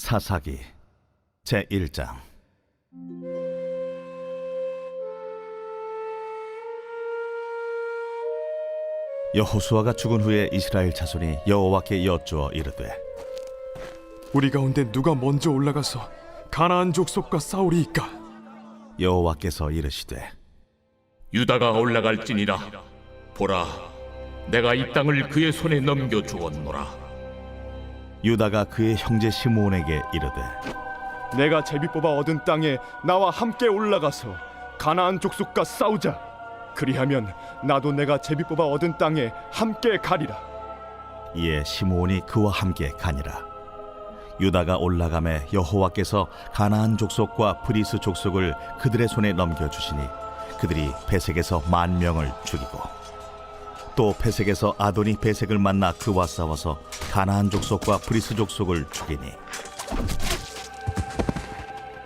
사사기 제1장. 여호수아가 죽은 후에 이스라엘 자손이 여호와께 여쭈어 이르되, 우리 가운데 누가 먼저 올라가서 가나안 족속과 싸우리이까? 여호와께서 이르시되, 유다가 올라갈지니라. 보라, 내가 이 땅을 그의 손에 넘겨 주었노라. 유다가 그의 형제 시므온에게 이르되, 내가 제비 뽑아 얻은 땅에 나와 함께 올라가서 가나안 족속과 싸우자. 그리하면 나도 내가 제비 뽑아 얻은 땅에 함께 가리라. 이에 시므온이 그와 함께 가니라. 유다가 올라가매 여호와께서 가나안 족속과 브리스 족속을 그들의 손에 넘겨주시니 그들이 베색에서 10,000명을 죽이고, 또 베색에서 아도니 베색을 만나 그와 싸워서 가나안 족속과 브리스 족속을 죽이니,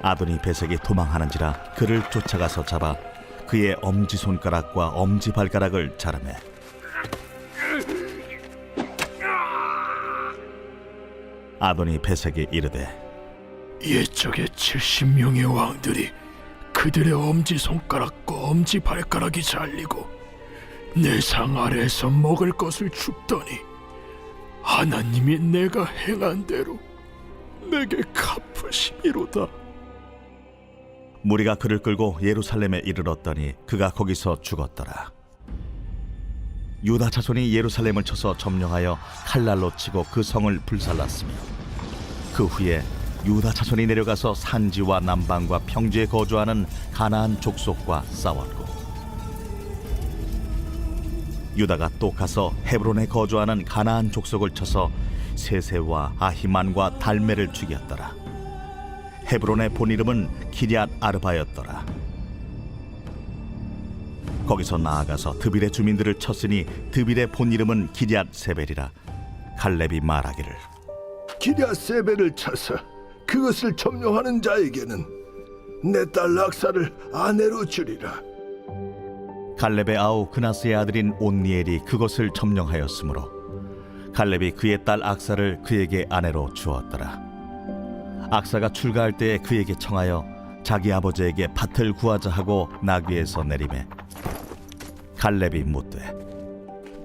아도니 베색이 도망하는지라 그를 쫓아가서 잡아 그의 엄지손가락과 엄지발가락을 자르매, 아도니 베색이 이르되, 옛적에 70명의 왕들이 그들의 엄지손가락과 엄지발가락이 잘리고 내 상 아래에서 먹을 것을 줍더니 하나님이 내가 행한 대로 내게 갚으심이로다. 무리가 그를 끌고 예루살렘에 이르렀더니 그가 거기서 죽었더라. 유다 자손이 예루살렘을 쳐서 점령하여 칼날로 치고 그 성을 불살랐으며, 그 후에 유다 자손이 내려가서 산지와 남방과 평지에 거주하는 가나안 족속과 싸웠고, 유다가 또 가서 헤브론에 거주하는 가나안 족속을 쳐서 세세와 아히만과 달메를 죽였더라. 헤브론의 본 이름은 기럇 아르바였더라. 거기서 나아가서 드빌의 주민들을 쳤으니 드빌의 본 이름은 기럇 세벨이라. 갈렙이 말하기를, 기럇세벨을 쳐서 그것을 점령하는 자에게는 내 딸 락사를 아내로 주리라. 갈렙의 아우 그나스의 아들인 온니엘이 그것을 점령하였으므로 갈렙이 그의 딸 악사를 그에게 아내로 주었더라. 악사가 출가할 때에 그에게 청하여 자기 아버지에게 밭을 구하자 하고 나귀에서 내리매, 갈렙이 묻되,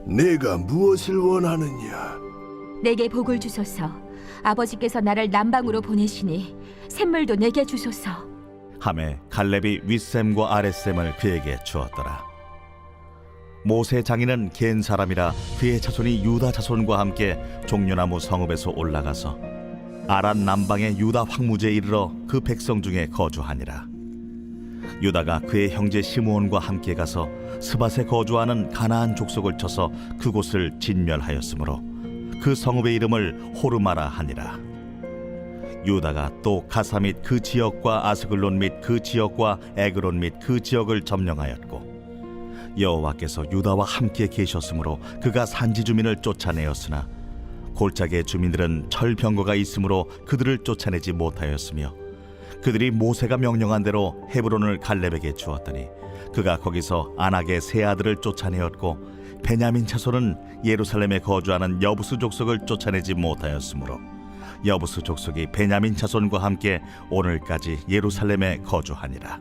내가 무엇을 원하느냐? 내게 복을 주소서. 아버지께서 나를 남방으로 보내시니 샘물도 내게 주소서. 하매 갈렙이 윗샘과 아랫샘을 그에게 주었더라. 모세 장인은 겐 사람이라 그의 자손이 유다 자손과 함께 종려나무 성읍에서 올라가서 아란 남방의 유다 황무지에 이르러 그 백성 중에 거주하니라. 유다가 그의 형제 시므온과 함께 가서 스밧에 거주하는 가나안 족속을 쳐서 그곳을 진멸하였으므로 그 성읍의 이름을 호르마라 하니라. 유다가 또 가사 및 그 지역과 아스글론 및 그 지역과 에그론 및 그 지역을 점령하였고, 여호와께서 유다와 함께 계셨으므로 그가 산지 주민을 쫓아내었으나 골짜기의 주민들은 철병거가 있으므로 그들을 쫓아내지 못하였으며, 그들이 모세가 명령한 대로 헤브론을 갈렙에게 주었더니 그가 거기서 아낙의 세 아들을 쫓아내었고, 베냐민 자손은 예루살렘에 거주하는 여부스 족속을 쫓아내지 못하였으므로 여부스 족속이 베냐민 자손과 함께 오늘까지 예루살렘에 거주하니라.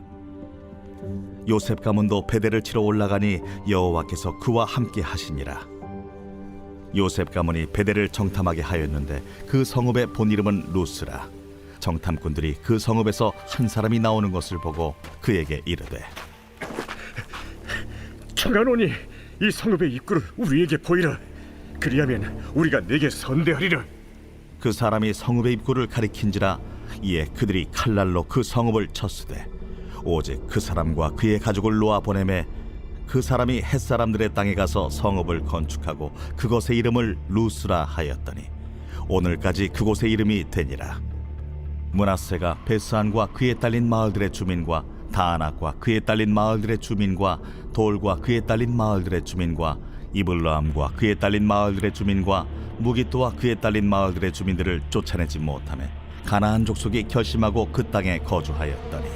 요셉 가문도 베델을 치러 올라가니 여호와께서 그와 함께 하시니라. 요셉 가문이 베델을 정탐하게 하였는데 그 성읍의 본 이름은 루스라. 정탐꾼들이 그 성읍에서 한 사람이 나오는 것을 보고 그에게 이르되, 청하노니 이 성읍의 입구를 우리에게 보이라. 그리하면 우리가 네게 선대하리라. 그 사람이 성읍의 입구를 가리킨지라. 이에 그들이 칼날로 그 성읍을 쳤으되 오직 그 사람과 그의 가족을 놓아 보내매, 그 사람이 햇사람들의 땅에 가서 성읍을 건축하고 그곳의 이름을 루스라 하였더니 오늘까지 그곳의 이름이 되니라. 므낫세가 베스안과 그에 딸린 마을들의 주민과 다아낙과 그에 딸린 마을들의 주민과 돌과 그에 딸린 마을들의 주민과 이블라함과 그에 딸린 마을들의 주민과 무기토와 그에 딸린 마을들의 주민들을 쫓아내지 못하며 가나안 족속이 결심하고 그 땅에 거주하였더니,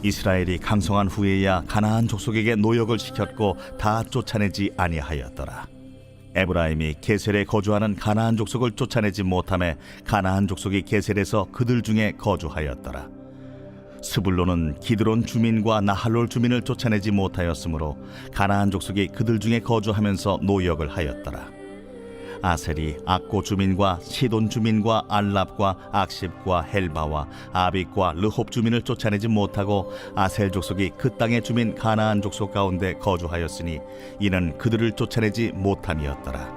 이스라엘이 강성한 후에야 가나안 족속에게 노역을 시켰고 다 쫓아내지 아니하였더라. 에브라임이 게셀에 거주하는 가나안 족속을 쫓아내지 못하매 가나안 족속이 게셀에서 그들 중에 거주하였더라. 스불론은 기드론 주민과 나할롤 주민을 쫓아내지 못하였으므로 가나안 족속이 그들 중에 거주하면서 노역을 하였더라. 아셀이 악고 주민과 시돈 주민과 알랍과 악십과 헬바와 아빅과 르홉 주민을 쫓아내지 못하고 아셀 족속이 그 땅의 주민 가나안 족속 가운데 거주하였으니 이는 그들을 쫓아내지 못함이었더라.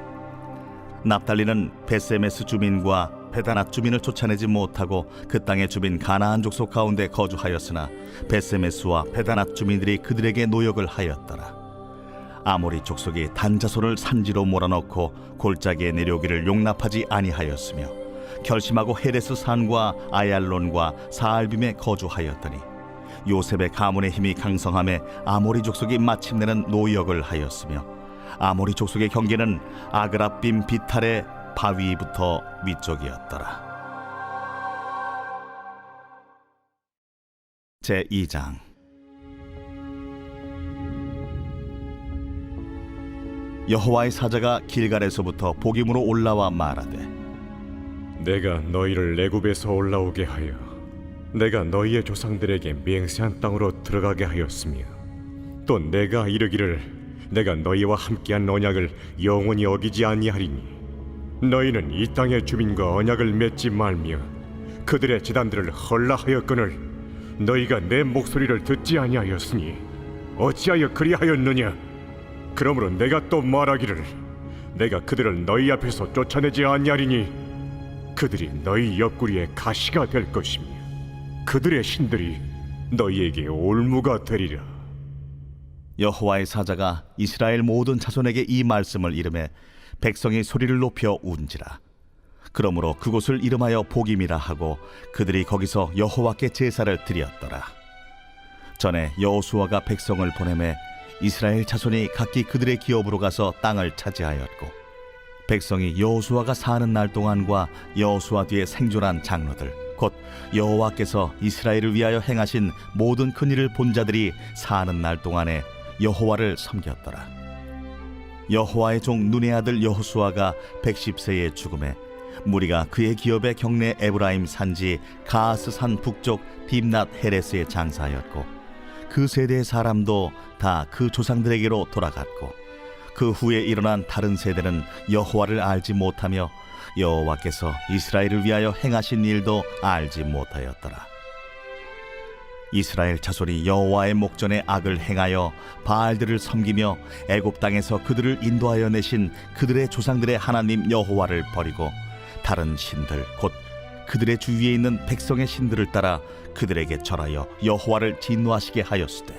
납달리는 베세메스 주민과 베다낫 주민을 쫓아내지 못하고 그 땅의 주민 가나안 족속 가운데 거주하였으나 베세메스와 베다낫 주민들이 그들에게 노역을 하였더라. 아모리 족속이 단자손을 산지로 몰아넣고 골짜기에 내려오기를 용납하지 아니하였으며 결심하고 헤레스 산과 아얄론과 사알빔에 거주하였더니 요셉의 가문의 힘이 강성함에 아모리 족속이 마침내는 노역을 하였으며 아모리 족속의 경계는 아그라빔 비탈의 바위부터 위쪽이었더라. 제2장. 여호와의 사자가 길갈에서부터 복임으로 올라와 말하되 내가 너희를 애굽에서 올라오게 하여 내가 너희의 조상들에게 맹세한 땅으로 들어가게 하였으며 또 내가 이르기를 내가 너희와 함께한 언약을 영원히 어기지 아니하리니 너희는 이 땅의 주민과 언약을 맺지 말며 그들의 제단들을 헐라하였거늘 너희가 내 목소리를 듣지 아니하였으니 어찌하여 그리하였느냐? 그러므로 내가 또 말하기를 내가 그들을 너희 앞에서 쫓아내지 아니하리니 그들이 너희 옆구리에 가시가 될 것이며 그들의 신들이 너희에게 올무가 되리라. 여호와의 사자가 이스라엘 모든 자손에게 이 말씀을 이르매 백성이 소리를 높여 운지라. 그러므로 그곳을 이름하여 복임이라 하고 그들이 거기서 여호와께 제사를 드렸더라. 전에 여호수아가 백성을 보내매 이스라엘 자손이 각기 그들의 기업으로 가서 땅을 차지하였고 백성이 여호수아가 사는 날 동안과 여호수아 뒤에 생존한 장로들 곧 여호와께서 이스라엘을 위하여 행하신 모든 큰 일을 본 자들이 사는 날 동안에 여호와를 섬겼더라. 여호와의 종 눈의 아들 여호수아가 110세에 죽음에 무리가 그의 기업의 경내 에브라임 산지 가스 산 북쪽 딥낫 헤레스에 장사하였고 그 세대의 사람도 다 그 조상들에게로 돌아갔고 그 후에 일어난 다른 세대는 여호와를 알지 못하며 여호와께서 이스라엘을 위하여 행하신 일도 알지 못하였더라. 이스라엘 자손이 여호와의 목전에 악을 행하여 바알들을 섬기며 애굽 땅에서 그들을 인도하여 내신 그들의 조상들의 하나님 여호와를 버리고 다른 신들 곧 그들의 주위에 있는 백성의 신들을 따라 그들에게 절하여 여호와를 진노하시게 하였으되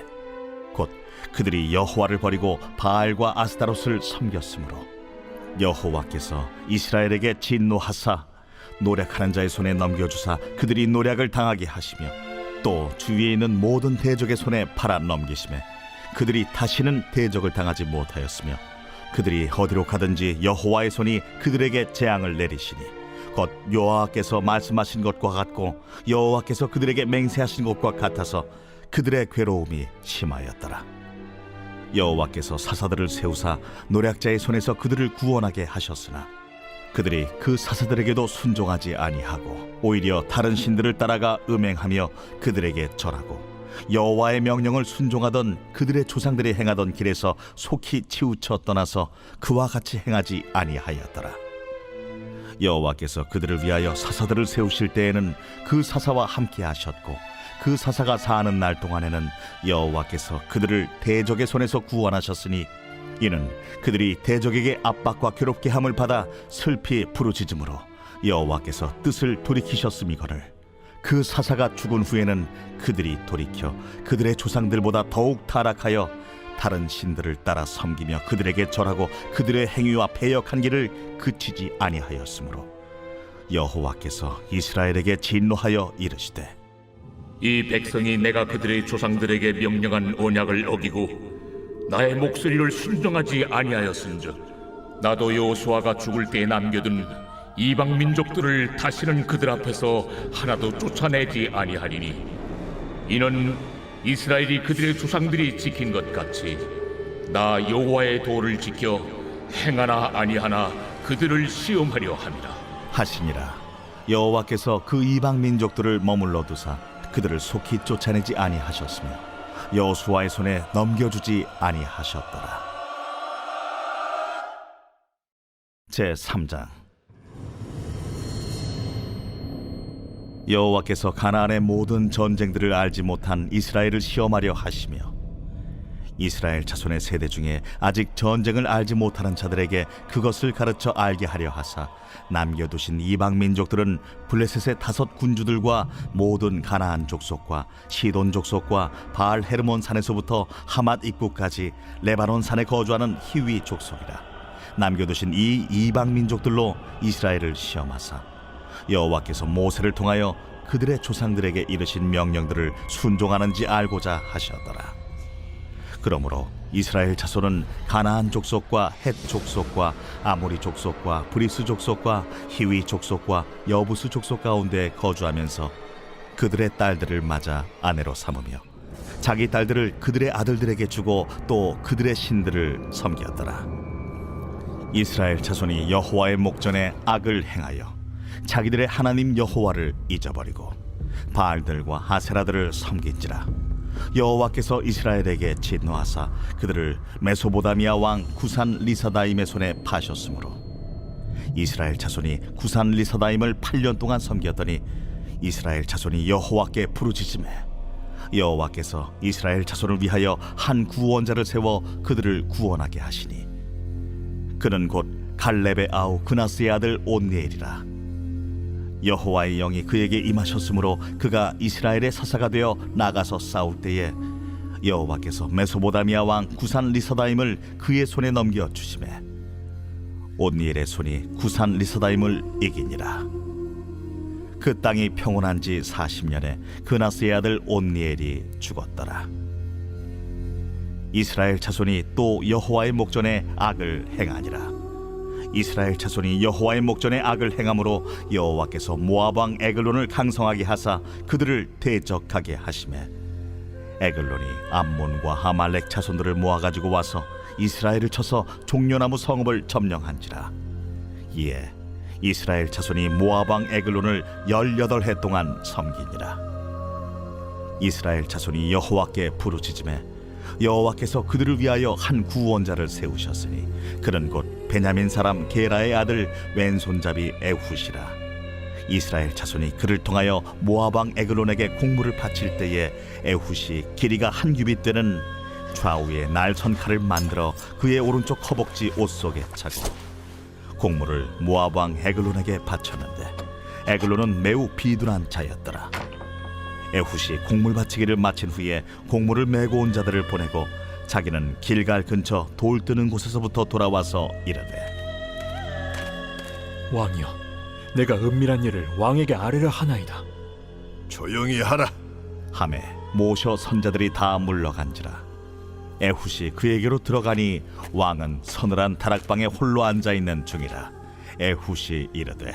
곧 그들이 여호와를 버리고 바알과 아스타롯을 섬겼으므로 여호와께서 이스라엘에게 진노하사 노략하는 자의 손에 넘겨주사 그들이 노략을 당하게 하시며 또 주위에 있는 모든 대적의 손에 팔아 넘기심에 그들이 다시는 대적을 당하지 못하였으며 그들이 어디로 가든지 여호와의 손이 그들에게 재앙을 내리시니 곧 여호와께서 말씀하신 것과 같고 여호와께서 그들에게 맹세하신 것과 같아서 그들의 괴로움이 심하였더라. 여호와께서 사사들을 세우사 노략자의 손에서 그들을 구원하게 하셨으나 그들이 그 사사들에게도 순종하지 아니하고 오히려 다른 신들을 따라가 음행하며 그들에게 절하고 여호와의 명령을 순종하던 그들의 조상들이 행하던 길에서 속히 치우쳐 떠나서 그와 같이 행하지 아니하였더라. 여호와께서 그들을 위하여 사사들을 세우실 때에는 그 사사와 함께 하셨고 그 사사가 사는 날 동안에는 여호와께서 그들을 대적의 손에서 구원하셨으니 이는 그들이 대적에게 압박과 괴롭게 함을 받아 슬피 부르짖음으로 여호와께서 뜻을 돌이키셨음이거늘 그 사사가 죽은 후에는 그들이 돌이켜 그들의 조상들보다 더욱 타락하여 다른 신들을 따라 섬기며 그들에게 절하고 그들의 행위와 패역한 길을 그치지 아니하였으므로 여호와께서 이스라엘에게 진노하여 이르시되 이 백성이 내가 그들의 조상들에게 명령한 언약을 어기고 나의 목소리를 순종하지 아니하였은즉 나도 여호수아가 죽을 때에 남겨둔 이방 민족들을 다시는 그들 앞에서 하나도 쫓아내지 아니하리니 이는 이스라엘이 그들의 조상들이 지킨 것 같이 나 여호와의 도를 지켜 행하나 아니하나 그들을 시험하려 함이라. 하시니라. 여호와께서 그 이방 민족들을 머물러 두사 그들을 속히 쫓아내지 아니하셨으며 여호수아의 손에 넘겨주지 아니하셨더라. 제 3장. 여호와께서 가나안의 모든 전쟁들을 알지 못한 이스라엘을 시험하려 하시며 이스라엘 자손의 세대 중에 아직 전쟁을 알지 못하는 자들에게 그것을 가르쳐 알게 하려 하사 남겨두신 이방 민족들은 블레셋의 5 군주들과 모든 가나안 족속과 시돈 족속과 바알 헤르몬 산에서부터 하맛 입구까지 레바논 산에 거주하는 히위 족속이라. 남겨두신 이 이방 민족들로 이스라엘을 시험하사 여호와께서 모세를 통하여 그들의 조상들에게 이르신 명령들을 순종하는지 알고자 하셨더라. 그러므로 이스라엘 자손은 가나안 족속과 헷 족속과 아모리 족속과 브리스 족속과 히위 족속과 여부스 족속 가운데 거주하면서 그들의 딸들을 맞아 아내로 삼으며 자기 딸들을 그들의 아들들에게 주고 또 그들의 신들을 섬겼더라. 이스라엘 자손이 여호와의 목전에 악을 행하여 자기들의 하나님 여호와를 잊어버리고 바알들과 아세라들을 섬긴지라. 여호와께서 이스라엘에게 진노하사 그들을 메소보다미아 왕 구산 리사다임의 손에 파셨으므로 이스라엘 자손이 구산 리사다임을 8년 동안 섬겼더니 이스라엘 자손이 여호와께 부르짖으매 여호와께서 이스라엘 자손을 위하여 한 구원자를 세워 그들을 구원하게 하시니 그는 곧 갈렙의 아우 그나스의 아들 온니엘이라. 여호와의 영이 그에게 임하셨으므로 그가 이스라엘의 사사가 되어 나가서 싸울 때에 여호와께서 메소보다미아 왕 구산 리사다임을 그의 손에 넘겨 주시매 온니엘의 손이 구산 리사다임을 이기니라. 그 땅이 평온한 지 40년에 그나스의 아들 온니엘이 죽었더라. 이스라엘 자손이 또 여호와의 목전에 악을 행하니라. 이스라엘 자손이 여호와의 목전에 악을 행함으로 여호와께서 모압 왕 에글론을 강성하게 하사 그들을 대적하게 하시매 에글론이 암몬과 아말렉 자손들을 모아가지고 와서 이스라엘을 쳐서 종려나무 성읍을 점령한지라. 이에 이스라엘 자손이 모압 왕 에글론을 18해 동안 섬기니라. 이스라엘 자손이 여호와께 부르짖으매 여호와께서 그들을 위하여 한 구원자를 세우셨으니 그는 곧 베냐민 사람 게라의 아들 왼손잡이 에훗이라. 이스라엘 자손이 그를 통하여 모압 왕 에글론에게 공물을 바칠 때에 에훗이 길이가 1규빗 되는 좌우에 날선 칼을 만들어 그의 오른쪽 허벅지 옷 속에 차고 공물을 모압 왕 에글론에게 바쳤는데 에글론은 매우 비둔한 자였더라. 에훗이 공물 바치기를 마친 후에 공물을 메고 온 자들을 보내고 자기는 길갈 근처 돌 뜨는 곳에서부터 돌아와서 이르되 왕이여, 내가 은밀한 일을 왕에게 아뢰려 하나이다. 조용히 하라. 하매 모셔 선자들이 다 물러간지라. 에훗이 그에게로 들어가니 왕은 서늘한 다락방에 홀로 앉아있는 중이라. 에훗이 이르되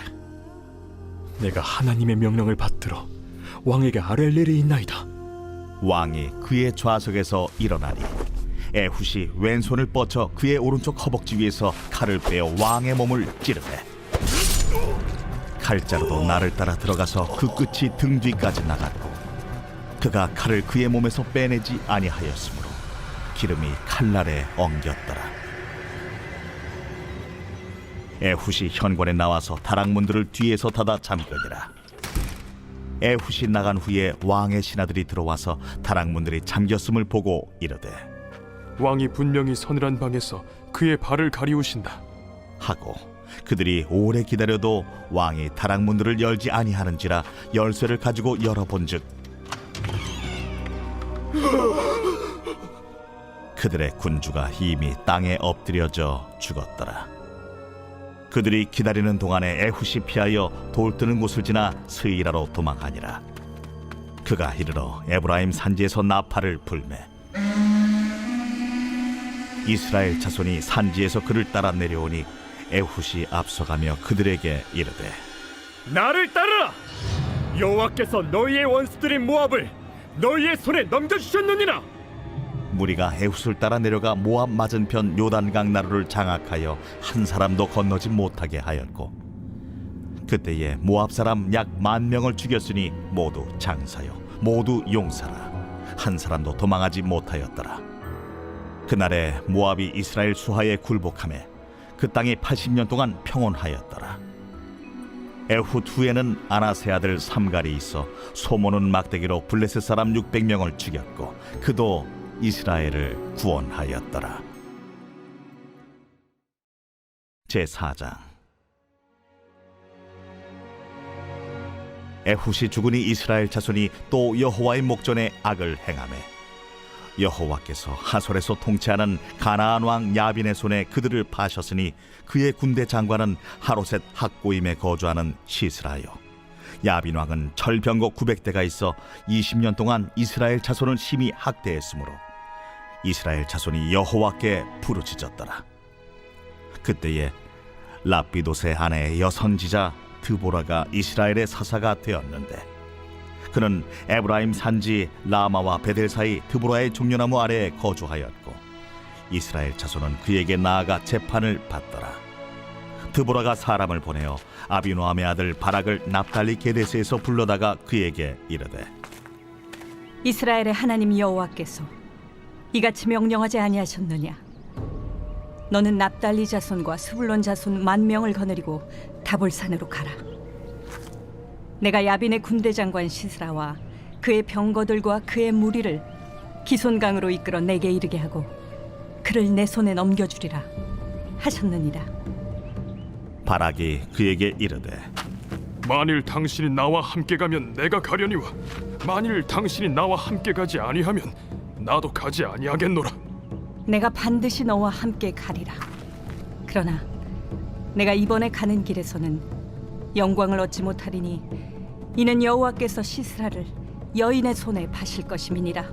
내가 하나님의 명령을 받들어 왕에게 아뢰 일이 있나이다. 왕이 그의 좌석에서 일어나니 에훗이 왼손을 뻗쳐 그의 오른쪽 허벅지 위에서 칼을 빼어 왕의 몸을 찌르되 칼자루도 나를 따라 들어가서 그 끝이 등 뒤까지 나갔고 그가 칼을 그의 몸에서 빼내지 아니하였으므로 기름이 칼날에 엉겼더라. 에훗이 현관에 나와서 다락문들을 뒤에서 닫아 잠그니라. 에훗이 나간 후에 왕의 신하들이 들어와서 다락문들이 잠겼음을 보고 이르되 왕이 분명히 서늘한 방에서 그의 발을 가리우신다 하고 그들이 오래 기다려도 왕이 다락문들을 열지 아니하는지라 열쇠를 가지고 열어본즉 그들의 군주가 이미 땅에 엎드려져 죽었더라. 그들이 기다리는 동안에 에훗이 피하여 돌 뜨는 곳을 지나 스이라로 도망하니라. 그가 이르러 에브라임 산지에서 나팔을 불매 이스라엘 자손이 산지에서 그를 따라 내려오니 에훗이 앞서가며 그들에게 이르되 나를 따르라! 여호와께서 너희의 원수들인 모압을 너희의 손에 넘겨주셨느니라! 무리가 에훗을 따라 내려가 모압 맞은편 요단강 나루를 장악하여 한 사람도 건너지 못하게 하였고, 그때에 모압 사람 약 10,000명을 죽였으니 모두 장사요 모두 용사라. 한 사람도 도망하지 못하였더라. 그날에 모압이 이스라엘 수하에 굴복하매 그 땅이 80년 동안 평온하였더라. 에훗 후에는 아나세 아들 삼갈이 있어 소모는 막대기로 블레셋 사람 600명을 죽였고 그도 이스라엘을 구원하였더라. 제4장. 에훗이 죽으니 이스라엘 자손이 또 여호와의 목전에 악을 행하매 여호와께서 하솔에서 통치하는 가나안 왕 야빈의 손에 그들을 파셨으니 그의 군대 장관은 하로셋 학고임에 거주하는 시스라요. 야빈 왕은 철병거 900대가 있어 20년 동안 이스라엘 자손을 심히 학대했으므로 이스라엘 자손이 여호와께 부르짖었더라. 그때에 랍비돗의 아내 여선지자 드보라가 이스라엘의 사사가 되었는데, 그는 에브라임 산지 라마와 베델 사이 드보라의 종려나무 아래에 거주하였고 이스라엘 자손은 그에게 나아가 재판을 받더라. 드보라가 사람을 보내어 아비노함의 아들 바락을 납달리 게데스에서 불러다가 그에게 이르되, 이스라엘의 하나님 여호와께서 이같이 명령하지 아니하셨느냐? 너는 납달리 자손과 스불론 자손 10,000명을 거느리고 다볼산으로 가라. 내가 야빈의 군대 장관 시스라와 그의 병거들과 그의 무리를 기손강으로 이끌어 내게 이르게 하고 그를 내 손에 넘겨주리라 하셨느니라. 바락이 그에게 이르되, 만일 당신이 나와 함께 가면 내가 가려니와 만일 당신이 나와 함께 가지 아니하면 나도 가지 아니하겠노라. 내가 반드시 너와 함께 가리라. 그러나 내가 이번에 가는 길에서는 영광을 얻지 못하리니 이는 여호와께서 시스라를 여인의 손에 파실 것임이니라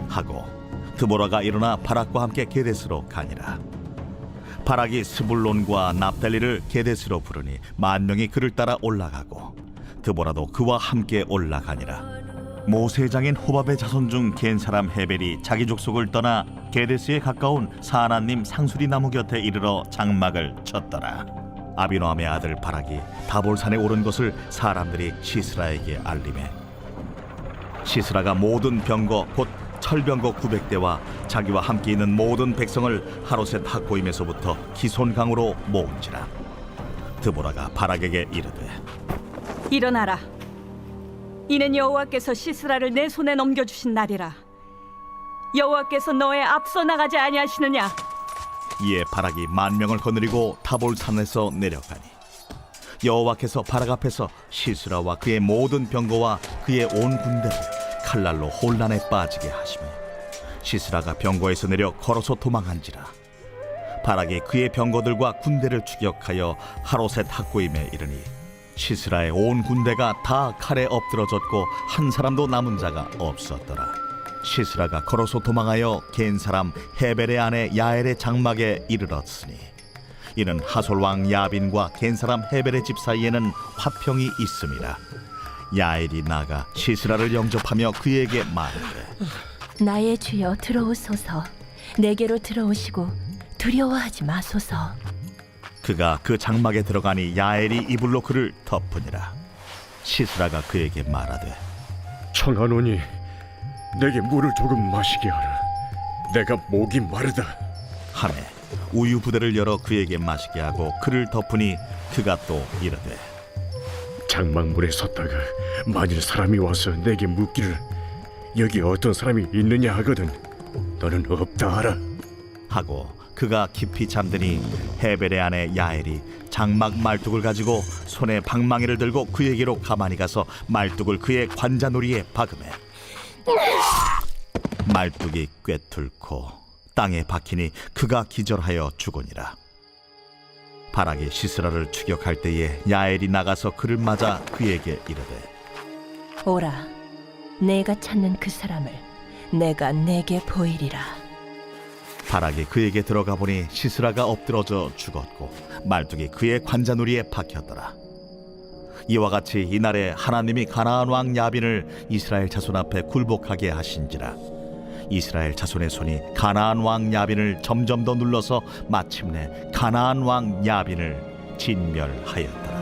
하고 드보라가 일어나 바락과 함께 게데스로 가니라. 바락이 스불론과 납달리를 게데스로 부르니 10,000명이 그를 따라 올라가고 드보라도 그와 함께 올라가니라. 모세장인 호밥의 자손 중 겐 사람 헤벨이 자기 족속을 떠나 게데스에 가까운 사하나님 상수리 나무 곁에 이르러 장막을 쳤더라. 아비노함의 아들 바락이 다볼산에 오른 것을 사람들이 시스라에게 알리매 시스라가 모든 병거 곧 철병거 900대와 자기와 함께 있는 모든 백성을 하로셋 학고임에서부터 기손강으로 모은지라. 드보라가 바락에게 이르되, 일어나라. 이는 여호와께서 시스라를 내 손에 넘겨주신 날이라. 여호와께서 너의 앞서 나가지 아니하시느냐? 이에 바락이 10,000명을 거느리고 타볼산에서 내려가니 여호와께서 바락 앞에서 시스라와 그의 모든 병거와 그의 온 군대를 칼날로 혼란에 빠지게 하시며 시스라가 병거에서 내려 걸어서 도망한지라. 바락이 그의 병거들과 군대를 추격하여 하로셋 학고임에 이르니 시스라의 온 군대가 다 칼에 엎드러졌고 한 사람도 남은 자가 없었더라. 시스라가 걸어서 도망하여 겐 사람 헤벨의 아내 야엘의 장막에 이르렀으니 이는 하솔 왕 야빈과 겐 사람 헤벨의 집 사이에는 화평이 있음이라. 야엘이 나가 시스라를 영접하며 그에게 말하되, 나의 주여 들어오소서. 내게로 들어오시고 두려워하지 마소서. 그가 그 장막에 들어가니 야엘이 이불로 그를 덮으니라. 시스라가 그에게 말하되, 청하노니 내게 물을 조금 마시게 하라. 내가 목이 마르다. 하매 우유 부대를 열어 그에게 마시게 하고 그를 덮으니 그가 또 이르되, 장막물에 섰다가 만일 사람이 와서 내게 묻기를 여기 어떤 사람이 있느냐 하거든 너는 없다 하라 하고 그가 깊이 잠드니 헤벨의 아내 야엘이 장막 말뚝을 가지고 손에 방망이를 들고 그에게로 가만히 가서 말뚝을 그의 관자놀이에 박으매 말뚝이 꿰뚫고 땅에 박히니 그가 기절하여 죽으니라. 바락이 시스라를 추격할 때에 야엘이 나가서 그를 맞아 그에게 이르되, 오라, 내가 찾는 그 사람을 내가 내게 보이리라. 바락이 그에게 들어가 보니 시스라가 엎드러져 죽었고 말뚝이 그의 관자놀이에 박혔더라. 이와 같이 이날에 하나님이 가나안 왕 야빈을 이스라엘 자손 앞에 굴복하게 하신지라. 이스라엘 자손의 손이 가나안 왕 야빈을 점점 더 눌러서 마침내 가나안 왕 야빈을 진멸하였더라.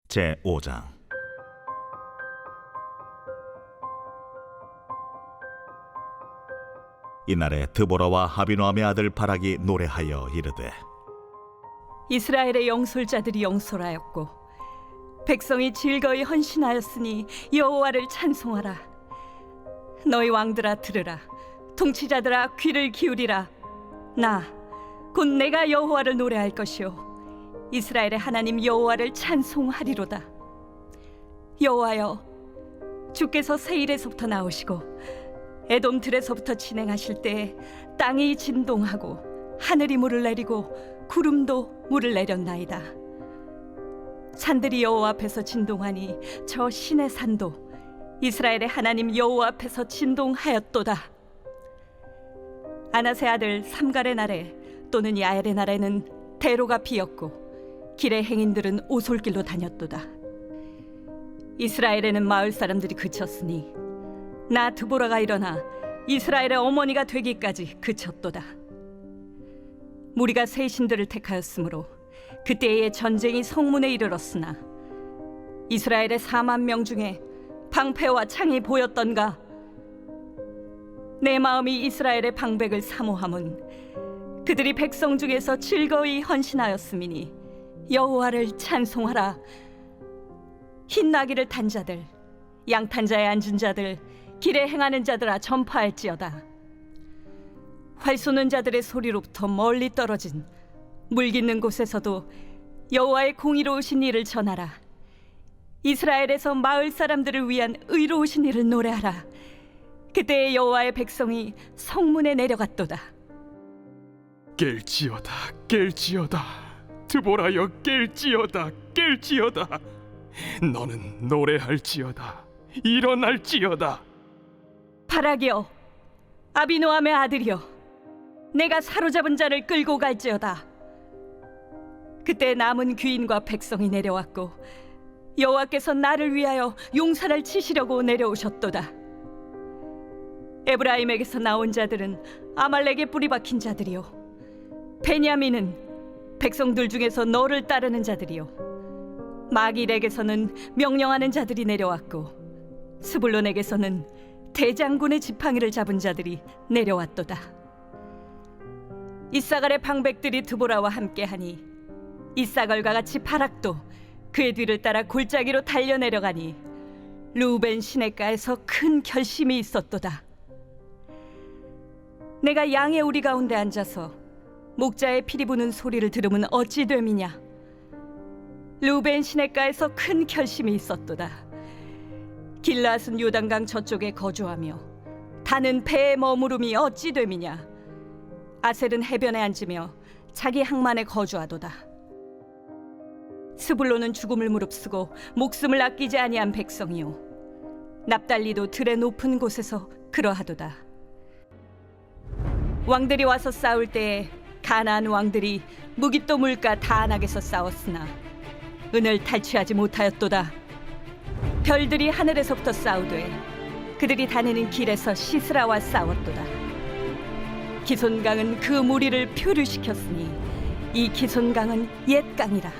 제5장. 이날에 드보라와 아비노함의 아들 바락이 노래하여 이르되, 이스라엘의 영솔자들이 영솔하였고 백성이 즐거이 헌신하였으니 여호와를 찬송하라. 너희 왕들아 들으라. 통치자들아 귀를 기울이라. 나 곧 내가 여호와를 노래할 것이요 이스라엘의 하나님 여호와를 찬송하리로다. 여호와여, 주께서 세일에서부터 나오시고 에돔 들에서부터 진행하실 때에 땅이 진동하고 하늘이 물을 내리고 구름도 물을 내렸나이다. 산들이 여호와 앞에서 진동하니 저 신의 산도 이스라엘의 하나님 여호와 앞에서 진동하였도다. 아나세 아들 삼갈의 날에 또는 야엘의 날에는 대로가 비었고 길의 행인들은 오솔길로 다녔도다. 이스라엘에는 마을 사람들이 그쳤으니 나 드보라가 일어나 이스라엘의 어머니가 되기까지 그쳤도다. 무리가 새 신들을 택하였으므로 그때의 전쟁이 성문에 이르렀으나 이스라엘의 4만 명 중에 방패와 창이 보였던가? 내 마음이 이스라엘의 방백을 사모함은 그들이 백성 중에서 즐거이 헌신하였음이니 여호와를 찬송하라. 흰 나귀를 탄 자들, 양탄 자에 앉은 자들, 길에 행하는 자들아 전파할지어다. 활 쏘는 자들의 소리로부터 멀리 떨어진 물 깃는 곳에서도 여호와의 공의로우신 일을 전하라. 이스라엘에서 마을 사람들을 위한 의로우신 일을 노래하라. 그때의 여호와의 백성이 성문에 내려갔도다. 깰지어다, 깰지어다. 드보라여, 깰지어다, 깰지어다. 너는 노래할지어다, 일어날지어다. 바락이여, 아비노함의 아들이여, 내가 사로잡은 자를 끌고 갈지어다. 그때 남은 귀인과 백성이 내려왔고 여호와께서 나를 위하여 용사를 치시려고 내려오셨도다. 에브라임에게서 나온 자들은 아말렉에 뿌리 박힌 자들이요 베냐민은 백성들 중에서 너를 따르는 자들이요 마길에게서는 명령하는 자들이 내려왔고 스불론에게서는 대장군의 지팡이를 잡은 자들이 내려왔도다. 이사갈의 방백들이 드보라와 함께하니 이사갈과 같이 바락도 그의 뒤를 따라 골짜기로 달려내려가니 루벤 시냇가에서 큰 결심이 있었도다. 내가 양의 우리 가운데 앉아서 목자의 피리 부는 소리를 들으면 어찌 됨이냐. 루벤 시냇가에서 큰 결심이 있었도다. 길앗은 요단강 저쪽에 거주하며 다는 배에 머무름이 어찌 됨이냐. 아셀은 해변에 앉으며 자기 항만에 거주하도다. 스불론은 죽음을 무릅쓰고 목숨을 아끼지 아니한 백성이요 납달리도 들의 높은 곳에서 그러하도다. 왕들이 와서 싸울 때에 가나안 왕들이 무깃도 물가 다안악에서 싸웠으나 은을 탈취하지 못하였도다. 별들이 하늘에서부터 싸우되 그들이 다니는 길에서 시스라와 싸웠도다. 기손강은 그 무리를 표류시켰으니 이 기손강은 옛 강이라.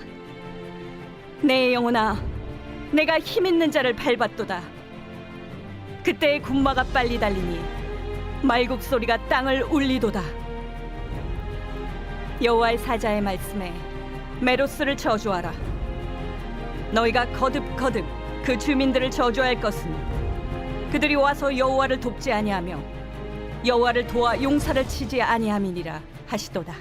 내 영혼아, 내가 힘있는 자를 밟았도다. 그때의 군마가 빨리 달리니 말국 소리가 땅을 울리도다. 여호와의 사자의 말씀에 메로스를 저주하라. 너희가 거듭거듭 그 주민들을 저주할 것은 그들이 와서 여호와를 돕지 아니하며 여호와를 도와 용사를 치지 아니함이니라 하시도다.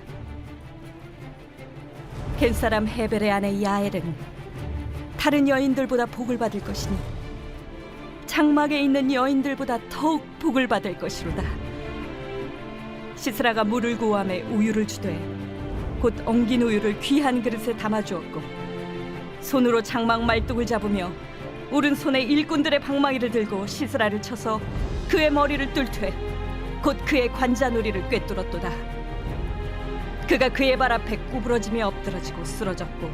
겐사람 헤벨의 아내 야엘은 다른 여인들보다 복을 받을 것이니 장막에 있는 여인들보다 더욱 복을 받을 것이로다. 시스라가 물을 구함에 우유를 주되 곧 엉긴 우유를 귀한 그릇에 담아주었고 손으로 장막 말뚝을 잡으며 오른손에 일꾼들의 방망이를 들고 시스라를 쳐서 그의 머리를 뚫되 곧 그의 관자놀이를 꿰뚫었도다. 그가 그의 발 앞에 구부러지며 엎드러지고 쓰러졌고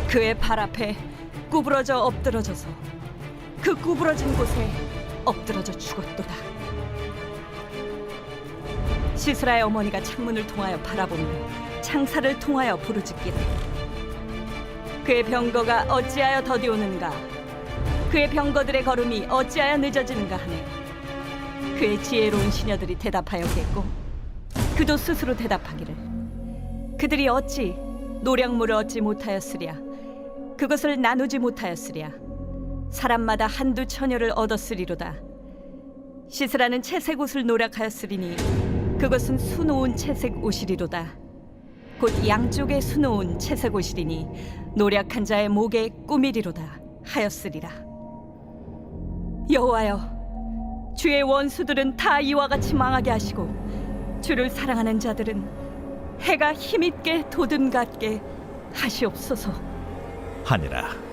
그의 발 앞에 구부러져 엎드러져서 그 구부러진 곳에 엎드러져 죽었도다. 시스라의 어머니가 창문을 통하여 바라보며 창살을 통하여 부르짖기를 그의 병거가 어찌하여 더디오는가, 그의 병거들의 걸음이 어찌하여 늦어지는가 하네. 그의 지혜로운 시녀들이 대답하였겠고 그도 스스로 대답하기를 그들이 어찌 노량물을 얻지 못하였으랴, 그것을 나누지 못하였으랴. 사람마다 한두 처녀를 얻었으리로다. 시스라는 채색 옷을 노력하였으리니 그것은 수놓은 채색 옷이리로다. 곧 양쪽에 수놓은 채색 옷이리니 노력한 자의 목에 꾸미리로다 하였으리라. 여호와여, 주의 원수들은 다 이와 같이 망하게 하시고 주를 사랑하는 자들은 해가 힘있게 도듬같게 하시옵소서. 하니라.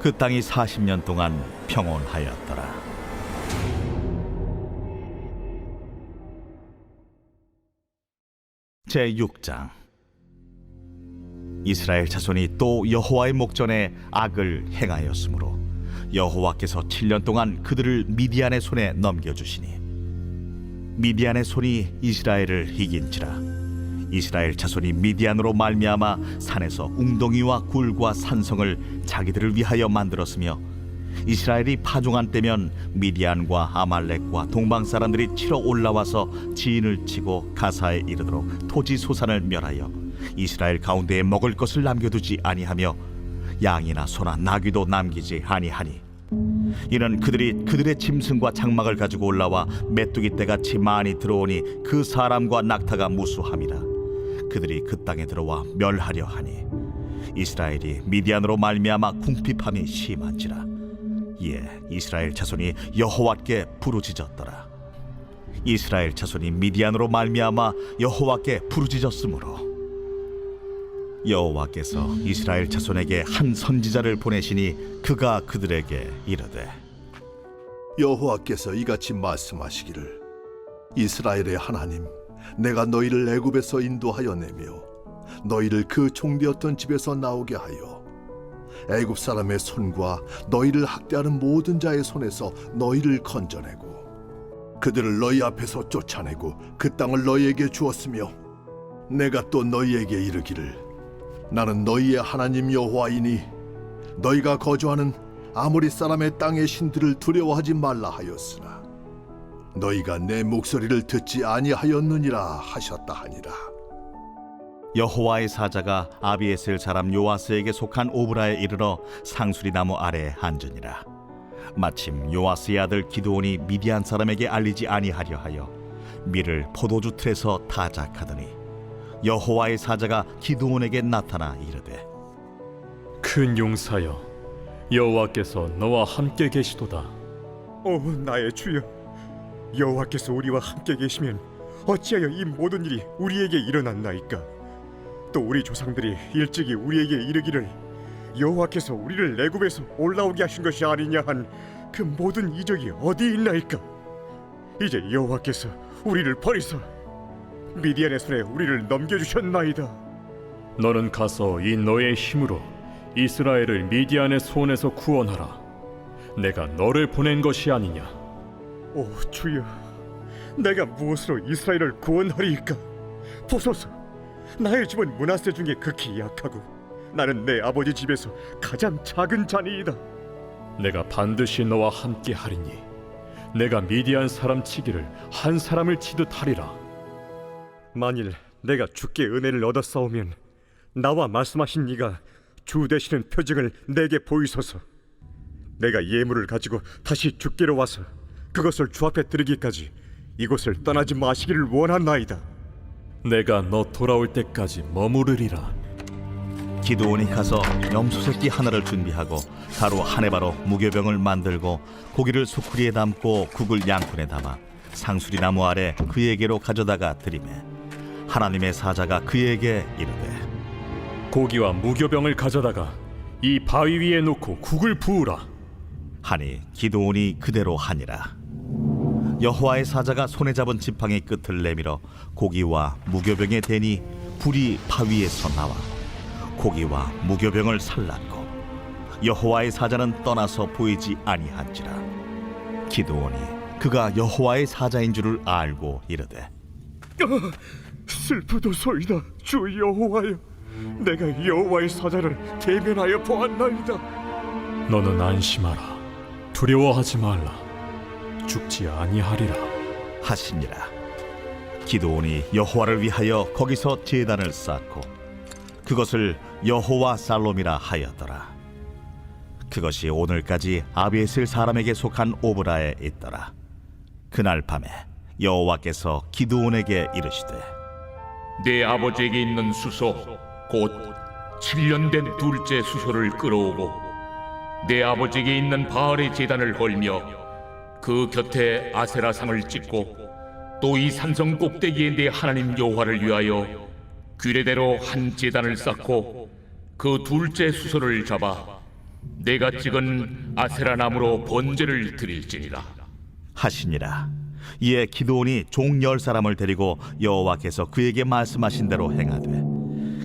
그 땅이 40년 동안 평온하였더라. 제6장. 이스라엘 자손이 또 여호와의 목전에 악을 행하였으므로 여호와께서 7년 동안 그들을 미디안의 손에 넘겨주시니 미디안의 손이 이스라엘을 이긴지라. 이스라엘 자손이 미디안으로 말미암아 산에서 웅덩이와 굴과 산성을 자기들을 위하여 만들었으며 이스라엘이 파종한 때면 미디안과 아말렉과 동방 사람들이 치러 올라와서 지인을 치고 가사에 이르도록 토지 소산을 멸하여 이스라엘 가운데에 먹을 것을 남겨두지 아니하며 양이나 소나 나귀도 남기지 아니하니 이는 그들이 그들의 짐승과 장막을 가지고 올라와 메뚜기 떼같이 많이 들어오니 그 사람과 낙타가 무수함이라. 그들이 그 땅에 들어와 멸하려 하니 이스라엘이 미디안으로 말미암아 궁핍함이 심한지라. 이에 이스라엘 자손이 여호와께 부르짖었더라. 이스라엘 자손이 미디안으로 말미암아 여호와께 부르짖었으므로 여호와께서 이스라엘 자손에게 한 선지자를 보내시니 그가 그들에게 이르되 여호와께서 이같이 말씀하시기를 이스라엘의 하나님, 내가 너희를 애굽에서 인도하여 내며 너희를 그 종되었던 집에서 나오게 하여 애굽 사람의 손과 너희를 학대하는 모든 자의 손에서 너희를 건져내고 그들을 너희 앞에서 쫓아내고 그 땅을 너희에게 주었으며 내가 또 너희에게 이르기를 나는 너희의 하나님 여호와이니 너희가 거주하는 아모리 사람의 땅의 신들을 두려워하지 말라 하였으나 너희가 내 목소리를 듣지 아니하였느니라 하셨다 하니라. 여호와의 사자가 아비에셀 사람 요아스에게 속한 오브라에 이르러 상수리 나무 아래에 앉으니라. 마침 요아스의 아들 기드온이 미디안 사람에게 알리지 아니하려 하여 밀을 포도주 틀에서 타작하더니 여호와의 사자가 기드온에게 나타나 이르되 큰 용사여, 여호와께서 너와 함께 계시도다. 오 나의 주여, 여호와께서 우리와 함께 계시면 어찌하여 이 모든 일이 우리에게 일어났나이까? 또 우리 조상들이 일찍이 우리에게 이르기를 여호와께서 우리를 애굽에서 올라오게 하신 것이 아니냐 한 그 모든 이적이 어디 있나이까? 이제 여호와께서 우리를 버리사 미디안의 손에 우리를 넘겨주셨나이다. 너는 가서 이 너의 힘으로 이스라엘을 미디안의 손에서 구원하라. 내가 너를 보낸 것이 아니냐. 오 주여, 내가 무엇으로 이스라엘을 구원하리이까? 보소서, 나의 집은 므낫세 중에 극히 약하고 나는 내 아버지 집에서 가장 작은 자니이다. 내가 반드시 너와 함께 하리니 내가 미디안 사람 치기를 한 사람을 치듯 하리라. 만일 내가 주께 은혜를 얻었사오면 나와 말씀하신 이가 주 되시는 표징을 내게 보이소서. 내가 예물을 가지고 다시 주께로 와서 그것을 주 앞에 드리기까지 이곳을 떠나지 마시기를 원하나이다. 내가 너 돌아올 때까지 머무르리라. 기드온이 가서 염소 새끼 하나를 준비하고 가루 한 해바로 무교병을 만들고 고기를 수쿠리에 담고 국을 양푼에 담아 상수리 나무 아래 그에게로 가져다가 드리매 하나님의 사자가 그에게 이르되 고기와 무교병을 가져다가 이 바위 위에 놓고 국을 부으라. 하니 기드온이 그대로 하니라. 여호와의 사자가 손에 잡은 지팡이 끝을 내밀어 고기와 무교병에 대니 불이 바위에서 나와 고기와 무교병을 살랐고 여호와의 사자는 떠나서 보이지 아니한지라. 기드온이 그가 여호와의 사자인 줄을 알고 이르되 슬프도소이다 주 여호와여, 내가 여호와의 사자를 대면하여 보았나이다. 너는 안심하라. 두려워하지 말라. 죽지 아니하리라. 하시니라. 기드온이 여호와를 위하여 거기서 제단을 쌓고 그것을 여호와 살롬이라 하였더라. 그것이 오늘까지 아비에셀 사람에게 속한 오브라에 있더라. 그날 밤에 여호와께서 기드온에게 이르시되 내 아버지에게 있는 수소 곧 7년 된 둘째 수소를 끌어오고 내 아버지에게 있는 바알의 제단을 헐며 그 곁에 아세라상을 찍고 또 이 산성 꼭대기에 내 하나님 여호와를 위하여 규례대로 한 제단을 쌓고 그 둘째 수소를 잡아 내가 찍은 아세라 나무로 번제를 드릴지니라. 하시니라. 이에 기드온이 종 10사람을 데리고 여호와께서 그에게 말씀하신 대로 행하되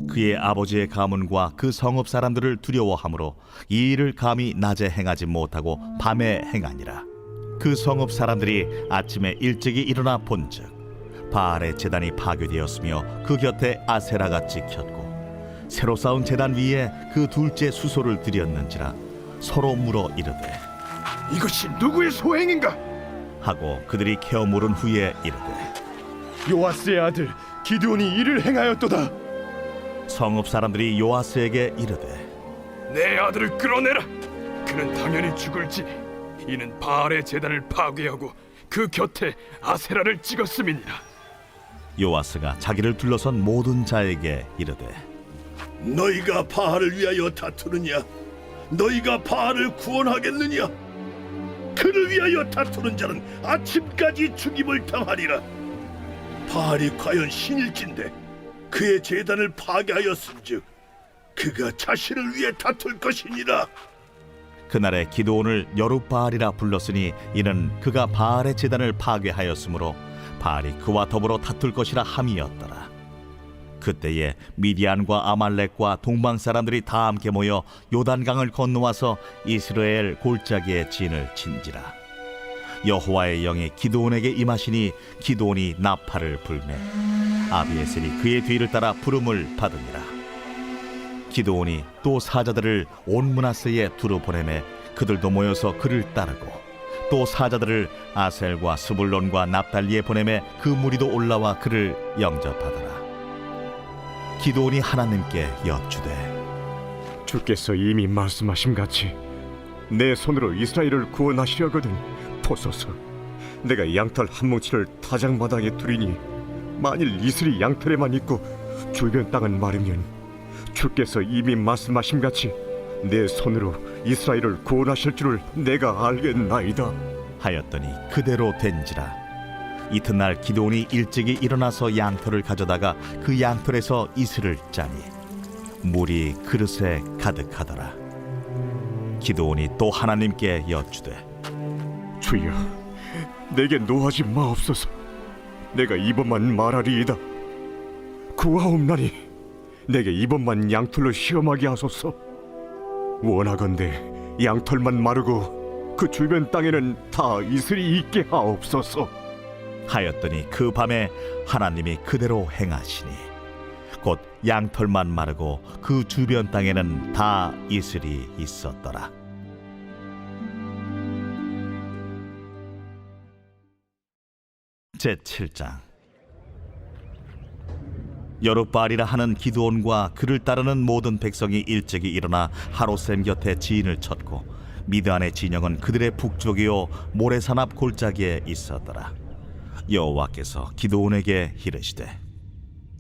그의 아버지의 가문과 그 성읍 사람들을 두려워하므로 이 일을 감히 낮에 행하지 못하고 밤에 행하니라. 그 성읍 사람들이 아침에 일찍이 일어나 본즉 바알의 제단이 파괴되었으며 그 곁에 아세라가 찍혔고 새로 쌓은 제단 위에 그 둘째 수소를 드렸는지라. 서로 물어 이르되 이것이 누구의 소행인가? 하고 그들이 캐어 물은 후에 이르되 요아스의 아들 기드온이 이를 행하였도다. 성읍 사람들이 요아스에게 이르되 내 아들을 끌어내라. 그는 당연히 죽을지니 이는 바알의 제단을 파괴하고 그 곁에 아세라를 찍었음이니라. 요아스가 자기를 둘러선 모든 자에게 이르되 너희가 바알을 위하여 다투느냐? 너희가 바알을 구원하겠느냐? 그를 위하여 다투는 자는 아침까지 죽임을 당하리라. 바알이 과연 신일진데 그의 제단을 파괴하였은즉 그가 자신을 위해 다툴 것이니라. 그날에 기드온을 여룻바알이라 불렀으니 이는 그가 바알의 제단을 파괴하였으므로 바알이 그와 더불어 다툴 것이라 함이었더라. 그때에 미디안과 아말렉과 동방 사람들이 다 함께 모여 요단강을 건너와서 이스라엘 골짜기에 진을 친지라. 여호와의 영이 기드온에게 임하시니 기드온이 나팔을 불매 아비에셀이 그의 뒤를 따라 부름을 받으니라. 기드온이 또 사자들을 온 므낫세에 두루 보내매 그들도 모여서 그를 따르고 또 사자들을 아셀과 스불론과 납달리에 보내매 그 무리도 올라와 그를 영접하더라. 기드온이 하나님께 여쭈되 주께서 이미 말씀하신 같이 내 손으로 이스라엘을 구원하시려거든 보소서. 내가 양털 한 뭉치를 타작마당에 두리니 만일 이슬이 양털에만 있고 주변 땅은 마르면 주께서 이미 말씀하신 같이 내 손으로 이스라엘을 구원하실 줄을 내가 알겠나이다 하였더니 그대로 된지라. 이튿날 기드온이 일찍이 일어나서 양털을 가져다가 그 양털에서 이슬을 짜니 물이 그릇에 가득하더라. 기드온이 또 하나님께 여쭈되 주여, 내게 노하지 마옵소서. 내가 이번만 말하리이다. 구하옵나니 내게 이번만 양털로 시험하게 하소서. 원하건대 양털만 마르고 그 주변 땅에는 다 이슬이 있게 하옵소서. 하였더니 그 밤에 하나님이 그대로 행하시니 곧 양털만 마르고 그 주변 땅에는 다 이슬이 있었더라. 제7장. 여룻바알이라 하는 기드온과 그를 따르는 모든 백성이 일찍이 일어나 하롯셈 곁에 지인을 쳤고 미드안의 진영은 그들의 북쪽이요 모래산 앞 골짜기에 있었더라. 여호와께서 기드온에게 이르시되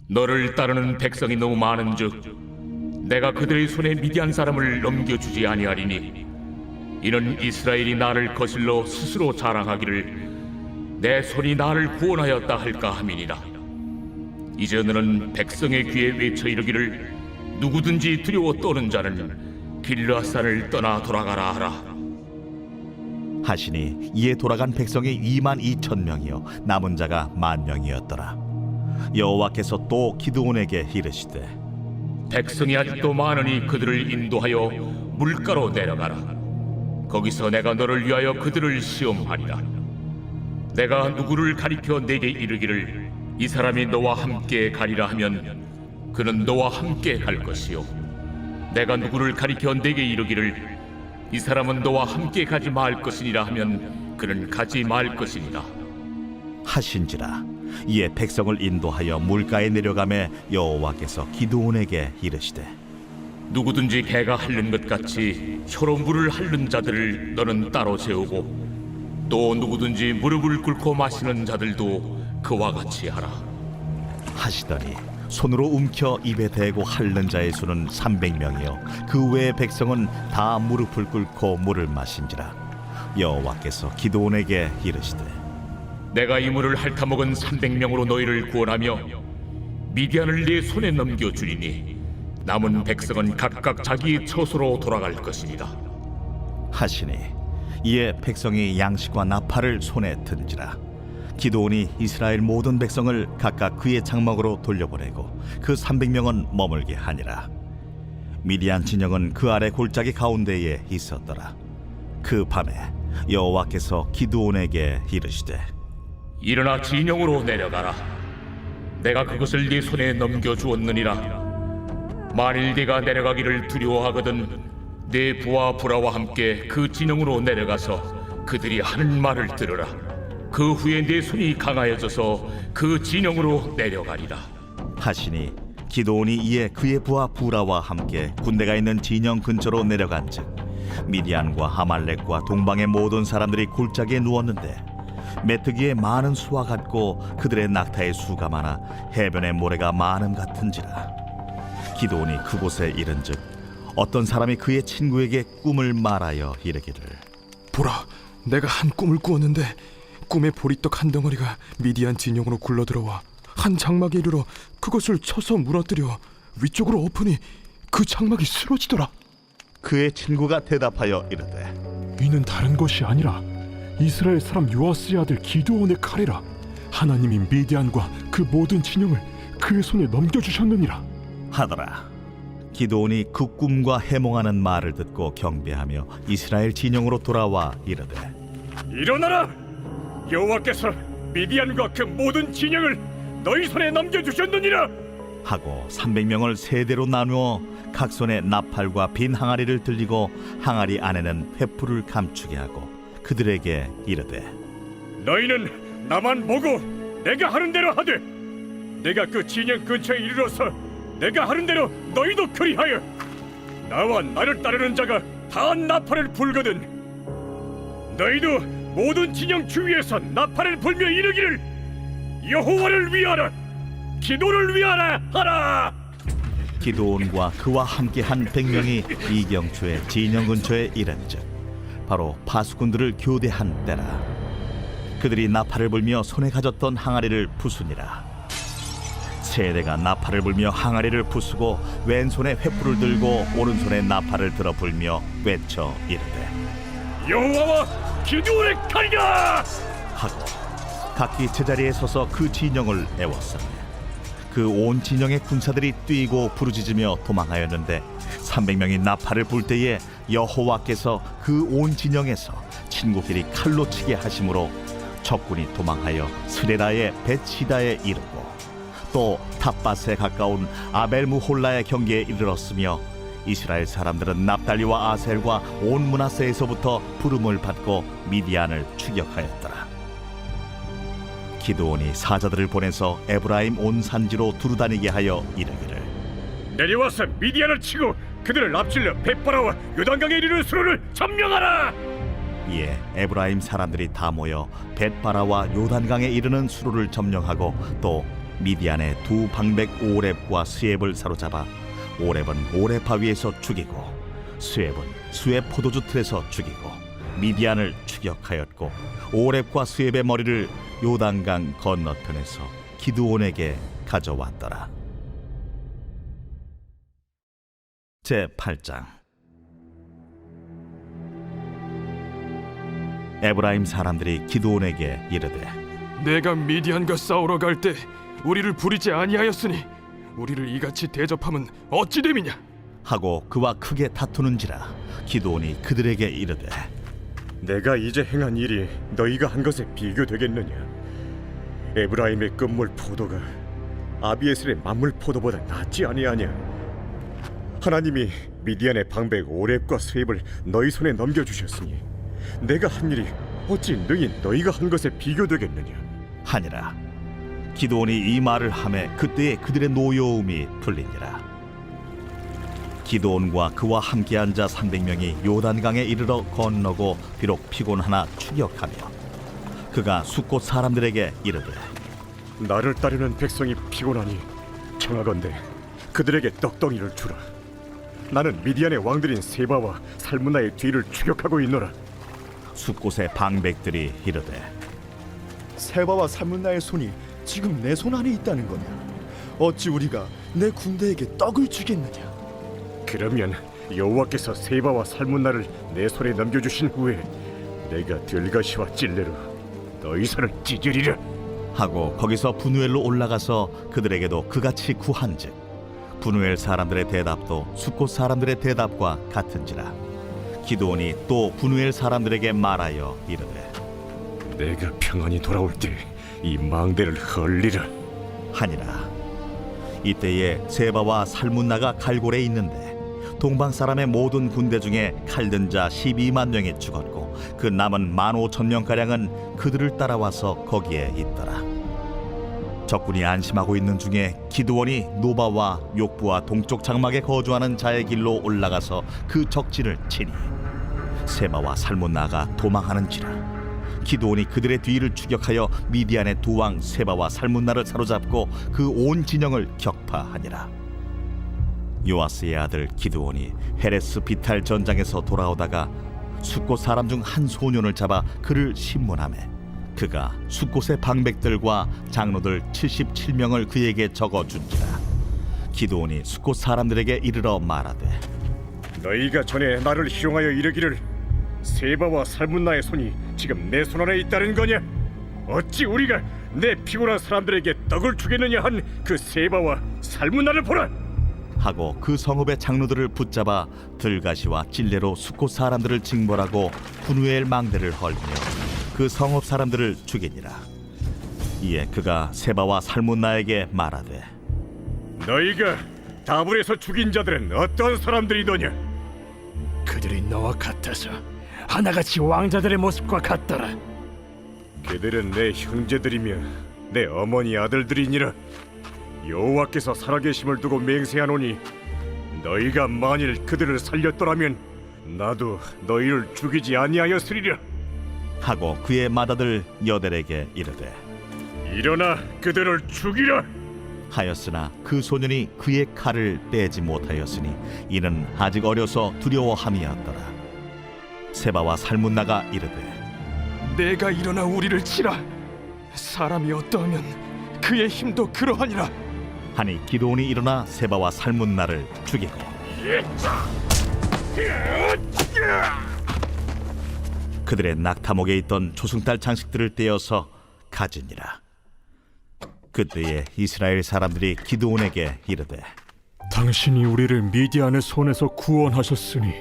너를 따르는 백성이 너무 많은즉 내가 그들의 손에 미디안 사람을 넘겨주지 아니하리니 이는 이스라엘이 나를 거슬러 스스로 자랑하기를 내 손이 나를 구원하였다 할까 함이니라. 이제 너는 백성의 귀에 외쳐 이르기를 누구든지 두려워 떠는 자는 길르앗산을 떠나 돌아가라 하라. 하시니 이에 돌아간 백성이 22,000명이요 남은 자가 10,000명이었더라. 여호와께서 또 기드온에게 이르시되 백성이 아직도 많으니 그들을 인도하여 물가로 내려가라. 거기서 내가 너를 위하여 그들을 시험하리라. 내가 누구를 가리켜 내게 이르기를 이 사람이 너와 함께 가리라 하면 그는 너와 함께 갈 것이요, 내가 누구를 가리켜 내게 이르기를 이 사람은 너와 함께 가지 말 것이니라 하면 그는 가지 말 것이니라 하신지라. 이에 백성을 인도하여 물가에 내려가매 여호와께서 기드온에게 이르시되 누구든지 개가 핥는 것 같이 혀로 물을 핥는 자들을 너는 따로 세우고 또 누구든지 무릎을 꿇고 마시는 자들도 그와 같이 하라. 하시더니 손으로 움켜 입에 대고 핥는 자의 수는 300명이요 그 외의 백성은 다 무릎을 꿇고 물을 마신지라. 여호와께서 기드온에게 이르시되 내가 이 물을 핥아먹은 300명으로 너희를 구원하며 미디안을 네 손에 넘겨주리니 남은 백성은 각각 자기 처소로 돌아갈 것이니라 하시니 이에 백성이 양식과 나팔을 손에 든지라. 기드온이 이스라엘 모든 백성을 각각 그의 장막으로 돌려보내고 그 300명은 머물게 하니라. 미디안 진영은 그 아래 골짜기 가운데에 있었더라. 그 밤에 여호와께서 기드온에게 이르시되 일어나 진영으로 내려가라. 내가 그것을 네 손에 넘겨주었느니라. 만일 네가 내려가기를 두려워하거든 네 부하 부라와 함께 그 진영으로 내려가서 그들이 하는 말을 들으라. 그 후에 네 손이 강하여져서 그 진영으로 내려가리라 하시니 기드온이 이에 그의 부하 부라와 함께 군대가 있는 진영 근처로 내려간즉 미디안과 아말렉과 동방의 모든 사람들이 골짜기에 누웠는데 메뚜기의 많은 수와 같고 그들의 낙타의 수가 많아 해변의 모래가 많음 같은지라. 기드온이 그곳에 이른즉 어떤 사람이 그의 친구에게 꿈을 말하여 이르기를 보라, 내가 한 꿈을 꾸었는데 꿈에 보리떡 한 덩어리가 미디안 진영으로 굴러들어와 한 장막에 이르러 그것을 쳐서 무너뜨려 위쪽으로 엎으니 그 장막이 쓰러지더라. 그의 친구가 대답하여 이르되 이는 다른 것이 아니라 이스라엘 사람 요아스의 아들 기드온의 칼이라. 하나님이 미디안과 그 모든 진영을 그의 손에 넘겨주셨느니라 하더라. 기드온이 그 꿈과 해몽하는 말을 듣고 경배하며 이스라엘 진영으로 돌아와 이르되 일어나라! 여호와께서 미디안과 그 모든 진영을 너희 손에 넘겨주셨느니라. 하고 300명을 세 대로 나누어 각 손에 나팔과 빈 항아리를 들리고 항아리 안에는 횃불을 감추게 하고 그들에게 이르되 너희는 나만 보고 내가 하는 대로 하되 내가 그 진영 근처에 이르러서 내가 하는 대로 너희도 그리하여 나와 나를 따르는 자가 다 나팔을 불거든 너희도 모든 진영 주위에서 나팔을 불며 이르기를 여호와를 위하라 기도를 위하라 하라. 기드온과 그와 함께한 100명이 이경초의 진영 근처에 이른즉 바로 파수꾼들을 교대한 때라. 그들이 나팔을 불며 손에 가졌던 항아리를 부수니라. 세대가 나팔을 불며 항아리를 부수고 왼손에 횃불을 들고 오른손에 나팔을 들어 불며 외쳐 이르되 여호와와 기도를 칼이라 하고 각기 제자리에 서서 그 진영을 애웠으며 그 온 진영의 군사들이 뛰고 부르짖으며 도망하였는데 300명이 나팔을 불 때에 여호와께서 그 온 진영에서 친구끼리 칼로 치게 하심으로 적군이 도망하여 스레라의 벳시다에 이르고 또 탑밭에 가까운 아벨무홀라의 경계에 이르렀으며 이스라엘 사람들은 납달리와 아셀과 온 므낫세에서부터 부름을 받고 미디안을 추격하였더라. 기드온이 사자들을 보내서 에브라임 온 산지로 두루다니게 하여 이르기를 내려와서 미디안을 치고 그들을 앞질러 벳바라와 요단강에 이르는 수로를 점령하라. 이에 에브라임 사람들이 다 모여 벳바라와 요단강에 이르는 수로를 점령하고 또 미디안의 두 방백 오렙과 스엡을 사로잡아 오렙은 오렙 바위에서 죽이고 스엡은 스엡 포도주 틀에서 죽이고 미디안을 추격하였고 오렙과 스엡의 머리를 요단강 건너편에서 기드온에게 가져왔더라. 제8장 에브라임 사람들이 기드온에게 이르되 내가 미디안과 싸우러 갈 때 우리를 부리지 아니하였으니 우리를 이같이 대접함은 어찌 됨이냐? 하고 그와 크게 다투는지라 기드온이 그들에게 이르되 내가 이제 행한 일이 너희가 한 것에 비교되겠느냐? 에브라임의 끝물 포도가 아비에셀의 만물 포도보다 낫지 아니하냐? 하나님이 미디안의 방백 오렙과 스웹을 너희 손에 넘겨주셨으니 내가 한 일이 어찌 능히 너희가 한 것에 비교되겠느냐? 하니라. 기드온이 이 말을 하매 그때에 그들의 노여움이 풀리니라. 기드온과 그와 함께한 자 300명이 요단강에 이르러 건너고 비록 피곤하나 추격하며 그가 숫곳 사람들에게 이르되 나를 따르는 백성이 피곤하니 청하건대 그들에게 떡덩이를 주라. 나는 미디안의 왕들인 세바와 살문나의 뒤를 추격하고 있노라. 숫곳의 방백들이 이르되 세바와 살문나의 손이 지금 내 손 안에 있다는 거냐? 어찌 우리가 내 군대에게 떡을 주겠느냐? 그러면 여호와께서 세바와 살문나를 내 손에 넘겨주신 후에 내가 들가시와 찔레로 너희 손을 찢으리라. 하고 거기서 분우엘로 올라가서 그들에게도 그같이 구한즉 분우엘 사람들의 대답도 숫곳 사람들의 대답과 같은지라. 기드온이 또 분우엘 사람들에게 말하여 이르되 내가 평안히 돌아올 때 이 망대를 헐리라 하니라. 이때에 세바와 살문나가 갈골에 있는데 동방 사람의 모든 군대 중에 칼든 자 12만 명이 죽었고 그 남은 15,000명가량은 그들을 따라와서 거기에 있더라. 적군이 안심하고 있는 중에 기드온이 노바와 욕부와 동쪽 장막에 거주하는 자의 길로 올라가서 그 적진을 치니 세바와 살문나가 도망하는지라. 기드온이 그들의 뒤를 추격하여 미디안의 두 왕 세바와 살문나를 사로잡고 그 온 진영을 격파하니라. 요아스의 아들 기드온이 헤레스 비탈 전장에서 돌아오다가 숫곳 사람 중 한 소년을 잡아 그를 신문하매 그가 숫곳의 방백들과 장로들 77명을 그에게 적어준지라. 기드온이 숫곳 사람들에게 이르러 말하되 너희가 전에 나를 희롱하여 이르기를 세바와 살문나의 손이 지금 내 손 안에 있다는 거냐? 어찌 우리가 내 피곤한 사람들에게 떡을 주겠느냐 한 그 세바와 살문나를 보라. 하고 그 성읍의 장로들을 붙잡아 들가시와 찔레로 숫곳 사람들을 징벌하고 분우엘 망대를 헐며 그 성읍 사람들을 죽이니라. 이에 그가 세바와 살문나에게 말하되 너희가 다불에서 죽인 자들은 어떤 사람들이더냐? 그들이 너와 같아서 하나같이 왕자들의 모습과 같더라. 그들은 내 형제들이며 내 어머니 아들들이니라. 여호와께서 살아계심을 두고 맹세하노니 너희가 만일 그들을 살렸더라면 나도 너희를 죽이지 아니하였으리라. 하고 그의 맏아들 여델에게 이르되 일어나 그들을 죽이라. 하였으나 그 소년이 그의 칼을 빼지 못하였으니 이는 아직 어려서 두려워함이었더라. 세바와 살문나가 이르되 내가 일어나 우리를 치라. 사람이 어떠하면 그의 힘도 그러하니라. 하니 기드온이 일어나 세바와 살문나를 죽이고 그들의 낙타목에 있던 조승달 장식들을 떼어서 가지니라. 그때에 이스라엘 사람들이 기드온에게 이르되 당신이 우리를 미디안의 손에서 구원하셨으니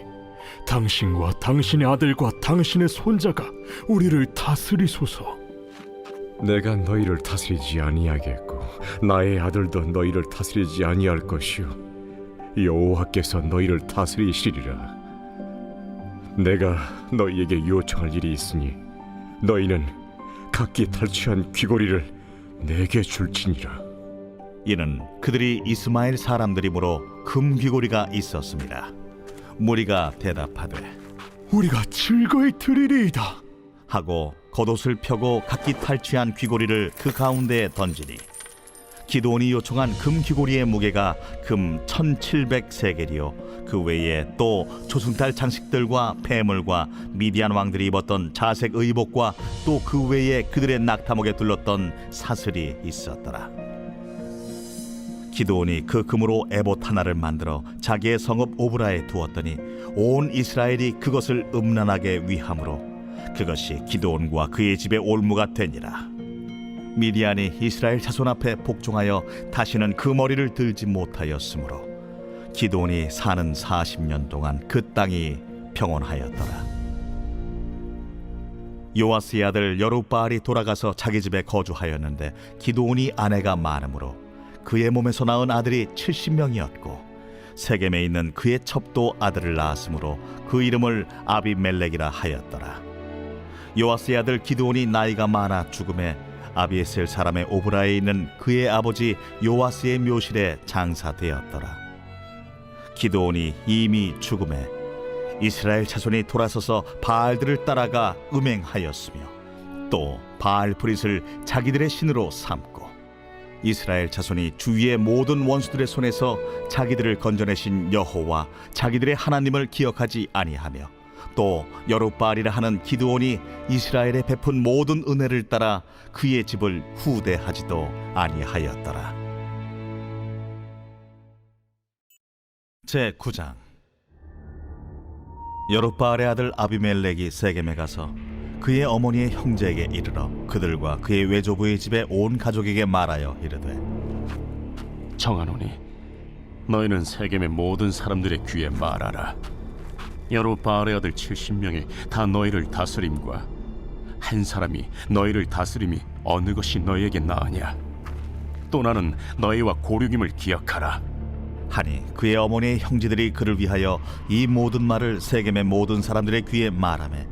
당신과 당신의 아들과 당신의 손자가 우리를 다스리소서. 내가 너희를 다스리지 아니하겠고 나의 아들도 너희를 다스리지 아니할 것이요 여호와께서 너희를 다스리시리라. 내가 너희에게 요청할 일이 있으니 너희는 각기 탈취한 귀고리를 내게 줄지니라. 이는 그들이 이스마엘 사람들이므로 금 귀고리가 있었습니다. 무리가 대답하되 우리가 즐거이 드리리이다 하고 겉옷을 펴고 각기 탈취한 귀고리를 그 가운데에 던지니 기드온이 요청한 금 귀고리의 무게가 금 1700세겔이요 그 외에 또 조승달 장식들과 폐물과 미디안 왕들이 입었던 자색 의복과 또 그 외에 그들의 낙타목에 둘렀던 사슬이 있었더라. 기드온이 그 금으로 에봇 하나를 만들어 자기의 성읍 오브라에 두었더니 온 이스라엘이 그것을 음란하게 위함으로 그것이 기드온과 그의 집의 올무가 되니라. 미디안이 이스라엘 자손 앞에 복종하여 다시는 그 머리를 들지 못하였으므로 기드온이 사는 40년 동안 그 땅이 평온하였더라. 요아스의 아들 여룹바알이 돌아가서 자기 집에 거주하였는데 기드온이 아내가 많으므로 그의 몸에서 낳은 아들이 70명이었고 세겜에 있는 그의 첩도 아들을 낳았으므로 그 이름을 아비멜렉이라 하였더라. 요아스의 아들 기드온이 나이가 많아 죽음에 아비에셀 사람의 오브라에 있는 그의 아버지 요아스의 묘실에 장사되었더라. 기드온이 이미 죽음에 이스라엘 자손이 돌아서서 바알들을 따라가 음행하였으며 또 바알 브릿을 자기들의 신으로 삼고 이스라엘 자손이 주위의 모든 원수들의 손에서 자기들을 건져내신 여호와 자기들의 하나님을 기억하지 아니하며 또 여룹바알이라 하는 기드온이 이스라엘에 베푼 모든 은혜를 따라 그의 집을 후대하지도 아니하였더라. 제9장. 여룹바알의 아들 아비멜렉이 세겜에 가서 그의 어머니의 형제에게 이르러 그들과 그의 외조부의 집에 온 가족에게 말하여 이르되 청하노니 너희는 세겜의 모든 사람들의 귀에 말하라. 여룹바알의 아들 70명이 다 너희를 다스림과 한 사람이 너희를 다스림이 어느 것이 너희에게 나으냐? 또 나는 너희와 고륙임을 기억하라. 하니 그의 어머니의 형제들이 그를 위하여 이 모든 말을 세겜의 모든 사람들의 귀에 말하매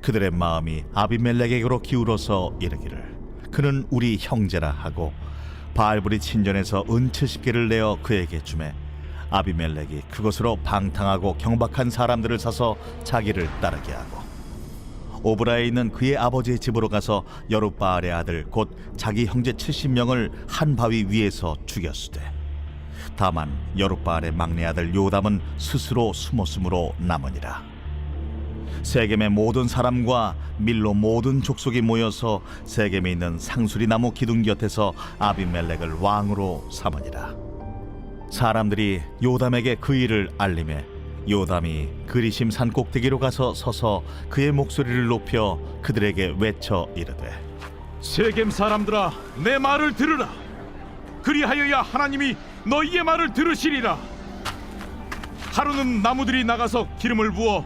그들의 마음이 아비멜렉에게로 기울어서 이르기를 그는 우리 형제라 하고 바알브릿 신전에서 은 70개를 내어 그에게 주매 아비멜렉이 그것으로 방탕하고 경박한 사람들을 사서 자기를 따르게 하고 오브라에 있는 그의 아버지의 집으로 가서 여룹바알의 아들 곧 자기 형제 70명을 한 바위 위에서 죽였으되 다만 여룹바알의 막내 아들 요담은 스스로 숨었으므로 남으니라. 세겜의 모든 사람과 밀로 모든 족속이 모여서 세겜에 있는 상수리 나무 기둥 곁에서 아비멜렉을 왕으로 삼으니라. 사람들이 요담에게 그 일을 알림해 요담이 그리심 산 꼭대기로 가서 서서 그의 목소리를 높여 그들에게 외쳐 이르되 세겜 사람들아, 내 말을 들으라. 그리하여야 하나님이 너희의 말을 들으시리라. 하루는 나무들이 나가서 기름을 부어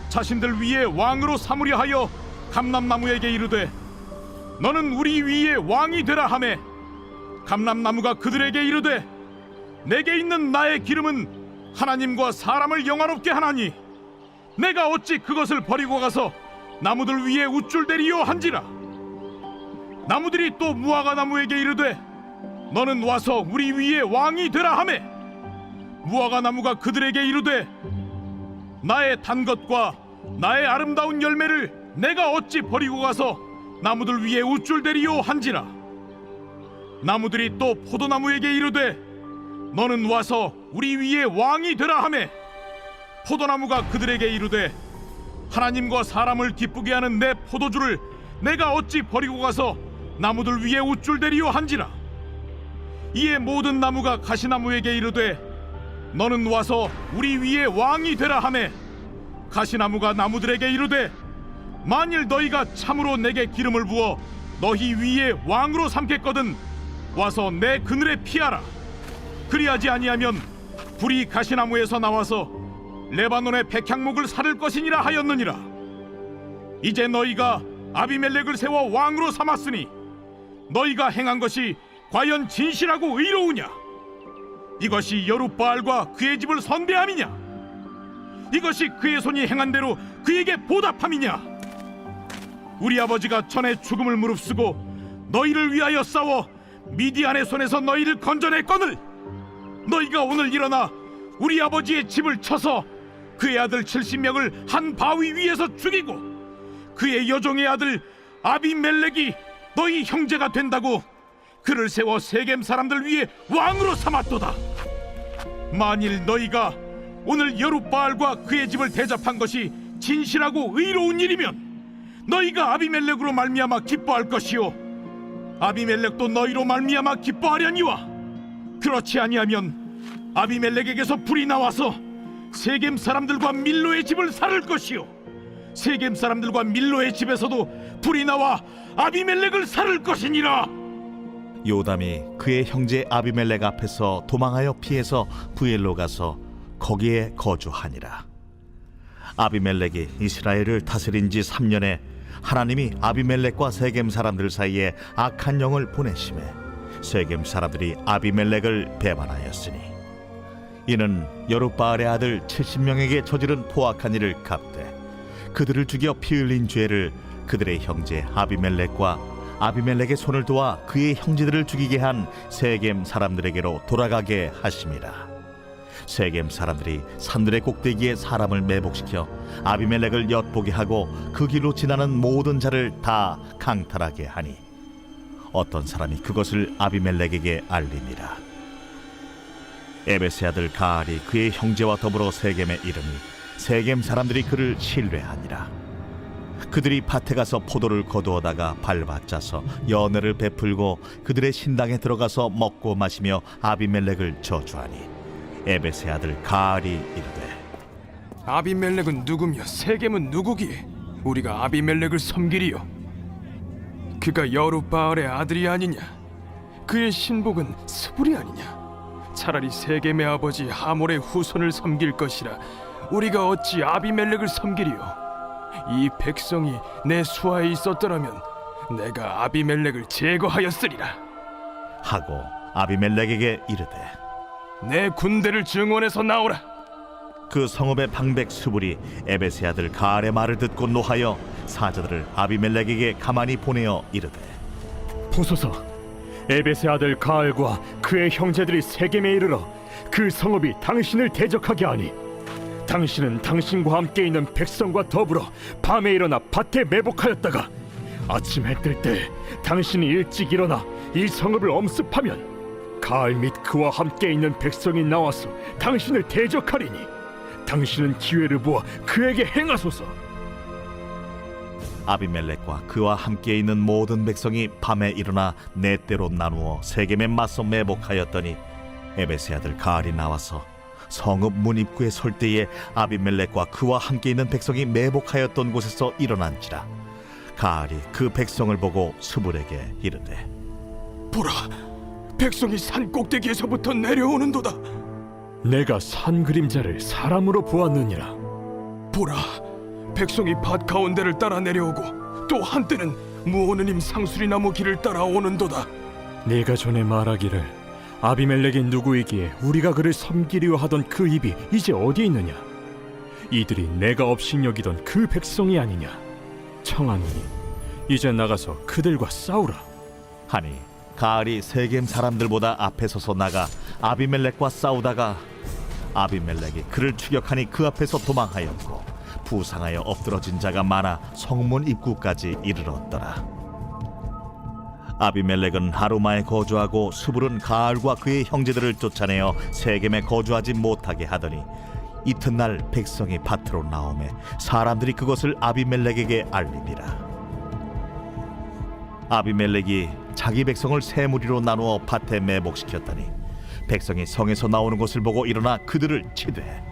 자신들 위에 왕으로 삼으려 하여 감람나무에게 이르되 너는 우리 위에 왕이 되라 하매 감람나무가 그들에게 이르되 내게 있는 나의 기름은 하나님과 사람을 영화롭게 하나니 내가 어찌 그것을 버리고 가서 나무들 위에 우쭐대리요 한지라. 나무들이 또 무화과 나무에게 이르되 너는 와서 우리 위에 왕이 되라 하매 무화과 나무가 그들에게 이르되 나의 단 것과 나의 아름다운 열매를 내가 어찌 버리고 가서 나무들 위에 우쭐대리요 한지라. 나무들이 또 포도나무에게 이르되 너는 와서 우리 위에 왕이 되라 하매 포도나무가 그들에게 이르되 하나님과 사람을 기쁘게 하는 내 포도주를 내가 어찌 버리고 가서 나무들 위에 우쭐대리요 한지라. 이에 모든 나무가 가시나무에게 이르되 너는 와서 우리 위에 왕이 되라 하매 가시나무가 나무들에게 이르되 만일 너희가 참으로 내게 기름을 부어 너희 위에 왕으로 삼겠거든 와서 내 그늘에 피하라. 그리하지 아니하면 불이 가시나무에서 나와서 레바논의 백향목을 사를 것이니라 하였느니라. 이제 너희가 아비멜렉을 세워 왕으로 삼았으니 너희가 행한 것이 과연 진실하고 의로우냐? 이것이 여룹바알과 그의 집을 선대함이냐? 이것이 그의 손이 행한 대로 그에게 보답함이냐? 우리 아버지가 전에 죽음을 무릅쓰고 너희를 위하여 싸워 미디안의 손에서 너희를 건져냈거늘 너희가 오늘 일어나 우리 아버지의 집을 쳐서 그의 아들 70명을 한 바위 위에서 죽이고 그의 여종의 아들 아비멜렉이 너희 형제가 된다고 그를 세워 세겜 사람들 위에 왕으로 삼았도다. 만일 너희가 오늘 여룹바알과 그의 집을 대접한 것이 진실하고 의로운 일이면 너희가 아비멜렉으로 말미암아 기뻐할 것이요 아비멜렉도 너희로 말미암아 기뻐하려니와 그렇지 아니하면 아비멜렉에게서 불이 나와서 세겜 사람들과 밀로의 집을 살을 것이요 세겜 사람들과 밀로의 집에서도 불이 나와 아비멜렉을 살을 것이니라. 요담이 그의 형제 아비멜렉 앞에서 도망하여 피해서 부엘로 가서 거기에 거주하니라. 아비멜렉이 이스라엘을 다스린 지 3년에 하나님이 아비멜렉과 세겜 사람들 사이에 악한 영을 보내심에 세겜 사람들이 아비멜렉을 배반하였으니 이는 여룻바알의 아들 70명에게 저지른 포악한 일을 갚되 그들을 죽여 피 흘린 죄를 그들의 형제 아비멜렉과 아비멜렉의 손을 도와 그의 형제들을 죽이게 한 세겜 사람들에게로 돌아가게 하심이라. 세겜 사람들이 산들의 꼭대기에 사람을 매복시켜 아비멜렉을 엿보게 하고 그 길로 지나는 모든 자를 다 강탈하게 하니 어떤 사람이 그것을 아비멜렉에게 알리니라. 에베스의 아들 가알이 그의 형제와 더불어 세겜에 이르니 세겜 사람들이 그를 신뢰하니라. 그들이 밭에 가서 포도를 거두어다가 밟아짜서 연회를 베풀고 그들의 신당에 들어가서 먹고 마시며 아비멜렉을 저주하니 에베스의 아들 가알이 이르되 아비멜렉은 누구며 세겜은 누구기에 우리가 아비멜렉을 섬기리요? 그가 여룻바알의 아들이 아니냐? 그의 신복은 스불이 아니냐? 차라리 세겜의 아버지 하몰의 후손을 섬길 것이라 우리가 어찌 아비멜렉을 섬기리요? 이 백성이 내 수하에 있었더라면 내가 아비멜렉을 제거하였으리라 하고 아비멜렉에게 이르되 내 군대를 증원해서 나오라. 그 성읍의 방백 수불이 에베스의 아들 가알의 말을 듣고 노하여 사자들을 아비멜렉에게 가만히 보내어 이르되 보소서, 에베스의 아들 가알과 그의 형제들이 세겜에 이르러 그 성읍이 당신을 대적하게 하니 당신은 당신과 함께 있는 백성과 더불어 밤에 일어나 밭에 매복하였다가 아침 해 뜰 때 당신이 일찍 일어나 이 성읍을 엄습하면 가알 및 그와 함께 있는 백성이 나와서 당신을 대적하리니 당신은 기회를 보아 그에게 행하소서. 아비멜렉과 그와 함께 있는 모든 백성이 밤에 일어나 네 때로 나누어 세겜에 맞서 매복하였더니 에베스의 아들 가알이 나와서 성읍 문 입구에 설 때에 아비멜렉과 그와 함께 있는 백성이 매복하였던 곳에서 일어난지라. 가알이 그 백성을 보고 스불에게 이르되 보라, 백성이 산 꼭대기에서부터 내려오는도다. 내가 산 그림자를 사람으로 보았느니라. 보라, 백성이 밭 가운데를 따라 내려오고 또 한때는 무오느님 상수리나무 길을 따라 오는도다. 네가 전에 말하기를 아비멜렉이 누구이기에 우리가 그를 섬기려 하던 그 입이 이제 어디 있느냐? 이들이 내가 업신여기던 그 백성이 아니냐? 청하노니 이제 나가서 그들과 싸우라. 하니 가알이 세겜 사람들보다 앞에 서서 나가 아비멜렉과 싸우다가 아비멜렉이 그를 추격하니 그 앞에서 도망하였고 부상하여 엎드러진 자가 많아 성문 입구까지 이르렀더라. 아비멜렉은 하루마에 거주하고 스불은 가알과 그의 형제들을 쫓아내어 세겜에 거주하지 못하게 하더니 이튿날 백성이 밭으로 나오매 사람들이 그것을 아비멜렉에게 알리니라. 아비멜렉이 자기 백성을 세 무리로 나누어 밭에 매복시켰더니 백성이 성에서 나오는 것을 보고 일어나 그들을 치되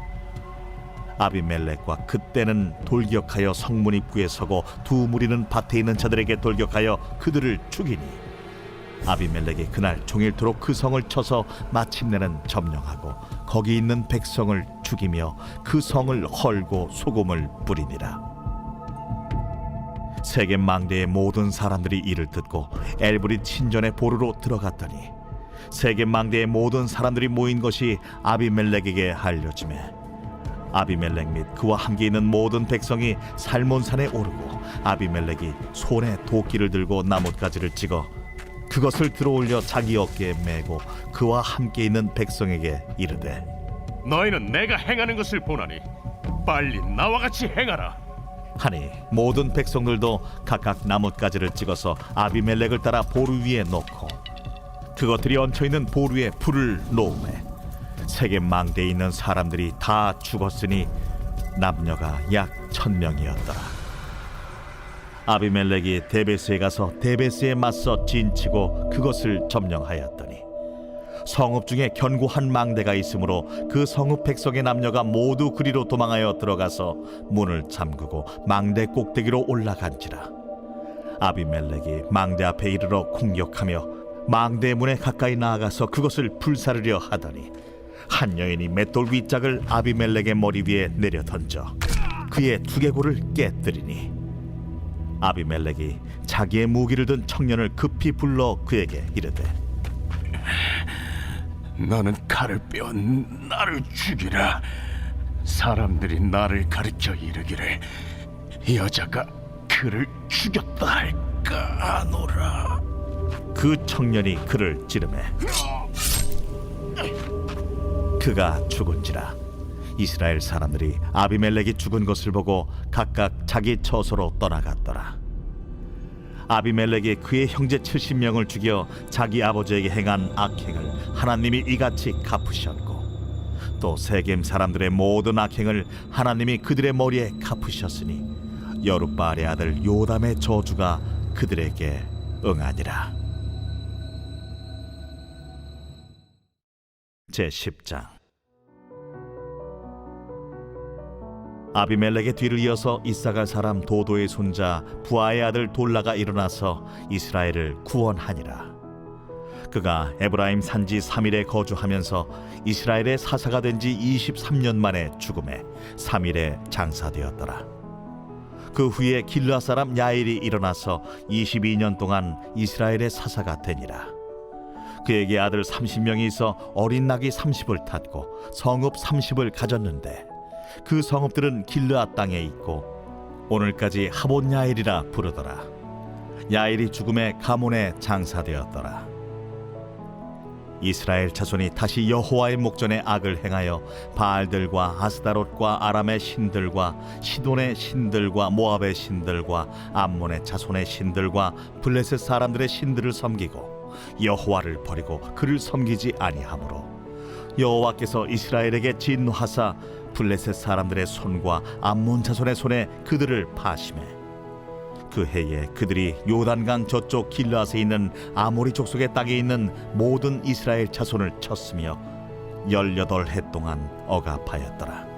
아비멜렉과 그때는 돌격하여 성문 입구에 서고 두 무리는 밭에 있는 자들에게 돌격하여 그들을 죽이니 아비멜렉이 그날 종일토록 그 성을 쳐서 마침내는 점령하고 거기 있는 백성을 죽이며 그 성을 헐고 소금을 뿌리니라. 세겜 망대의 모든 사람들이 이를 듣고 엘브릿 신전의 보루로 들어갔더니 세겜 망대의 모든 사람들이 모인 것이 아비멜렉에게 알려지매 아비멜렉 및 그와 함께 있는 모든 백성이 살몬산에 오르고 아비멜렉이 손에 도끼를 들고 나뭇가지를 찍어 그것을 들어올려 자기 어깨에 메고 그와 함께 있는 백성에게 이르되 너희는 내가 행하는 것을 보나니 빨리 나와 같이 행하라. 하니 모든 백성들도 각각 나뭇가지를 찍어서 아비멜렉을 따라 보루 위에 놓고 그것들이 얹혀있는 보루에 불을 놓으매 세겜 망대에 있는 사람들이 다 죽었으니 남녀가 약 1000명이었더라. 아비멜렉이 데베스에 가서 데베스에 맞서 진치고 그것을 점령하였더니 성읍 중에 견고한 망대가 있으므로 그 성읍 백성의 남녀가 모두 그리로 도망하여 들어가서 문을 잠그고 망대 꼭대기로 올라간지라. 아비멜렉이 망대 앞에 이르러 공격하며 망대 문에 가까이 나아가서 그것을 불사르려 하더니 한 여인이 맷돌 윗짝을 아비멜렉의 머리 위에 내려 던져 그의 두개골을 깨뜨리니 아비멜렉이 자기의 무기를 든 청년을 급히 불러 그에게 이르되 너는 칼을 빼어 나를 죽이라. 사람들이 나를 가르쳐 이르기를 여자가 그를 죽였다 할까 하노라. 그 청년이 그를 찌르매 그가 죽은지라. 이스라엘 사람들이 아비멜렉이 죽은 것을 보고 각각 자기 처소로 떠나갔더라. 아비멜렉이 그의 형제 70명을 죽여 자기 아버지에게 행한 악행을 하나님이 이같이 갚으셨고 또 세겜 사람들의 모든 악행을 하나님이 그들의 머리에 갚으셨으니 여룻바알의 아들 요담의 저주가 그들에게 응하니라. 제10장. 아비멜렉의 뒤를 이어서 이사갈 사람 도도의 손자 부하의 아들 돌라가 일어나서 이스라엘을 구원하니라. 그가 에브라임 산지 3일에 거주하면서 이스라엘의 사사가 된 지 23년 만에 죽음에 3일에 장사되었더라. 그 후에 길르앗 사람 야일이 일어나서 22년 동안 이스라엘의 사사가 되니라. 그에게 아들 30명이 있어 어린 낙이 30을 탔고 성읍 30을 가졌는데 그 성읍들은 길르앗 땅에 있고 오늘까지 하본 야일이라 부르더라. 야일이 죽음에 가문에 장사되었더라. 이스라엘 자손이 다시 여호와의 목전에 악을 행하여 바알들과 아스다롯과 아람의 신들과 시돈의 신들과 모압의 신들과 암몬의 자손의 신들과 블레셋 사람들의 신들을 섬기고 여호와를 버리고 그를 섬기지 아니하므로 여호와께서 이스라엘에게 진노하사 블레셋 사람들의 손과 암몬 자손의 손에 그들을 파심해 그 해에 그들이 요단강 저쪽 길르앗에 있는 아모리 족속의 땅에 있는 모든 이스라엘 자손을 쳤으며 18해 동안 억압하였더라.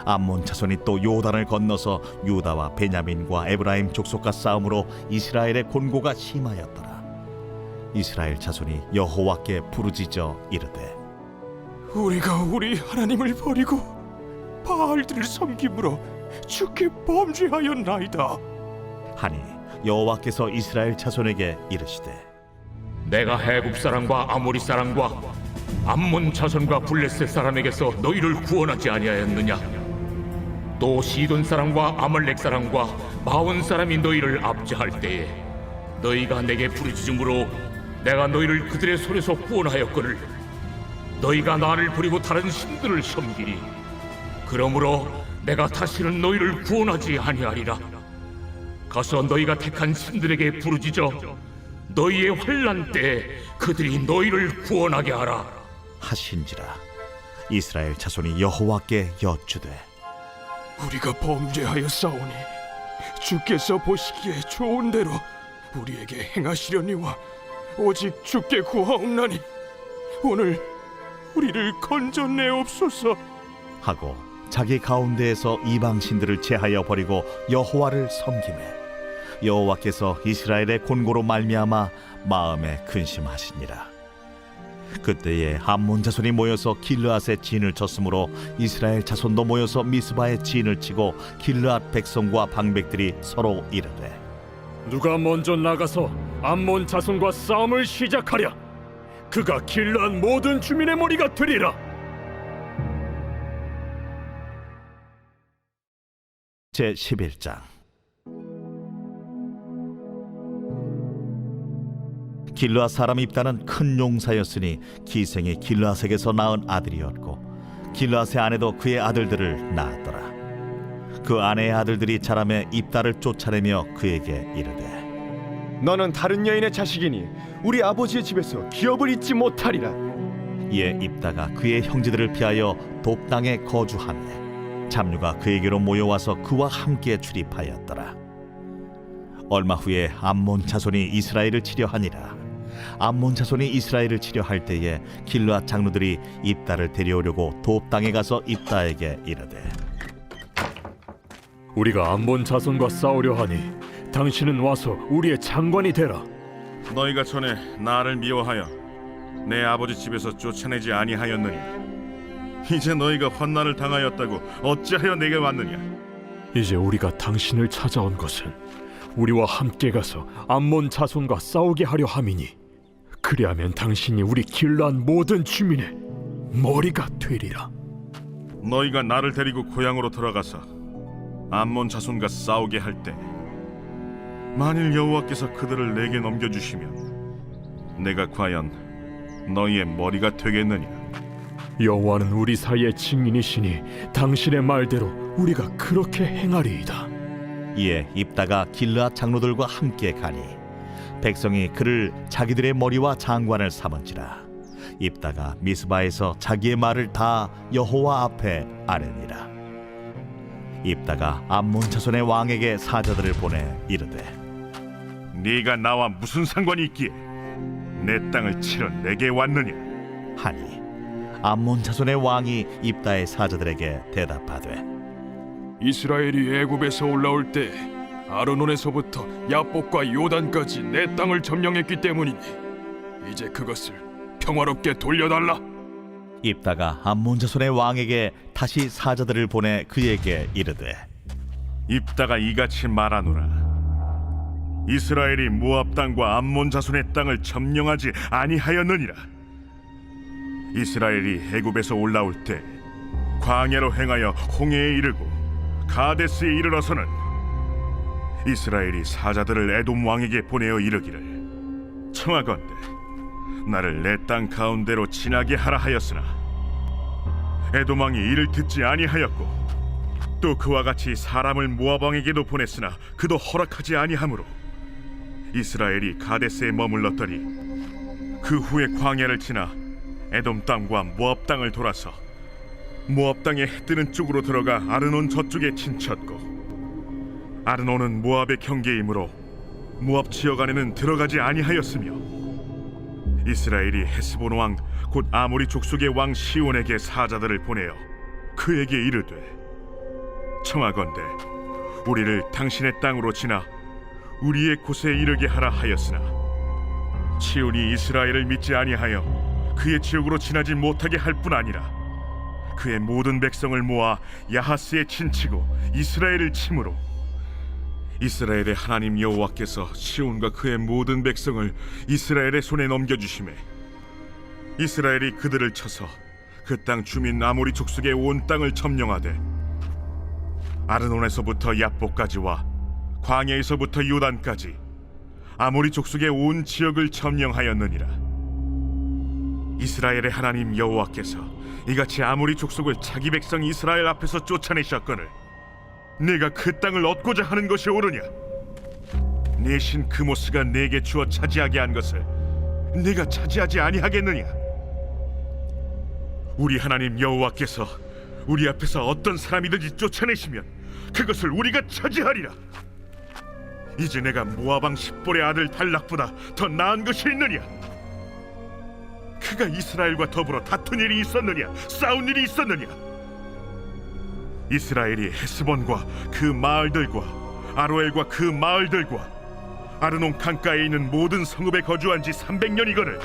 암몬 자손이 또 요단을 건너서 유다와 베냐민과 에브라임 족속과 싸움으로 이스라엘의 곤고가 심하였더라. 이스라엘 자손이 여호와께 부르짖어 이르되 우리가 우리 하나님을 버리고 바알들을 섬김으로 주께 범죄하였나이다 하니 여호와께서 이스라엘 자손에게 이르시되 내가 해굽 사람과 아모리 사람과 암몬 자손과 블레셋 사람에게서 너희를 구원하지 아니하였느냐? 또 시돈 사람과 아말렉 사람과 마온 사람이 너희를 압제할 때에 너희가 내게 부르짖음으로 내가 너희를 그들의 손에서 구원하였거늘 너희가 나를 버리고 다른 신들을 섬기니 그러므로 내가 다시는 너희를 구원하지 아니하리라. 가서 너희가 택한 신들에게 부르짖어 너희의 환난 때에 그들이 너희를 구원하게 하라 하신지라. 이스라엘 자손이 여호와께 여쭈되 우리가 범죄하였사오니 주께서 보시기에 좋은 대로 우리에게 행하시려니와 오직 주께 구하옵나니 오늘 우리를 건져내옵소서 하고 자기 가운데에서 이방 신들을 제하여 버리고 여호와를 섬기매 여호와께서 이스라엘의 곤고로 말미암아 마음에 근심하시니라. 그때에 암몬 자손이 모여서 길르앗에 진을 쳤으므로 이스라엘 자손도 모여서 미스바에 진을 치고 길르앗 백성과 방백들이 서로 이르되 누가 먼저 나가서 암몬 자손과 싸움을 시작하랴 그가 길르앗 모든 주민의 머리가 되리라. 제11장. 길르앗 사람 입다는 큰 용사였으니 기생이 길르앗에게서 낳은 아들이었고 길르앗의 아내도 그의 아들들을 낳았더라. 그 아내의 아들들이 자라매 입다를 쫓아내며 그에게 이르되 너는 다른 여인의 자식이니 우리 아버지의 집에서 기업을 잊지 못하리라. 이에 입다가 그의 형제들을 피하여 돕 땅에 거주하며 잡류가 그에게로 모여와서 그와 함께 출입하였더라. 얼마 후에 암몬 자손이 이스라엘을 치려하니라. 암몬 자손이 이스라엘을 치려할 때에 길르앗 장로들이 입다를 데려오려고 돕 땅에 가서 입다에게 이르되 우리가 암몬 자손과 싸우려 하니 당신은 와서 우리의 장관이 되라. 너희가 전에 나를 미워하여 내 아버지 집에서 쫓아내지 아니하였느니 이제 너희가 환난을 당하였다고 어찌하여 내게 왔느냐? 이제 우리가 당신을 찾아온 것은 우리와 함께 가서 암몬 자손과 싸우게 하려 함이니 그리하면 당신이 우리 길르앗 모든 주민의 머리가 되리라. 너희가 나를 데리고 고향으로 돌아가서 암몬 자손과 싸우게 할 때 만일 여호와께서 그들을 내게 넘겨주시면 내가 과연 너희의 머리가 되겠느냐? 여호와는 우리 사이의 증인이시니 당신의 말대로 우리가 그렇게 행하리이다. 이에 입다가 길르앗 장로들과 함께 가니 백성이 그를 자기들의 머리와 장관을 삼은지라. 입다가 미스바에서 자기의 말을 다 여호와 앞에 아뢰니라. 입다가 암몬 자손의 왕에게 사자들을 보내 이르되 네가 나와 무슨 상관이 있기에 내 땅을 치러 내게 왔느냐? 하니 암몬 자손의 왕이 입다의 사자들에게 대답하되 이스라엘이 애굽에서 올라올 때 아르논에서부터 야복과 요단까지 내 땅을 점령했기 때문이니 이제 그것을 평화롭게 돌려달라. 입다가 암몬 자손의 왕에게 다시 사자들을 보내 그에게 이르되 입다가 이같이 말하노라. 이스라엘이 모압 땅과 암몬 자손의 땅을 점령하지 아니하였느니라. 이스라엘이 애굽에서 올라올 때 광야로 행하여 홍해에 이르고 가데스에 이르러서는 이스라엘이 사자들을 에돔 왕에게 보내어 이르기를 청하건대 나를 내 땅 가운데로 지나게 하라 하였으나 에돔 왕이 이를 듣지 아니하였고 또 그와 같이 사람을 모압 왕에게도 보냈으나 그도 허락하지 아니하므로 이스라엘이 가데스에 머물렀더니 그 후에 광야를 지나 에돔 땅과 모압 땅을 돌아서 모압 땅의 해 뜨는 쪽으로 들어가 아르논 저쪽에 진쳤고 아르논은 모압의 경계이므로 모압 지역 안에는 들어가지 아니하였으며 이스라엘이 헤스본 왕 곧 아모리 족속의 왕 시온에게 사자들을 보내어 그에게 이르되 청하건대 우리를 당신의 땅으로 지나 우리의 곳에 이르게 하라 하였으나 시온이 이스라엘을 믿지 아니하여 그의 지역으로 지나지 못하게 할 뿐 아니라 그의 모든 백성을 모아 야하스에 친치고 이스라엘을 침으로 이스라엘의 하나님 여호와께서 시온과 그의 모든 백성을 이스라엘의 손에 넘겨주시매 이스라엘이 그들을 쳐서 그 땅 주민 아모리 족속의 온 땅을 점령하되 아르논에서부터 야복까지와 광야에서부터 요단까지 아모리 족속의 온 지역을 점령하였느니라. 이스라엘의 하나님 여호와께서 이같이 아모리 족속을 자기 백성 이스라엘 앞에서 쫓아내셨거늘 네가 그 땅을 얻고자 하는 것이 옳으냐? 네 신 그모스가 네게 주어 차지하게 한 것을 네가 차지하지 아니하겠느냐? 우리 하나님 여호와께서 우리 앞에서 어떤 사람이든지 쫓아내시면 그것을 우리가 차지하리라. 이제 내가 모압 왕 십볼의 아들 발락보다 더 나은 것이 있느냐? 그가 이스라엘과 더불어 다툰 일이 있었느냐? 싸운 일이 있었느냐? 이스라엘이 헤스본과 그 마을들과 아로엘과 그 마을들과 아르논 강가에 있는 모든 성읍에 거주한 지 300년이거늘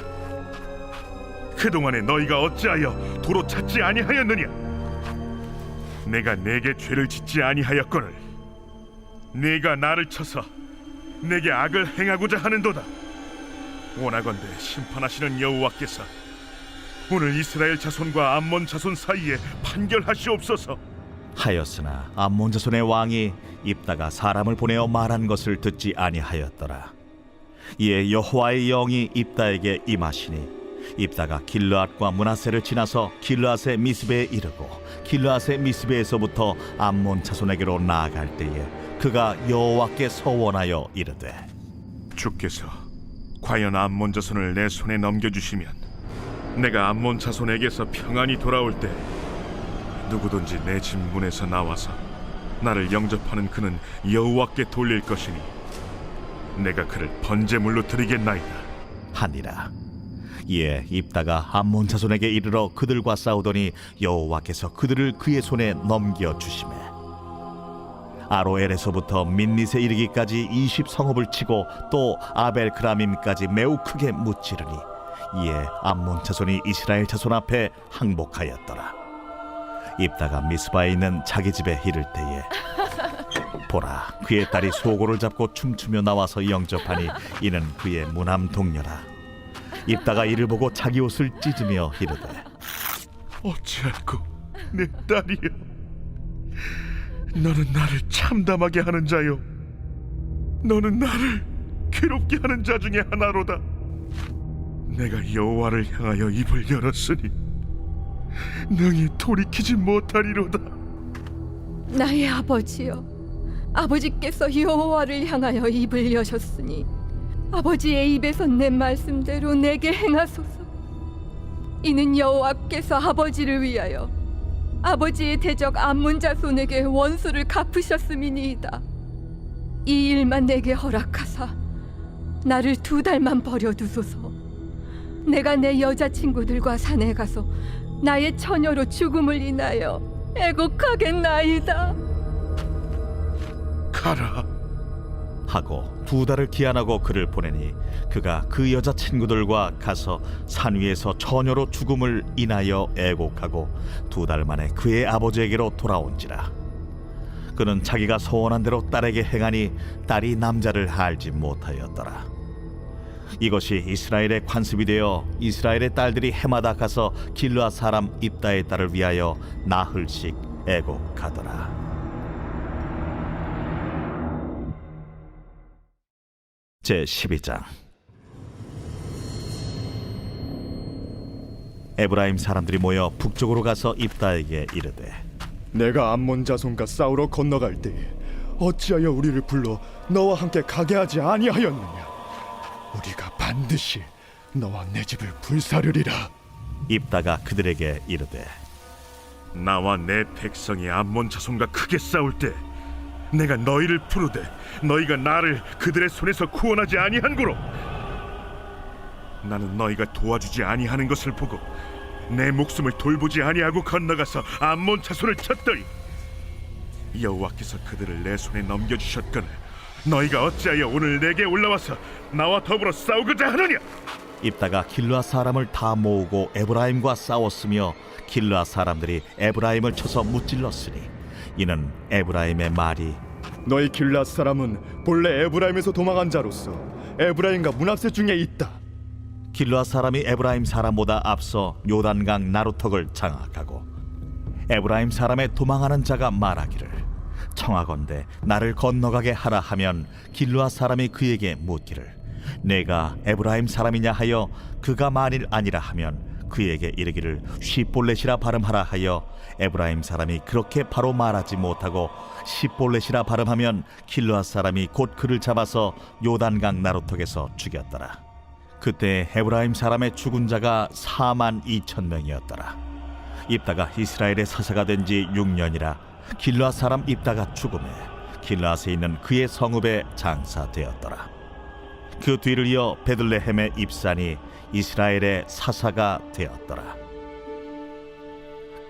그동안에 너희가 어찌하여 도로 찾지 아니하였느냐? 내가 내게 죄를 짓지 아니하였거늘 네가 나를 쳐서 내게 악을 행하고자 하는도다. 원하건대 심판하시는 여호와께서 오늘 이스라엘 자손과 암몬 자손 사이에 판결하시옵소서. 하였으나 암몬 자손의 왕이 입다가 사람을 보내어 말한 것을 듣지 아니하였더라. 이에 여호와의 영이 입다에게 임하시니 입다가 길르앗과 므낫세를 지나서 길르앗의 미스베에 이르고 길르앗의 미스베에서부터 암몬 자손에게로 나아갈 때에 그가 여호와께 서원하여 이르되 주께서 과연 암몬 자손을 내 손에 넘겨주시면 내가 암몬 자손에게서 평안히 돌아올 때 누구든지 내 집 문에서 나와서 나를 영접하는 그는 여호와께 돌릴 것이니 내가 그를 번제물로 드리겠나이다 하니라. 이에 입다가 암몬 자손에게 이르러 그들과 싸우더니 여호와께서 그들을 그의 손에 넘겨 주시매 아로엘에서부터 민닛에 이르기까지 20성읍을 치고 또 아벨크라밈까지 매우 크게 무찌르니 이에 암몬 자손이 이스라엘 자손 앞에 항복하였더라. 입다가 미스바에 있는 자기 집에 이를 때에 보라, 그의 딸이 소고를 잡고 춤추며 나와서 영접하니 이는 그의 무남 동료라. 입다가 이를 보고 자기 옷을 찢으며 이르되 어찌할꼬 내 딸이여, 너는 나를 참담하게 하는 자요, 너는 나를 괴롭게 하는 자 중에 하나로다. 내가 여호와를 향하여 입을 열었으니 능히 돌이키지 못하리로다. 나의 아버지여, 아버지께서 여호와를 향하여 입을 여셨으니 아버지의 입에서 내 말씀대로 내게 행하소서. 이는 여호와께서 아버지를 위하여 아버지의 대적 암몬 자손에게 원수를 갚으셨음이니이다. 이 일만 내게 허락하사 나를 2달만 버려두소서. 내가 내 여자친구들과 산에 가서 나의 처녀로 죽음을 인하여 애곡하겠나이다. 가라. 하고 2달을 기한하고 그를 보내니 그가 그 여자친구들과 가서 산 위에서 처녀로 죽음을 인하여 애곡하고 2달 만에 그의 아버지에게로 돌아온지라. 그는 자기가 소원한 대로 딸에게 행하니 딸이 남자를 알지 못하였더라. 이것이 이스라엘의 관습이 되어 이스라엘의 딸들이 해마다 가서 길르앗 사람 입다의 딸을 위하여 나흘씩 애곡하더라. 제12장. 에브라임 사람들이 모여 북쪽으로 가서 입다에게 이르되 내가 암몬 자손과 싸우러 건너갈 때에 어찌하여 우리를 불러 너와 함께 가게 하지 아니하였느냐? 우리가 반드시 너와 내 집을 불사르리라. 입다가 그들에게 이르되 나와 내 백성이 암몬 자손과 크게 싸울 때 내가 너희를 부르되 너희가 나를 그들의 손에서 구원하지 아니한고로 나는 너희가 도와주지 아니하는 것을 보고 내 목숨을 돌보지 아니하고 건너가서 암몬 자손을 쳤더니 여호와께서 그들을 내 손에 넘겨주셨거늘 너희가 어찌하여 오늘 내게 올라와서 나와 더불어 싸우고자 하느냐? 입다가 길르앗 사람을 다 모으고 에브라임과 싸웠으며 길르앗 사람들이 에브라임을 쳐서 무찔렀으니 이는 에브라임의 말이 너희 길앗 사람은 본래 에브라임에서 도망한 자로서 에브라임과 문합세 중에 있다. 길르앗 사람이 에브라임 사람보다 앞서 요단강 나루턱을 장악하고 에브라임 사람의 도망하는 자가 말하기를 청하건대 나를 건너가게 하라 하면 길르앗 사람이 그에게 묻기를 내가 에브라임 사람이냐 하여 그가 만일 아니라 하면 그에게 이르기를 시볼렛이라 발음하라 하여 에브라임 사람이 그렇게 바로 말하지 못하고 시볼렛이라 발음하면 길르앗 사람이 곧 그를 잡아서 요단강 나루턱에서 죽였더라. 그때 에브라임 사람의 죽은 자가 42,000명이었더라. 입다가 이스라엘의 사사가 된 지 6년이라 길르앗 사람 입다가 죽음에 길르앗에 있는 그의 성읍에 장사되었더라. 그 뒤를 이어 베들레헴의 입산이 이스라엘의 사사가 되었더라.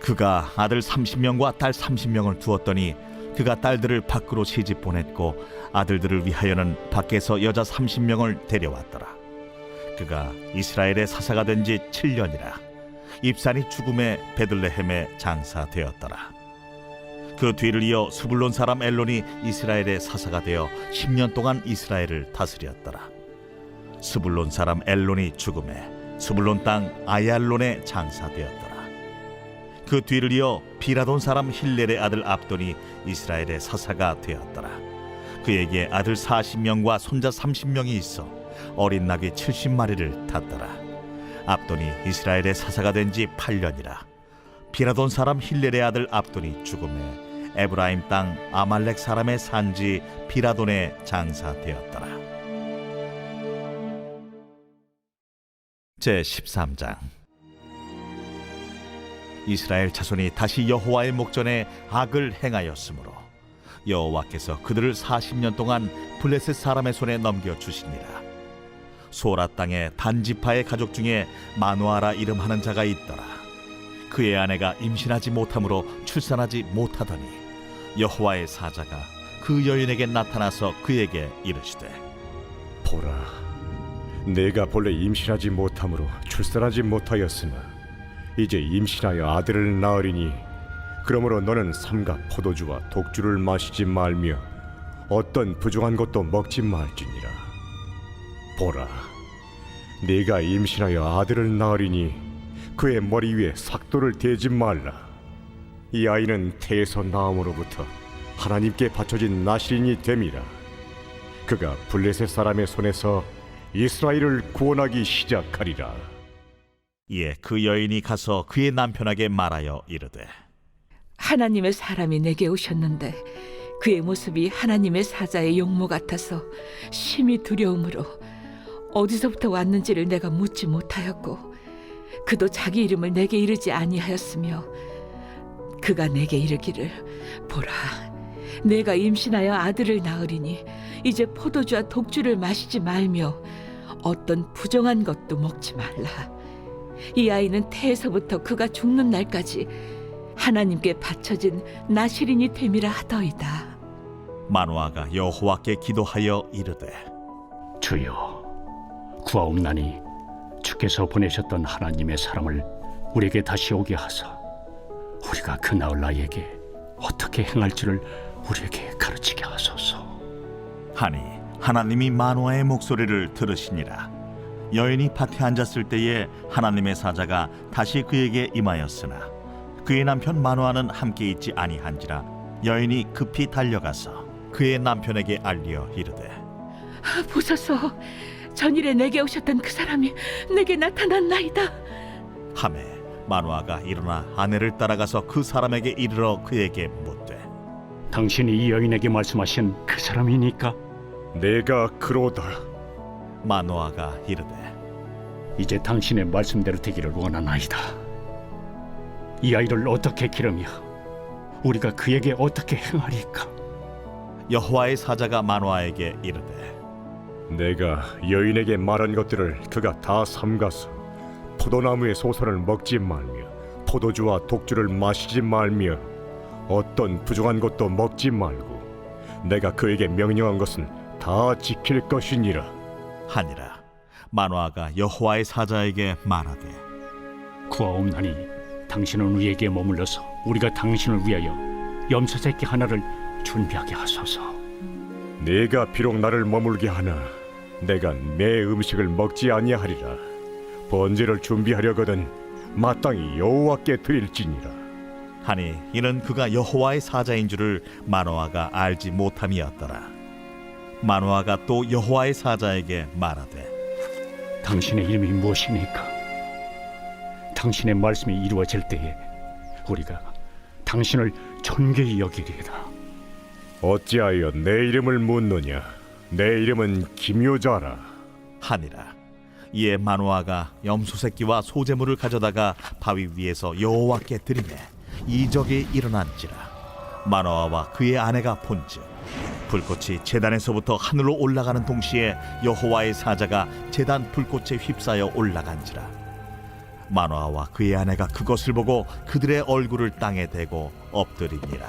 그가 아들 30명과 딸 30명을 두었더니 그가 딸들을 밖으로 시집 보냈고 아들들을 위하여는 밖에서 여자 30명을 데려왔더라. 그가 이스라엘의 사사가 된 지 7년이라 입산이 죽음에 베들레헴에 장사되었더라. 그 뒤를 이어 스불론 사람 엘론이 이스라엘의 사사가 되어 10년 동안 이스라엘을 다스렸더라. 스불론 사람 엘론이 죽음에 스불론 땅 아얄론에 장사되었더라. 그 뒤를 이어 비라돈 사람 힐렐의 아들 압돈이 이스라엘의 사사가 되었더라. 그에게 아들 40명과 손자 30명이 있어 어린 나귀 70마리를 탔더라. 압돈이 이스라엘의 사사가 된 지 8년이라 비라돈 사람 힐렐의 아들 압돈이 죽음에 에브라임 땅 아말렉 사람의 산지 비라돈에 장사되었더라. 제13장. 이스라엘 자손이 다시 여호와의 목전에 악을 행하였으므로 여호와께서 그들을 40년 동안 블레셋 사람의 손에 넘겨주시니라. 소라 땅에 단지파의 가족 중에 마누아라 이름하는 자가 있더라. 그의 아내가 임신하지 못함으로 출산하지 못하더니 여호와의 사자가 그 여인에게 나타나서 그에게 이르시되 보라, 내가 본래 임신하지 못함으로 출산하지 못하였으나 이제 임신하여 아들을 낳으리니 그러므로 너는 삼가 포도주와 독주를 마시지 말며 어떤 부정한 것도 먹지 말지니라. 보라, 네가 임신하여 아들을 낳으리니 그의 머리 위에 삭도를 대지 말라. 이 아이는 태에서 나옴으로부터 하나님께 바쳐진 나실인이 됨이라. 그가 블레셋 사람의 손에서 이스라엘을 구원하기 시작하리라. 이에 그 여인이 가서 그의 남편에게 말하여 이르되 하나님의 사람이 내게 오셨는데 그의 모습이 하나님의 사자의 용모 같아서 심히 두려움으로 어디서부터 왔는지를 내가 묻지 못하였고 그도 자기 이름을 내게 이르지 아니하였으며 그가 내게 이르기를 보라 내가 임신하여 아들을 낳으리니 이제 포도주와 독주를 마시지 말며 어떤 부정한 것도 먹지 말라. 이 아이는 태에서부터 그가 죽는 날까지 하나님께 바쳐진 나실인이 됨이라 하더이다. 마노아가 여호와께 기도하여 이르되 주여, 구하옵나니 주께서 보내셨던 하나님의 사람을 우리에게 다시 오게 하사 우리가 그 나을 나에게 어떻게 행할지를 우리에게 가르치게 하소서. 하니 하나님이 마노아의 목소리를 들으시니라. 여인이 밭에 앉았을 때에 하나님의 사자가 다시 그에게 임하였으나 그의 남편 마노아는 함께 있지 아니한지라. 여인이 급히 달려가서 그의 남편에게 알리어 이르되 보소서 전일에 내게 오셨던 그 사람이 내게 나타났나이다. 하매 마노아가 일어나 아내를 따라가서 그 사람에게 이르러 그에게 묻되 당신이 이 여인에게 말씀하신 그 사람이니까? 내가 그로다. 마노아가 이르되 이제 당신의 말씀대로 되기를 원하나이다. 이 아이를 어떻게 기르며 우리가 그에게 어떻게 행하리까? 여호와의 사자가 마노아에게 이르되 내가 여인에게 말한 것들을 그가 다 삼가서 포도나무의 소선을 먹지 말며 포도주와 독주를 마시지 말며 어떤 부정한 것도 먹지 말고 내가 그에게 명령한 것은 다 지킬 것이니라 하니라. 마노아가 여호와의 사자에게 말하되 구하옵나니 당신은 우리에게 머물러서 우리가 당신을 위하여 염소 새끼 하나를 준비하게 하소서. 네가 비록 나를 머물게 하나 내가 내 음식을 먹지 아니하리라. 번제를 준비하려거든 마땅히 여호와께 드릴지니라. 하니 이는 그가 여호와의 사자인 줄을 마노아가 알지 못함이었더라. 마노아가 또 여호와의 사자에게 말하되 당신의 이름이 무엇입니까? 당신의 말씀이 이루어질 때에 우리가 당신을 존귀히 여기리이다. 어찌하여 내 이름을 묻느냐? 내 이름은 기묘자라 하니라. 이에 마노아가 염소 새끼와 소제물을 가져다가 바위 위에서 여호와께 드리매 이적이 일어난지라. 마노아와 그의 아내가 본즉 불꽃이 제단에서부터 하늘로 올라가는 동시에 여호와의 사자가 제단 불꽃에 휩싸여 올라간지라. 마노아와 그의 아내가 그것을 보고 그들의 얼굴을 땅에 대고 엎드리니라.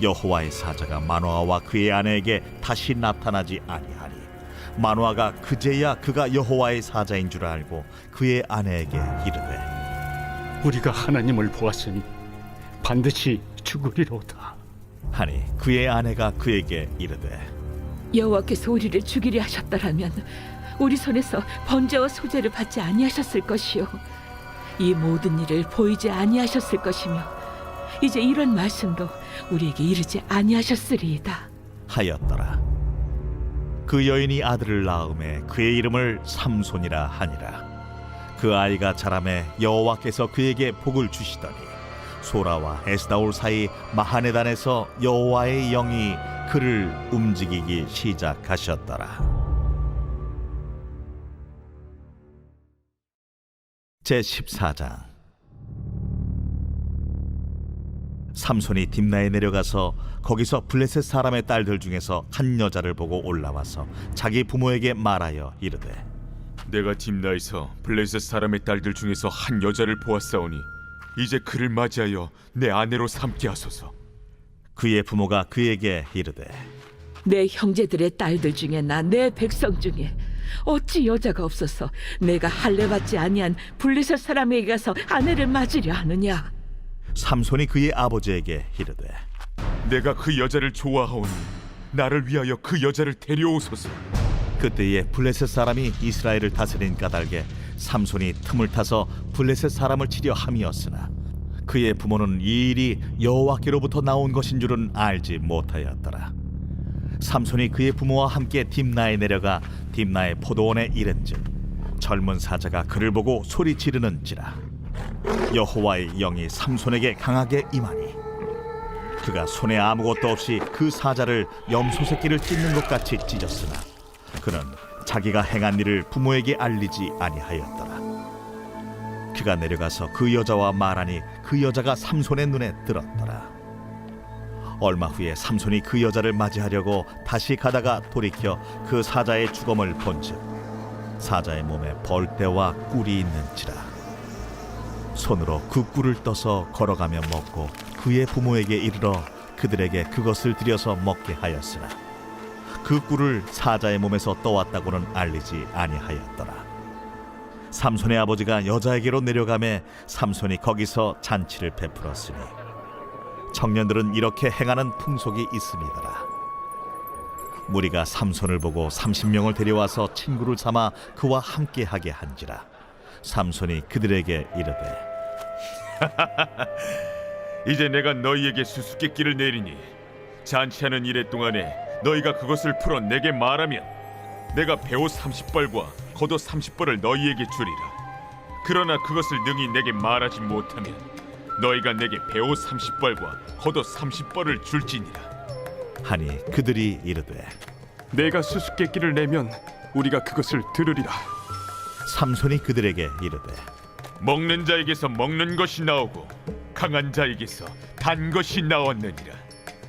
여호와의 사자가 마노아와 그의 아내에게 다시 나타나지 아니하니 마노아가 그제야 그가 여호와의 사자인 줄 알고 그의 아내에게 이르되 우리가 하나님을 보았으니 반드시 죽으리로다 하니 그의 아내가 그에게 이르되 여호와께서 우리를 죽이려 하셨더라면 우리 손에서 번제와 소제를 받지 아니하셨을 것이요 이 모든 일을 보이지 아니하셨을 것이며 이제 이런 말씀도 우리에게 이르지 아니하셨으리이다 하였더라. 그 여인이 아들을 낳음에 그의 이름을 삼손이라 하니라. 그 아이가 자라매 여호와께서 그에게 복을 주시더니 소라와 에스다올 사이 마하네단에서 여호와의 영이 그를 움직이기 시작하셨더라. 제14장. 삼손이 딥나에 내려가서 거기서 블레셋 사람의 딸들 중에서 한 여자를 보고 올라와서 자기 부모에게 말하여 이르되 내가 딥나에서 블레셋 사람의 딸들 중에서 한 여자를 보았사오니 이제 그를 맞이하여 내 아내로 삼게 하소서. 그의 부모가 그에게 이르되 내 형제들의 딸들 중에나 내 백성 중에 어찌 여자가 없어서 내가 할례받지 아니한 블레셋 사람에게 가서 아내를 맞으려 하느냐? 삼손이 그의 아버지에게 이르되 내가 그 여자를 좋아하오니 나를 위하여 그 여자를 데려오소서. 그때에 블레셋 사람이 이스라엘을 다스린 까닭에 삼손이 틈을 타서 블레셋 사람을 치려 함이었으나 그의 부모는 이 일이 여호와께로부터 나온 것인 줄은 알지 못하였더라. 삼손이 그의 부모와 함께 딥나에 내려가 딥나의 포도원에 이른즉 젊은 사자가 그를 보고 소리 지르는지라. 여호와의 영이 삼손에게 강하게 임하니 그가 손에 아무것도 없이 그 사자를 염소 새끼를 찢는 것 같이 찢었으나 그는 자기가 행한 일을 부모에게 알리지 아니하였더라. 그가 내려가서 그 여자와 말하니 그 여자가 삼손의 눈에 들었더라. 얼마 후에 삼손이 그 여자를 맞이하려고 다시 가다가 돌이켜 그 사자의 주검을 본즉 사자의 몸에 벌떼와 꿀이 있는지라. 손으로 그 꿀을 떠서 걸어가며 먹고 그의 부모에게 이르러 그들에게 그것을 들여서 먹게 하였으나 그 꿀을 사자의 몸에서 떠왔다고는 알리지 아니하였더라. 삼손의 아버지가 여자에게로 내려가매 삼손이 거기서 잔치를 베풀었으니 청년들은 이렇게 행하는 풍속이 있음이더라. 무리가 삼손을 보고 30명을 데려와서 친구를 삼아 그와 함께하게 한지라. 삼손이 그들에게 이르되 이제 내가 너희에게 수수께끼를 내리니 잔치하는 이래 동안에 너희가 그것을 풀어 내게 말하면 내가 배옷 30벌과 겉옷 30벌을 너희에게 주리라. 그러나 그것을 능히 내게 말하지 못하면 너희가 내게 배옷 30벌과 겉옷 30벌을 줄지니라. 하니 그들이 이르되 내가 수수께끼를 내면 우리가 그것을 들으리라. 삼손이 그들에게 이르되 먹는 자에게서 먹는 것이 나오고 강한 자에게서 단 것이 나왔느니라.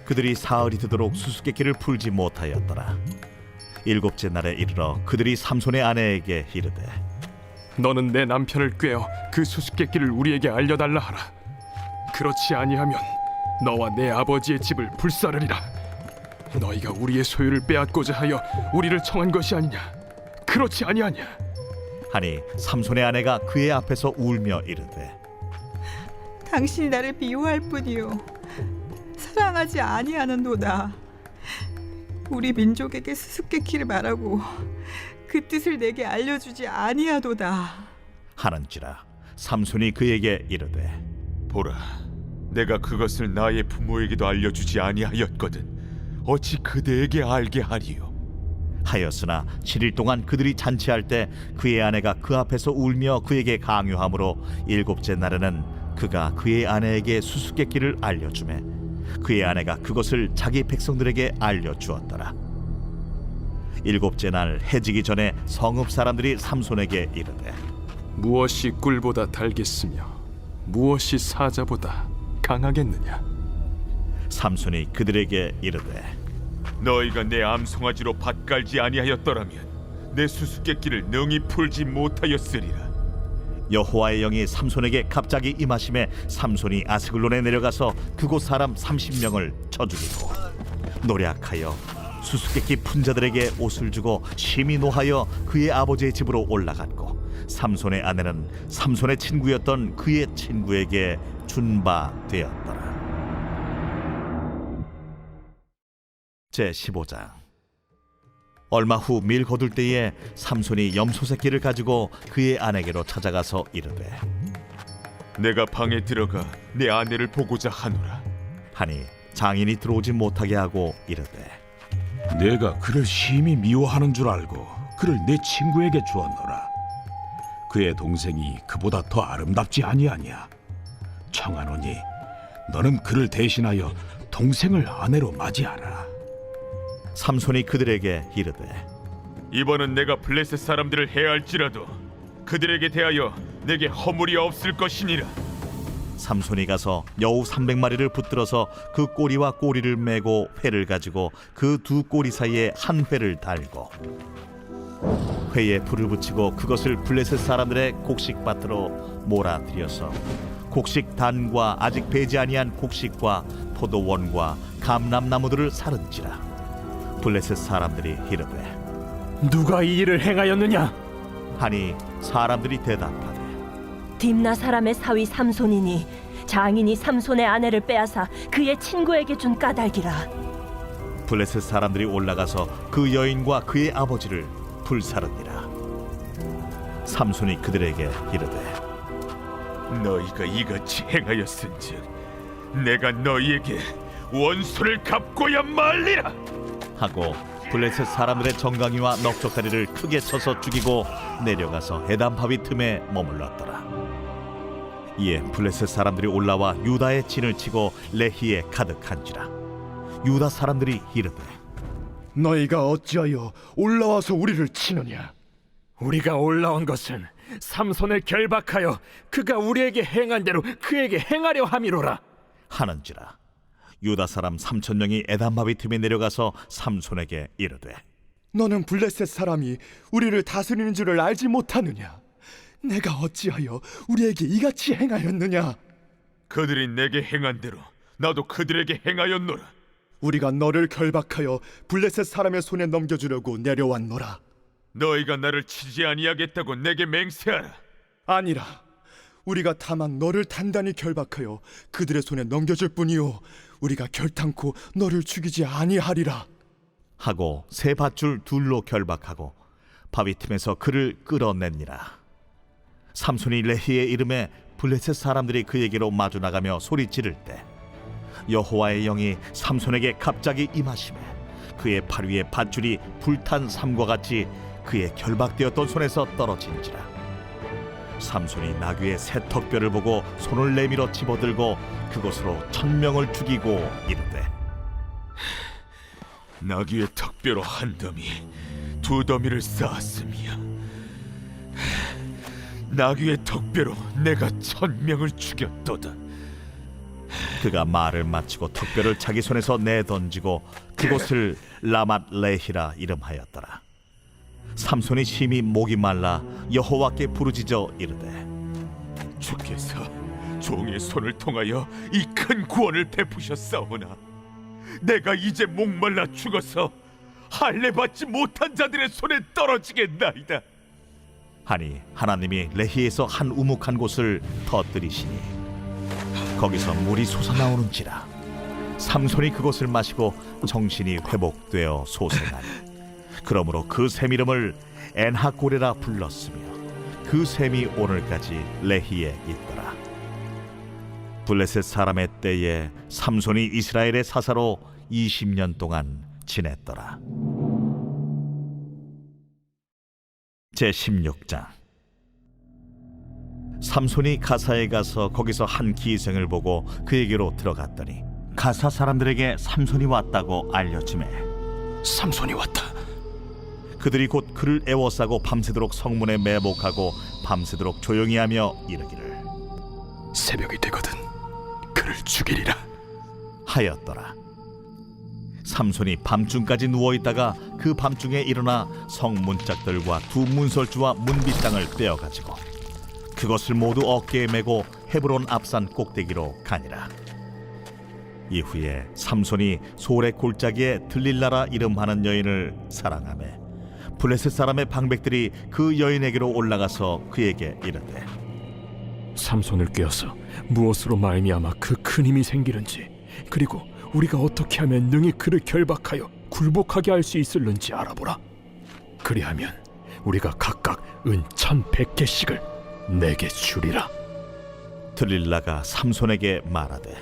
그들이 사흘이 되도록 수수께끼를 풀지 못하였더라. 일곱째 날에 이르러 그들이 삼손의 아내에게 이르되 너는 내 남편을 꾀어 그 수수께끼를 우리에게 알려달라 하라. 그렇지 아니하면 너와 내 아버지의 집을 불사르리라. 너희가 우리의 소유를 빼앗고자 하여 우리를 청한 것이 아니냐? 그렇지 아니하냐? 하니 삼손의 아내가 그의 앞에서 울며 이르되 당신이 나를 미워할 뿐이요 사랑하지 아니하는도다. 우리 민족에게 수수께끼를 말하고 그 뜻을 내게 알려주지 아니하도다 하는지라. 삼손이 그에게 이르되 보라, 내가 그것을 나의 부모에게도 알려주지 아니하였거든 어찌 그대에게 알게 하리요? 하였으나 7일 동안 그들이 잔치할 때 그의 아내가 그 앞에서 울며 그에게 강요하므로 일곱째 날에는 그가 그의 아내에게 수수께끼를 알려주매 그의 아내가 그것을 자기 백성들에게 알려주었더라. 일곱째 날 해지기 전에 성읍 사람들이 삼손에게 이르되 무엇이 꿀보다 달겠으며 무엇이 사자보다 강하겠느냐? 삼손이 그들에게 이르되 너희가 내 암송아지로 밭 갈지 아니하였더라면 내 수수께끼를 능히 풀지 못하였으리라. 여호와의 영이 삼손에게 갑자기 임하심에 삼손이 아스글론에 내려가서 그곳 사람 30명을 쳐 죽이고 노략하여 수수께끼 푼 자들에게 옷을 주고 심히 노하여 그의 아버지의 집으로 올라갔고 삼손의 아내는 삼손의 친구였던 그의 친구에게 준 바 되었더라. 제15장. 얼마 후 밀 거둘 때에 삼손이 염소 새끼를 가지고 그의 아내에게로 찾아가서 이르되 내가 방에 들어가 내 아내를 보고자 하노라. 하니 장인이 들어오지 못하게 하고 이르되 내가 그를 심히 미워하는 줄 알고 그를 내 친구에게 주었노라. 그의 동생이 그보다 더 아름답지 아니하냐? 청하노니 너는 그를 대신하여 동생을 아내로 맞이하라. 삼손이 그들에게 이르되 이번은 내가 블레셋 사람들을 해할지라도 그들에게 대하여 내게 허물이 없을 것이니라. 삼손이 가서 여우 300마리를 붙들어서 그 꼬리와 꼬리를 메고 회를 가지고 그 두 꼬리 사이에 한 회를 달고 회에 불을 붙이고 그것을 블레셋 사람들의 곡식밭으로 몰아들여서 곡식 단과 아직 배지 아니한 곡식과 포도원과 감람나무들을 사른지라. 블레셋 사람들이 이르되 누가 이 일을 행하였느냐? 하니 사람들이 대답하되 딥나 사람의 사위 삼손이니 장인이 삼손의 아내를 빼앗아 그의 친구에게 준 까닭이라. 블레셋 사람들이 올라가서 그 여인과 그의 아버지를 불사르니라. 삼손이 그들에게 이르되 너희가 이같이 행하였은즉 내가 너희에게 원수를 갚고야 말리라 하고 블레셋 사람들의 정강이와 넉적다리를 크게 쳐서 죽이고 내려가서 에담바위 틈에 머물렀더라. 이에 블레셋 사람들이 올라와 유다의 진을 치고 레히에 가득한지라. 유다 사람들이 이르되 너희가 어찌하여 올라와서 우리를 치느냐? 우리가 올라온 것은 삼손을 결박하여 그가 우리에게 행한 대로 그에게 행하려 함이로라 하는지라. 유다 사람 3,000명이 에담바위 틈에 내려가서 삼손에게 이르되 너는 블레셋 사람이 우리를 다스리는 줄을 알지 못하느냐? 내가 어찌하여 우리에게 이같이 행하였느냐? 그들이 내게 행한 대로 나도 그들에게 행하였노라. 우리가 너를 결박하여 블레셋 사람의 손에 넘겨주려고 내려왔노라. 너희가 나를 치지 아니하겠다고 내게 맹세하라. 아니라 우리가 다만 너를 단단히 결박하여 그들의 손에 넘겨줄 뿐이요 우리가 결탄코 너를 죽이지 아니하리라 하고 새 밧줄 둘로 결박하고 바위 틈에서 그를 끌어냈니라. 삼손이 레히의 이름에 블레셋 사람들이 그에게로 마주 나가며 소리 지를 때 여호와의 영이 삼손에게 갑자기 임하시매 그의 팔 위에 밧줄이 불탄 삼과 같이 그의 결박되었던 손에서 떨어진지라. 삼손이 나귀의 새 턱뼈를 보고 손을 내밀어 집어들고 그것으로 1,000명을 죽이고 이르되 나귀의 턱뼈로 한 더미, 2더미를 쌓았으며 나귀의 턱뼈로 내가 1,000명을 죽였도다. 그가 말을 마치고 턱뼈를 자기 손에서 내던지고 그곳을 라맛 레히라 이름하였더라. 삼손이 심히 목이 말라 여호와께 부르짖어 이르되 주께서 종의 손을 통하여 이 큰 구원을 베푸셨사오나 내가 이제 목말라 죽어서 할례 받지 못한 자들의 손에 떨어지겠나이다 하니 하나님이 레히에서 한 우묵한 곳을 터뜨리시니 거기서 물이 솟아나오는지라. 삼손이 그것을 마시고 정신이 회복되어 소생하니 그러므로 그 샘 이름을 엔하고레라 불렀으며 그 샘이 오늘까지 레히에 있더라. 블레셋 사람의 때에 삼손이 이스라엘의 사사로 20년 동안 지냈더라. 제16장. 삼손이 가사에 가서 거기서 한 기생을 보고 그에게로 들어갔더니 가사 사람들에게 삼손이 왔다고 알려지매 삼손이 왔다. 그들이 곧 그를 애워싸고 밤새도록 성문에 매복하고 밤새도록 조용히 하며 이르기를 새벽이 되거든 그를 죽이리라 하였더라. 삼손이 밤중까지 누워있다가 그 밤중에 일어나 성문짝들과 두 문설주와 문빗장을 떼어가지고 그것을 모두 어깨에 메고 헤브론 앞산 꼭대기로 가니라. 이후에 삼손이 소래 골짜기에 들릴라라 이름하는 여인을 사랑하매 블레셋 사람의 방백들이 그 여인에게로 올라가서 그에게 이르되 삼손을 꿰어서 무엇으로 말미암아 그 큰 힘이 생기는지 그리고 우리가 어떻게 하면 능히 그를 결박하여 굴복하게 할 수 있을는지 알아보라. 그리하면 우리가 각각 은 1,100개씩을 내게 주리라. 들릴라가 삼손에게 말하되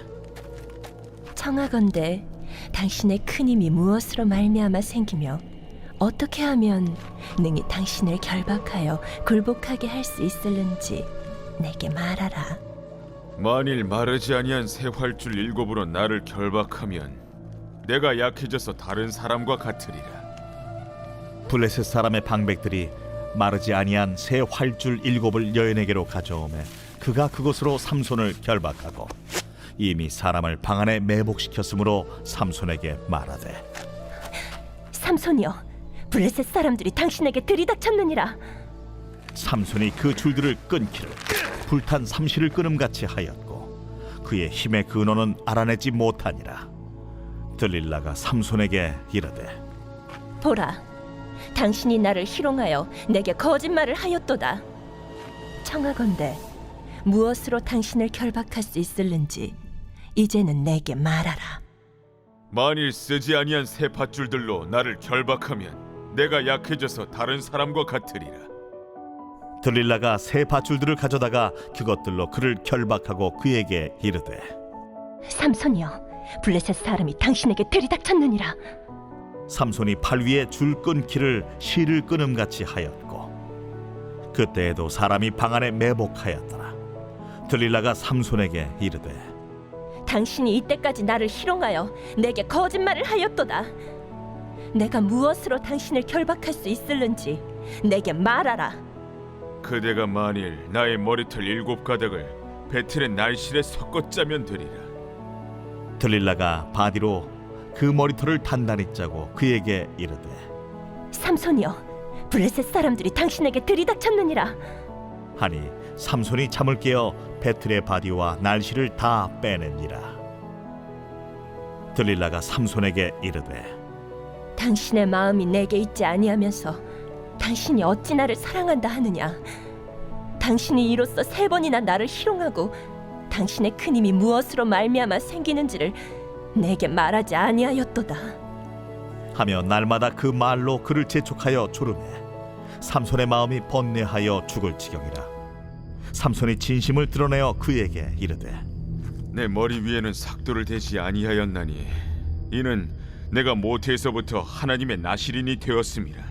청하건대 당신의 큰 힘이 무엇으로 말미암아 생기며 어떻게 하면 능히 당신을 결박하여 굴복하게 할 수 있을는지 내게 말하라. 만일 마르지 아니한 새 활줄 7으로 나를 결박하면 내가 약해져서 다른 사람과 같으리라. 블레셋 사람의 방백들이 마르지 아니한 새 활줄 7을 여인에게로 가져오매 그가 그것으로 삼손을 결박하고 이미 사람을 방 안에 매복시켰으므로 삼손에게 말하되 삼손이여, 블레셋 사람들이 당신에게 들이닥쳤느니라. 삼손이 그 줄들을 끊기를 불탄 삼시를 끊음같이 하였고 그의 힘의 근원은 알아내지 못하니라. 들릴라가 삼손에게 이르되 보라, 당신이 나를 희롱하여 내게 거짓말을 하였도다. 청하건대 무엇으로 당신을 결박할 수 있을는지 이제는 내게 말하라. 만일 쓰지 아니한 새 밧줄들로 나를 결박하면 내가 약해져서 다른 사람과 같으리라. 들릴라가 새 밧줄들을 가져다가 그것들로 그를 결박하고 그에게 이르되 삼손이여, 블레셋 사람이 당신에게 들이닥쳤느니라. 삼손이 팔 위에 줄 끊기를 실을 끊음같이 하였고 그때에도 사람이 방 안에 매복하였더라. 들릴라가 삼손에게 이르되 당신이 이때까지 나를 희롱하여 내게 거짓말을 하였도다. 내가 무엇으로 당신을 결박할 수 있을는지 내게 말하라. 그대가 만일 나의 머리털 7가닥을 배틀의 날실에 섞어 짜면 되리라. 들릴라가 바디로 그 머리털을 단단히 짜고 그에게 이르되 삼손이여, 블레셋 사람들이 당신에게 들이닥쳤느니라. 하니 삼손이 잠을 깨어 배틀의 바디와 날씨를 다 빼내니라. 들릴라가 삼손에게 이르되 당신의 마음이 내게 있지 아니하면서 당신이 어찌 나를 사랑한다 하느냐. 당신이 이로써 3번이나 나를 희롱하고 당신의 큰 힘이 무엇으로 말미암아 생기는지를 내게 말하지 아니하였도다 하며 날마다 그 말로 그를 재촉하여 조르매 삼손의 마음이 번뇌하여 죽을 지경이라. 삼손이 진심을 드러내어 그에게 이르되 내 머리 위에는 삭도를 대지 아니하였나니 이는 내가 모태에서부터 하나님의 나실인이 되었음이라.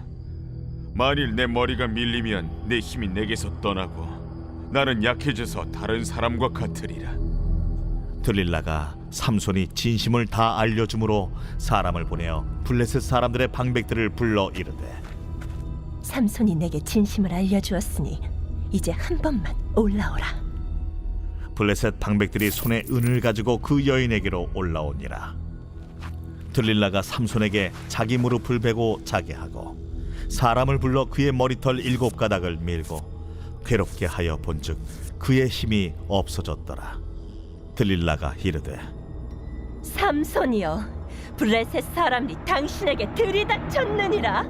만일 내 머리가 밀리면 내 힘이 내게서 떠나고 나는 약해져서 다른 사람과 같으리라. 들릴라가 삼손이 진심을 다 알려주므로 사람을 보내어 블레셋 사람들의 방백들을 불러 이르되 삼손이 내게 진심을 알려주었으니 이제 한 번만 올라오라. 블레셋 방백들이 손에 은을 가지고 그 여인에게로 올라오니라. 들릴라가 삼손에게 자기 무릎을 베고 자게 하고 사람을 불러 그의 머리털 7가닥을 밀고 괴롭게 하여 본즉 그의 힘이 없어졌더라. 들릴라가 이르되 삼손이여, 블레셋 사람이 당신에게 들이닥쳤느니라.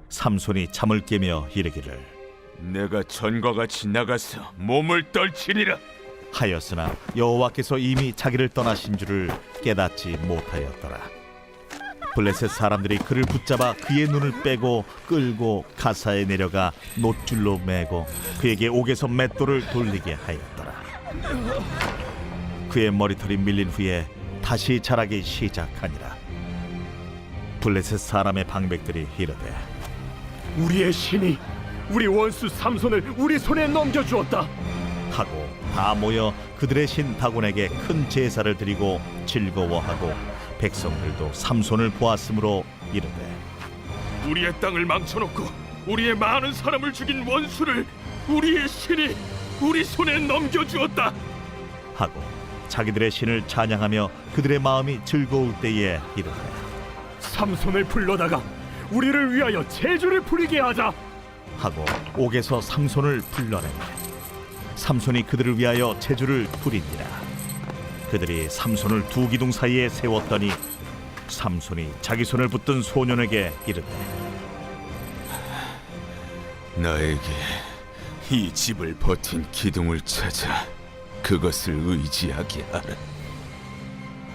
삼손이 잠을 깨며 이르기를 내가 전과 같이 나가서 몸을 떨치리라 하였으나 여호와께서 이미 자기를 떠나신 줄을 깨닫지 못하였더라. 블레셋 사람들이 그를 붙잡아 그의 눈을 빼고 끌고 가사에 내려가 놋줄로 매고 그에게 옥에서 맷돌을 돌리게 하였더라. 그의 머리털이 밀린 후에 다시 자라기 시작하니라. 블레셋 사람의 방백들이 이르되 우리의 신이 우리 원수 삼손을 우리 손에 넘겨주었다 하고 다 모여 그들의 신 다곤에게 큰 제사를 드리고 즐거워하고 백성들도 삼손을 보았으므로 이르되 우리의 땅을 망쳐놓고 우리의 많은 사람을 죽인 원수를 우리의 신이 우리 손에 넘겨주었다 하고 자기들의 신을 찬양하며 그들의 마음이 즐거울 때에 이르되 삼손을 불러다가 우리를 위하여 제주를 부리게 하자 하고 옥에서 삼손을 불러내매 삼손이 그들을 위하여 제주를 부리니라. 그들이 삼손을 두 기둥 사이에 세웠더니 삼손이 자기 손을 붙든 소년에게 이르되 나에게 이 집을 버틴 기둥을 찾아 그것을 의지하게 하라.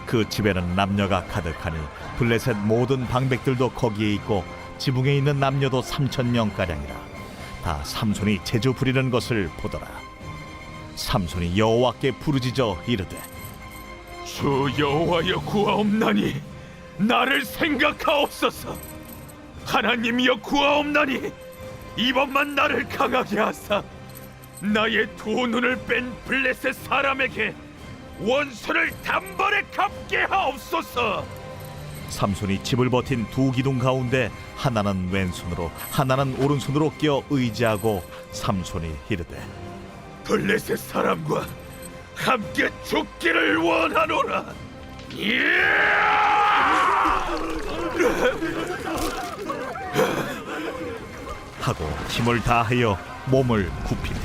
그 집에는 남녀가 가득하니 블레셋 모든 방백들도 거기에 있고 지붕에 있는 남녀도 3,000명가량이라. 다 삼손이 제주 부리는 것을 보더라. 삼손이 여호와께 부르짖어 이르되 주 여호와여 구하옵나니 나를 생각하옵소서. 하나님이여 구하옵나니 이번만 나를 강하게 하사 나의 두 눈을 뺀 블레셋 사람에게 원수를 단번에 갚게 하옵소서. 삼손이 집을 버틴 두 기둥 가운데 하나는 왼손으로 하나는 오른손으로 끼어 의지하고 삼손이 이르되 블레셋 사람과 함께 죽기를 원하노라. 하고 힘을 다하여 몸을 굽히니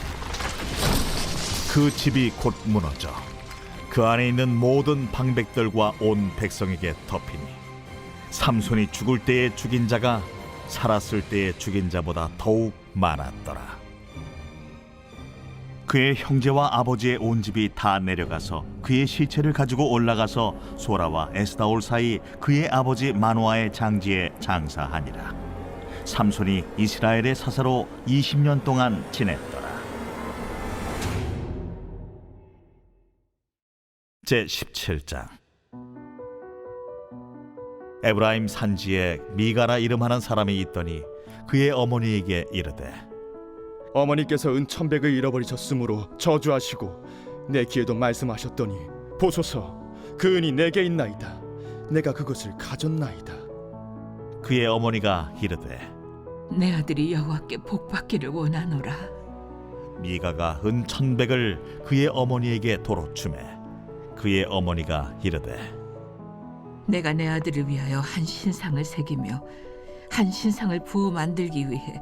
그 집이 곧 무너져 그 안에 있는 모든 방백들과 온 백성에게 덮이니 삼손이 죽을 때에 죽인 자가 살았을 때에 죽인 자보다 더욱 많았더라. 그의 형제와 아버지의 온 집이 다 내려가서 그의 시체를 가지고 올라가서 소라와 에스다올 사이 그의 아버지 마노아의 장지에 장사하니라. 삼손이 이스라엘의 사사로 20년 동안 지냈더라. 제17장. 에브라임 산지에 미가라 이름하는 사람이 있더니 그의 어머니에게 이르되 어머니께서 은 1,100을 잃어버리셨으므로 저주하시고 내 귀에도 말씀하셨더니 보소서 그 은이 내게 있나이다. 내가 그것을 가졌나이다. 그의 어머니가 이르되 내 아들이 여호와께 복받기를 원하노라. 미가가 은 1,100을 그의 어머니에게 도로 주매 그의 어머니가 이르되 내가 내 아들을 위하여 한 신상을 새기며 한 신상을 부어 만들기 위해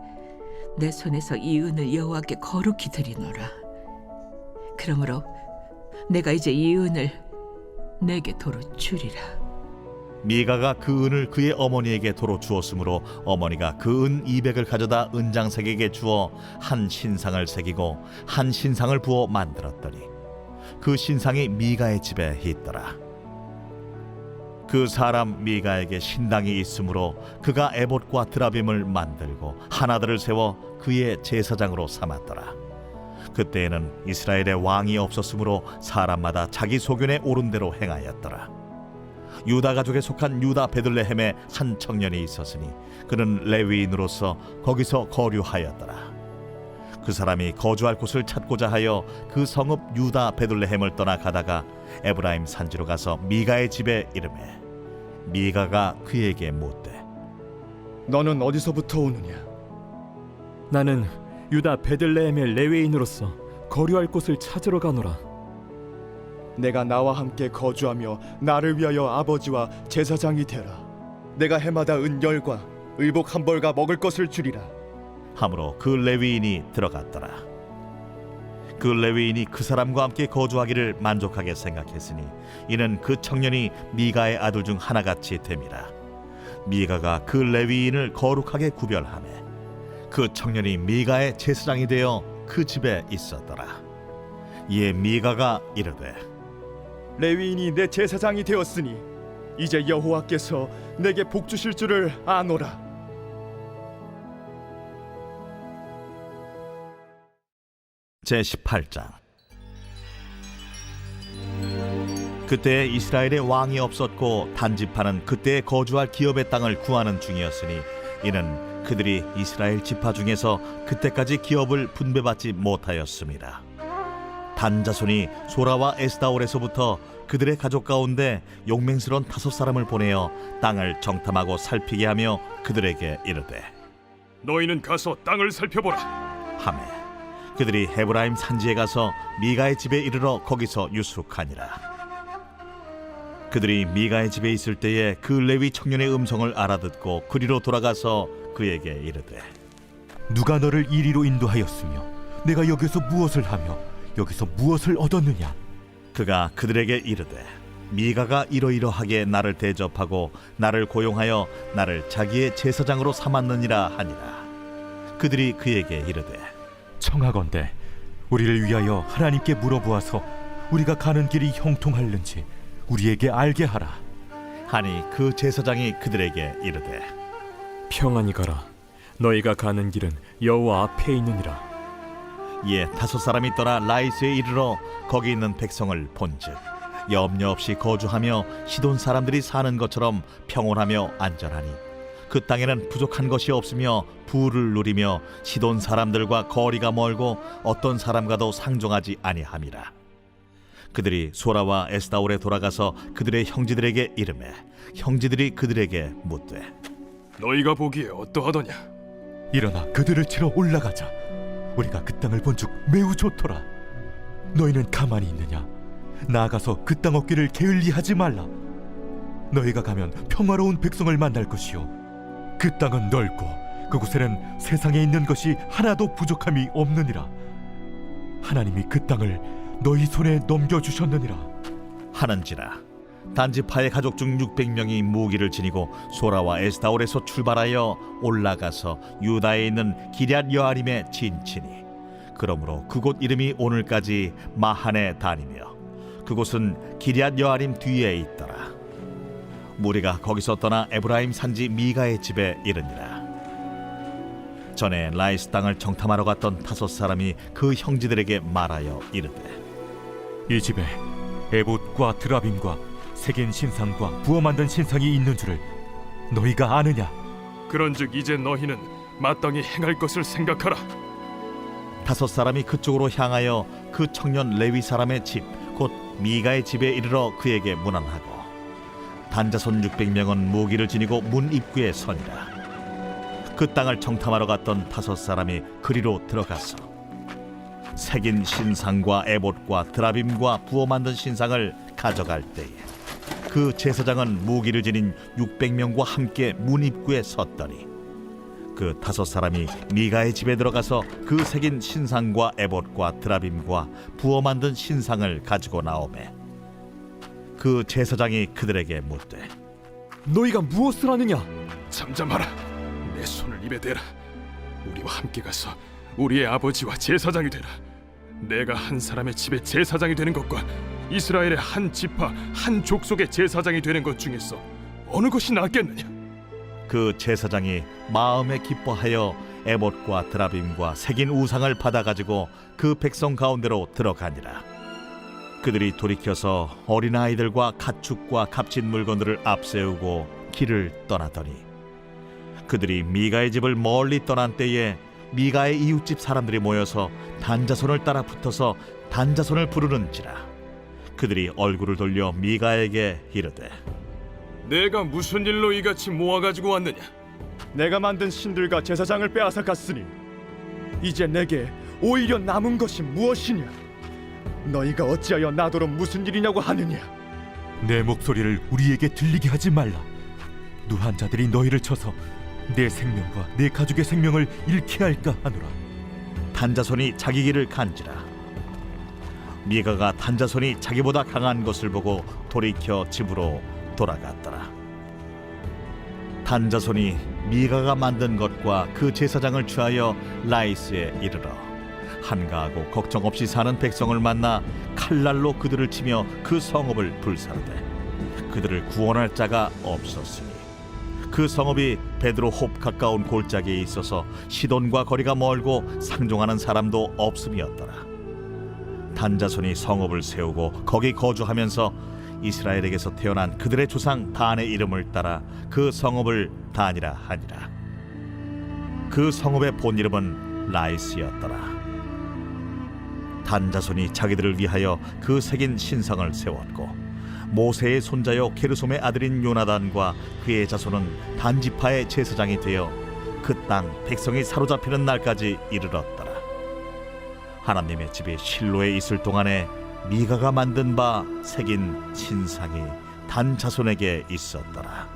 내 손에서 이 은을 여호와께 거룩히 드리노라. 그러므로 내가 이제 이 은을 내게 도로 주리라. 미가가 그 은을 그의 어머니에게 도로 주었으므로 어머니가 그 은 200을 가져다 은장색에게 주어 한 신상을 새기고 한 신상을 부어 만들었더니 그 신상이 미가의 집에 있더라. 그 사람 미가에게 신당이 있으므로 그가 에봇과 드라빔을 만들고 하나들을 세워 그의 제사장으로 삼았더라. 그때에는 이스라엘의 왕이 없었으므로 사람마다 자기 소견에 오른 대로 행하였더라. 유다 가족에 속한 유다 베들레헴에 한 청년이 있었으니 그는 레위인으로서 거기서 거류하였더라. 그 사람이 거주할 곳을 찾고자 하여 그 성읍 유다 베들레헴을 떠나 가다가 에브라임 산지로 가서 미가의 집에 이르매 미가가 그에게 묻되 너는 어디서부터 오느냐? 나는 유다 베들레헴의 레위인으로서 거류할 곳을 찾으러 가노라. 내가 나와 함께 거주하며 나를 위하여 아버지와 제사장이 되라. 내가 해마다 은 10과 의복 1벌과 먹을 것을 주리라. 함으로 그 레위인이 들어갔더라. 그 레위인이 그 사람과 함께 거주하기를 만족하게 생각했으니 이는 그 청년이 미가의 아들 중 하나같이 됨이라. 미가가 그 레위인을 거룩하게 구별하매 그 청년이 미가의 제사장이 되어 그 집에 있었더라. 이에 미가가 이르되 레위인이 내 제사장이 되었으니 이제 여호와께서 내게 복 주실 줄을 아노라. 제18장. 그때 이스라엘에 왕이 없었고 단지파는 그때 거주할 기업의 땅을 구하는 중이었으니 이는 그들이 이스라엘 지파 중에서 그때까지 기업을 분배받지 못하였습니다. 단 자손이 소라와 에스다올에서부터 그들의 가족 가운데 용맹스러운 5사람을 보내어 땅을 정탐하고 살피게 하며 그들에게 이르되 너희는 가서 땅을 살펴보라 하매 그들이 헤브라임 산지에 가서 미가의 집에 이르러 거기서 유숙하니라. 그들이 미가의 집에 있을 때에 그 레위 청년의 음성을 알아듣고 그리로 돌아가서 그에게 이르되 누가 너를 이리로 인도하였으며 내가 여기서 무엇을 하며 여기서 무엇을 얻었느냐? 그가 그들에게 이르되 미가가 이러이러하게 나를 대접하고 나를 고용하여 나를 자기의 제사장으로 삼았느니라 하니라. 그들이 그에게 이르되 청하건대 우리를 위하여 하나님께 물어보아서 우리가 가는 길이 형통할는지 우리에게 알게 하라 하니 그 제사장이 그들에게 이르되 평안히 가라. 너희가 가는 길은 여호와 앞에 있느니라. 이에 5사람이 떠나 라이스에 이르러 거기 있는 백성을 본즉 염려 없이 거주하며 시돈 사람들이 사는 것처럼 평온하며 안전하니 그 땅에는 부족한 것이 없으며 부를 누리며 시돈 사람들과 거리가 멀고 어떤 사람과도 상종하지 아니함이라. 그들이 소라와 에스다올에 돌아가서 그들의 형제들에게 이르매 형제들이 그들에게 묻되 너희가 보기에 어떠하더냐? 일어나 그들을 치러 올라가자. 우리가 그 땅을 본즉 매우 좋더라. 너희는 가만히 있느냐? 나아가서 그 땅 얻기를 게을리하지 말라. 너희가 가면 평화로운 백성을 만날 것이요 그 땅은 넓고 그곳에는 세상에 있는 것이 하나도 부족함이 없느니라. 하나님이 그 땅을 너희 손에 넘겨주셨느니라 하는지라. 단지파의 가족 중 600명이 무기를 지니고 소라와 에스다올에서 출발하여 올라가서 유다에 있는 기럇 여아림에 진치니 그러므로 그곳 이름이 오늘까지 마하네 단이며 그곳은 기럇 여아림 뒤에 있더라. 무리가 거기서 떠나 에브라임 산지 미가의 집에 이르니라. 전에 라이스 땅을 정탐하러 갔던 5사람이 그 형제들에게 말하여 이르되 이 집에 에봇과 드라빔과 새긴 신상과 부어 만든 신상이 있는 줄을 너희가 아느냐? 그런즉 이제 너희는 마땅히 행할 것을 생각하라. 5사람이 그쪽으로 향하여 그 청년 레위 사람의 집 곧 미가의 집에 이르러 그에게 문안하고 단자손 600명은 무기를 지니고 문 입구에 서니라. 그 땅을 정탐하러 갔던 5사람이 그리로 들어가서 새긴 신상과 에봇과 드라빔과 부어 만든 신상을 가져갈 때에 그 제사장은 무기를 지닌 600명과 함께 문 입구에 섰더니 그 5사람이 미가의 집에 들어가서 그 새긴 신상과 에봇과 드라빔과 부어 만든 신상을 가지고 나오매 그 제사장이 그들에게 묻되 너희가 무엇을 하느냐? 잠잠하라. 내 손을 입에 대라. 우리와 함께 가서 우리의 아버지와 제사장이 되라. 내가 한 사람의 집에 제사장이 되는 것과 이스라엘의 한 지파 한 족속의 제사장이 되는 것 중에서 어느 것이 낫겠느냐? 그 제사장이 마음에 기뻐하여 에봇과 드라빔과 새긴 우상을 받아가지고 그 백성 가운데로 들어가니라. 그들이 돌이켜서 어린아이들과 가축과 값진 물건들을 앞세우고 길을 떠나더니 그들이 미가의 집을 멀리 떠난 때에 미가의 이웃집 사람들이 모여서 단자손을 따라 붙어서 단자손을 부르는지라. 그들이 얼굴을 돌려 미가에게 이르되 내가 무슨 일로 이같이 모아가지고 왔느냐? 내가 만든 신들과 제사장을 빼앗아 갔으니 이제 내게 오히려 남은 것이 무엇이냐? 너희가 어찌하여 나더러 무슨 일이냐고 하느냐? 내 목소리를 우리에게 들리게 하지 말라. 누한 자들이 너희를 쳐서 내 생명과 내 가족의 생명을 잃게 할까 하노라. 단자손이 자기 길을 간지라. 미가가 단자손이 자기보다 강한 것을 보고 돌이켜 집으로 돌아갔더라. 단자손이 미가가 만든 것과 그 제사장을 취하여 라이스에 이르러 한가하고 걱정 없이 사는 백성을 만나 칼날로 그들을 치며 그 성읍을 불사르되 그들을 구원할 자가 없었으니 그 성읍이 베드로홉 가까운 골짜기에 있어서 시돈과 거리가 멀고 상종하는 사람도 없음이었더라. 단자손이 성읍을 세우고 거기 거주하면서 이스라엘에게서 태어난 그들의 조상 단의 이름을 따라 그 성읍을 단이라 하니라. 그 성읍의 본 이름은 라이스였더라. 단자손이 자기들을 위하여 그 새긴 신상을 세웠고 모세의 손자요 게르솜의 아들인 요나단과 그의 자손은 단지파의 제사장이 되어 그 땅 백성이 사로잡히는 날까지 이르렀더라. 하나님의 집이 실로에 있을 동안에 미가가 만든 바 새긴 신상이 단 자손에게 있었더라.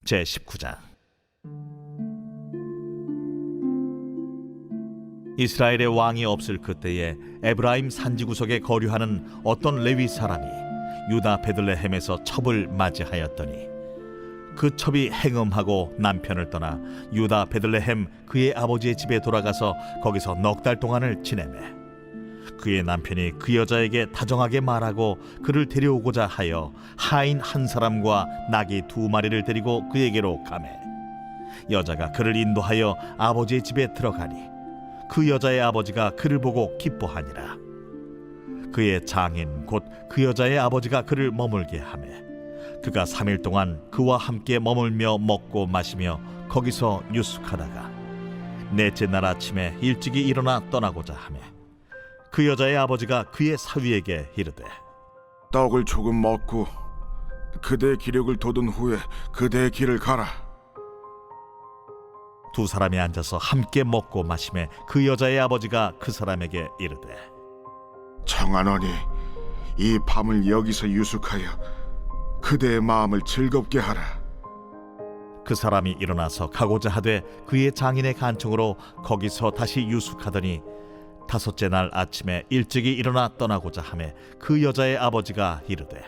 제19장. 이스라엘의 왕이 없을 그때에 에브라임 산지 구석에 거류하는 어떤 레위 사람이 유다 베들레헴에서 첩을 맞이하였더니 그 첩이 행음하고 남편을 떠나 유다 베들레헴 그의 아버지의 집에 돌아가서 거기서 넉 달 동안을 지내매 그의 남편이 그 여자에게 다정하게 말하고 그를 데려오고자 하여 하인 한 사람과 나귀 2마리를 데리고 그에게로 가매 여자가 그를 인도하여 아버지의 집에 들어가니 그 여자의 아버지가 그를 보고 기뻐하니라. 그의 장인 곧 그 여자의 아버지가 그를 머물게 하매 그가 3일 동안 그와 함께 머물며 먹고 마시며 거기서 유숙하다가 넷째 날 아침에 일찍이 일어나 떠나고자 하매 그 여자의 아버지가 그의 사위에게 이르되 떡을 조금 먹고 그대의 기력을 돋운 후에 그대의 길을 가라. 2 사람이 앉아서 함께 먹고 마시매 그 여자의 아버지가 그 사람에게 이르되 청하노니 이 밤을 여기서 유숙하여 그대의 마음을 즐겁게 하라. 그 사람이 일어나서 가고자 하되 그의 장인의 간청으로 거기서 다시 유숙하더니 5째 날 아침에 일찍이 일어나 떠나고자 하매 그 여자의 아버지가 이르되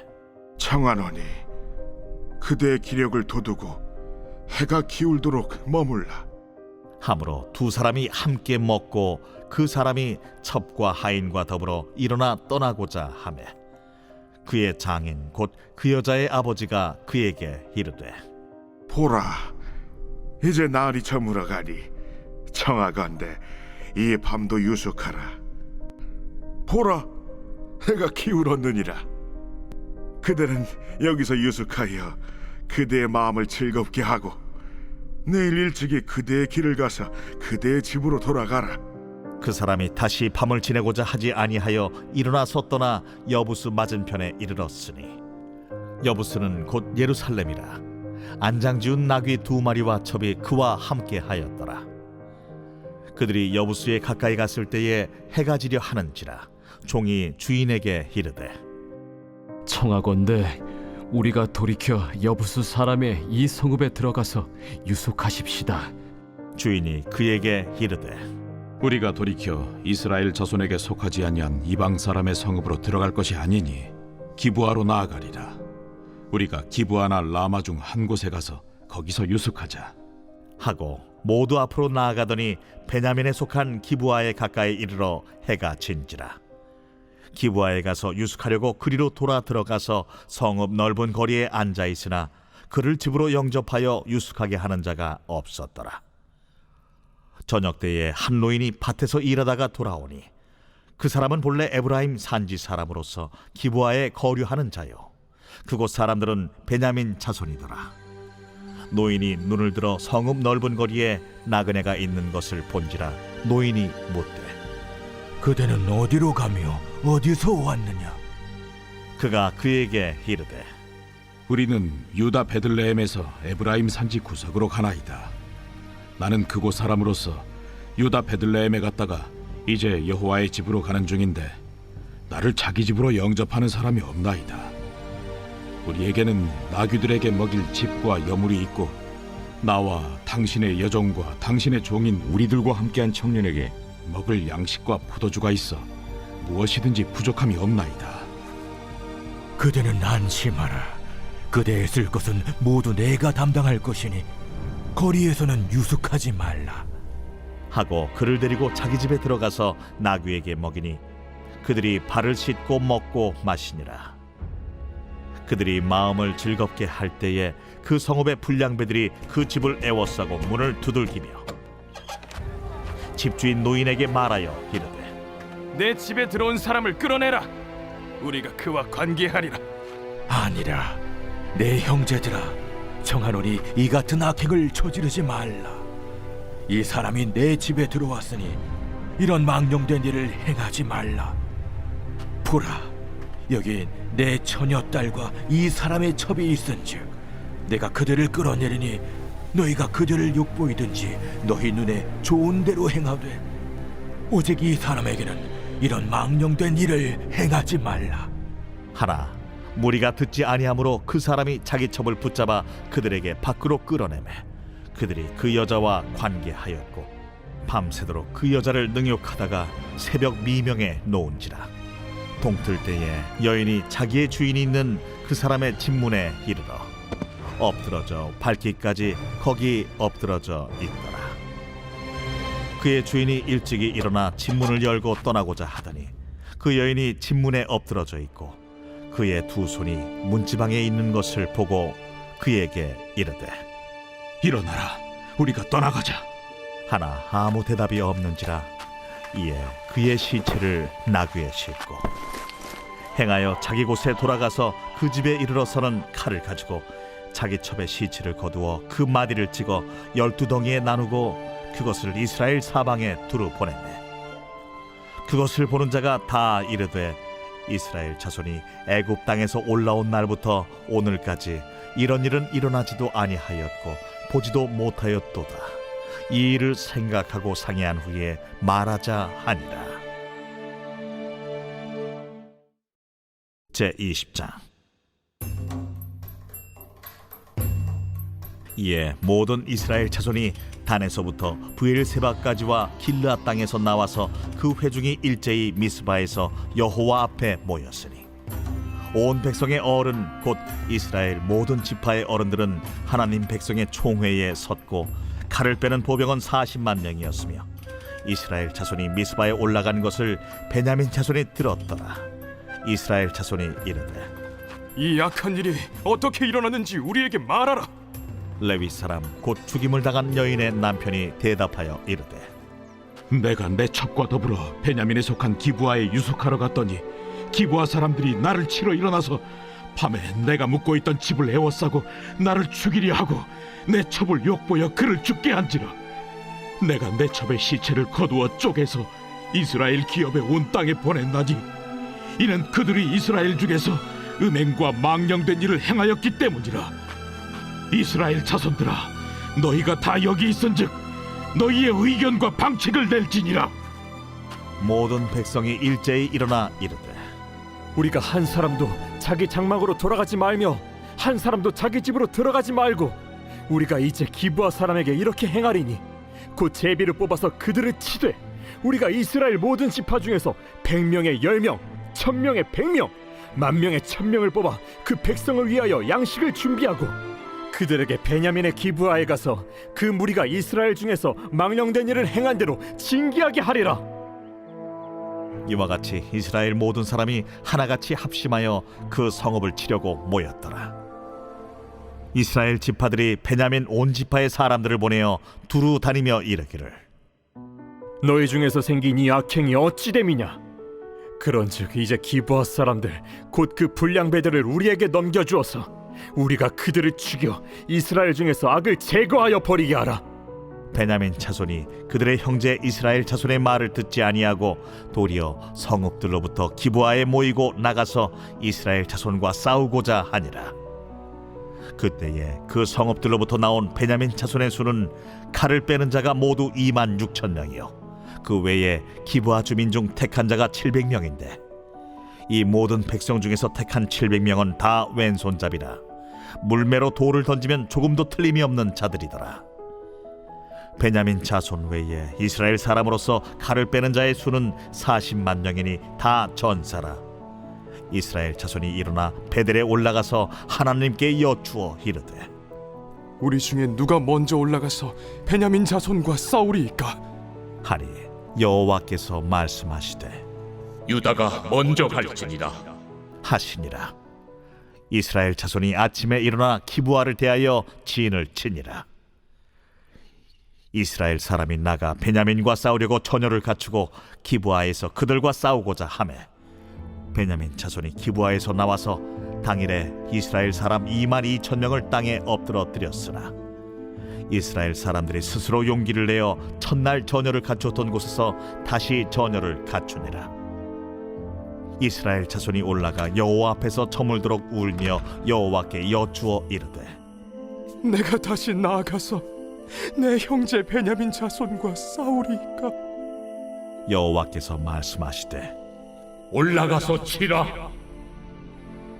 청하노니 그대의 기력을 돋우고 해가 기울도록 머물라. 함으로 두 사람이 함께 먹고 그 사람이 첩과 하인과 더불어 일어나 떠나고자 하매 그의 장인 곧 그 여자의 아버지가 그에게 이르되 보라, 이제 날이 저물어가니 청하건대 이 밤도 유숙하라. 보라, 해가 기울었느니라. 그대는 여기서 유숙하여 그대의 마음을 즐겁게 하고 내일 일찍이 그대의 길을 가서 그대의 집으로 돌아가라. 그 사람이 다시 밤을 지내고자 하지 아니하여 일어나서 떠나 여부스 맞은편에 이르렀으니 여부스는 곧 예루살렘이라. 안장지운 나귀 2마리와 첩이 그와 함께 하였더라. 그들이 여부스에 가까이 갔을 때에 해가 지려 하는지라 종이 주인에게 이르되 청하건대 우리가 돌이켜 여부수 사람의 이 성읍에 들어가서 유숙하십시다. 주인이 그에게 이르되 우리가 돌이켜 이스라엘 자손에게 속하지 아니한 이방 사람의 성읍으로 들어갈 것이 아니니 기브아로 나아가리라. 우리가 기브아나 라마 중 한 곳에 가서 거기서 유숙하자 하고 모두 앞으로 나아가더니 베냐민에 속한 기브아에 가까이 이르러 해가 진지라. 기브아에 가서 유숙하려고 그리로 돌아 들어가서 성읍 넓은 거리에 앉아 있으나 그를 집으로 영접하여 유숙하게 하는 자가 없었더라. 저녁 때에 한 노인이 밭에서 일하다가 돌아오니 그 사람은 본래 에브라임 산지 사람으로서 기브아에 거류하는 자요 그곳 사람들은 베냐민 자손이더라. 노인이 눈을 들어 성읍 넓은 거리에 나그네가 있는 것을 본지라 노인이 묻되 그대는 어디로 가며 어디서 왔느냐? 그가 그에게 이르되 우리는 유다 베들레헴에서 에브라임 산지 구석으로 가나이다. 나는 그곳 사람으로서 유다 베들레헴에 갔다가 이제 여호와의 집으로 가는 중인데 나를 자기 집으로 영접하는 사람이 없나이다. 우리에게는 나귀들에게 먹일 집과 여물이 있고 나와 당신의 여종과 당신의 종인 우리들과 함께한 청년에게 먹을 양식과 포도주가 있어 무엇이든지 부족함이 없나이다. 그대는 안심하라. 그대의 쓸 것은 모두 내가 담당할 것이니 거리에서는 유숙하지 말라. 하고 그를 데리고 자기 집에 들어가서 나귀에게 먹이니 그들이 발을 씻고 먹고 마시니라. 그들이 마음을 즐겁게 할 때에 그 성읍의 불량배들이 그 집을 애워싸고 문을 두들기며 집주인 노인에게 말하여 이르되 내 집에 들어온 사람을 끌어내라. 우리가 그와 관계하리라. 아니라 내 형제들아, 청하노니 이 같은 악행을 저지르지 말라. 이 사람이 내 집에 들어왔으니 이런 망령된 일을 행하지 말라. 보라, 여기 내 처녀딸과 이 사람의 첩이 있은즉 내가 그들을 끌어내리니 너희가 그들을 욕보이든지 너희 눈에 좋은 대로 행하되 오직 이 사람에게는 이런 망령된 일을 행하지 말라. 하나 무리가 듣지 아니하므로 그 사람이 자기 첩을 붙잡아 그들에게 밖으로 끌어내매 그들이 그 여자와 관계하였고 밤새도록 그 여자를 능욕하다가 새벽 미명에 놓은지라. 동틀 때에 여인이 자기의 주인이 있는 그 사람의 집문에 이르러 엎드러져 밟기까지 거기 엎드러져 있더라. 그의 주인이 일찍이 일어나 집문을 열고 떠나고자 하더니 그 여인이 집문에 엎드러져 있고 그의 두 손이 문지방에 있는 것을 보고 그에게 이르되 일어나라, 우리가 떠나가자. 하나 아무 대답이 없는지라. 이에 그의 시체를 나귀에 싣고 행하여 자기 곳에 돌아가서 그 집에 이르러서는 칼을 가지고 자기 첩의 시체를 거두어 그 마디를 찍어 12덩이에 나누고 그것을 이스라엘 사방에 두루 보냈네. 그것을 보는 자가 다 이르되 이스라엘 자손이 애굽 땅에서 올라온 날부터 오늘까지 이런 일은 일어나지도 아니하였고 보지도 못하였도다. 이 일을 생각하고 상의한 후에 말하자 하니라. 제20장. 이에 모든 이스라엘 자손이 단에서부터 브엘세바까지와 길르앗 땅에서 나와서 그 회중이 일제히 미스바에서 여호와 앞에 모였으니 온 백성의 어른 곧 이스라엘 모든 지파의 어른들은 하나님 백성의 총회에 섰고 칼을 빼는 보병은 40만 명이었으며 이스라엘 자손이 미스바에 올라간 것을 베냐민 자손이 들었더라. 이스라엘 자손이 이르되 이 악한 일이 어떻게 일어났는지 우리에게 말하라. 레위 사람 곧 죽임을 당한 여인의 남편이 대답하여 이르되 내가 내 첩과 더불어 베냐민에 속한 기브아에 유숙하러 갔더니 기브아 사람들이 나를 치러 일어나서 밤에 내가 묵고 있던 집을 에워싸고 나를 죽이려 하고 내 첩을 욕보여 그를 죽게 한지라. 내가 내 첩의 시체를 거두어 쪼개서 이스라엘 기업의 온 땅에 보냈나니 이는 그들이 이스라엘 중에서 음행과 망령된 일을 행하였기 때문이라. 이스라엘 자손들아, 너희가 다 여기 있은즉 너희의 의견과 방책을 낼지니라. 모든 백성이 일제히 일어나 이르되 우리가 한 사람도 자기 장막으로 돌아가지 말며 한 사람도 자기 집으로 들어가지 말고 우리가 이제 기브아 사람에게 이렇게 행하리니 곧 제비를 뽑아서 그들을 치되 우리가 이스라엘 모든 지파 중에서 100명에 10명, 1000명에 100명, 10,000명에 1000명을 뽑아 그 백성을 위하여 양식을 준비하고 그들에게 베냐민의 기브아에 가서 그 무리가 이스라엘 중에서 망령된 일을 행한 대로 징계하게 하리라. 이와 같이 이스라엘 모든 사람이 하나같이 합심하여 그 성읍을 치려고 모였더라. 이스라엘 지파들이 베냐민 온 지파의 사람들을 보내어 두루 다니며 이르기를 너희 중에서 생긴 이 악행이 어찌 됨이냐? 그런즉 이제 기브아 사람들 곧 그 불량배들을 우리에게 넘겨주어서 우리가 그들을 죽여 이스라엘 중에서 악을 제거하여 버리게 하라. 베냐민 자손이 그들의 형제 이스라엘 자손의 말을 듣지 아니하고 도리어 성읍들로부터 기브아에 모이고 나가서 이스라엘 자손과 싸우고자 하니라. 그때에 그 성읍들로부터 나온 베냐민 자손의 수는 칼을 빼는 자가 모두 26,000명이요 그 외에 기브아 주민 중 택한 자가 700명인데 이 모든 백성 중에서 택한 700명은 다 왼손잡이라 물매로 돌을 던지면 조금도 틀림이 없는 자들이더라. 베냐민 자손 외에 이스라엘 사람으로서 칼을 빼는 자의 수는 40만 명이니 다 전사라. 이스라엘 자손이 일어나 베델에 올라가서 하나님께 여쭈어 이르되 우리 중에 누가 먼저 올라가서 베냐민 자손과 싸우리이까? 하니 여호와께서 말씀하시되 유다가 먼저 갈지니라 하시니라. 이스라엘 자손이 아침에 일어나 기브아를 대하여 진을 치니라. 이스라엘 사람이 나가 베냐민과 싸우려고 전열을 갖추고 기브아에서 그들과 싸우고자 하매 베냐민 자손이 기브아에서 나와서 당일에 이스라엘 사람 22,000명을 땅에 엎드러뜨렸으나 이스라엘 사람들이 스스로 용기를 내어 첫날 전열을 갖추었던 곳에서 다시 전열을 갖추니라. 이스라엘 자손이 올라가 여호와 앞에서 저물도록 울며 여호와께 여쭈어 이르되 내가 다시 나아가서 내 형제 베냐민 자손과 싸우리이까? 여호와께서 말씀하시되 올라가서 치라.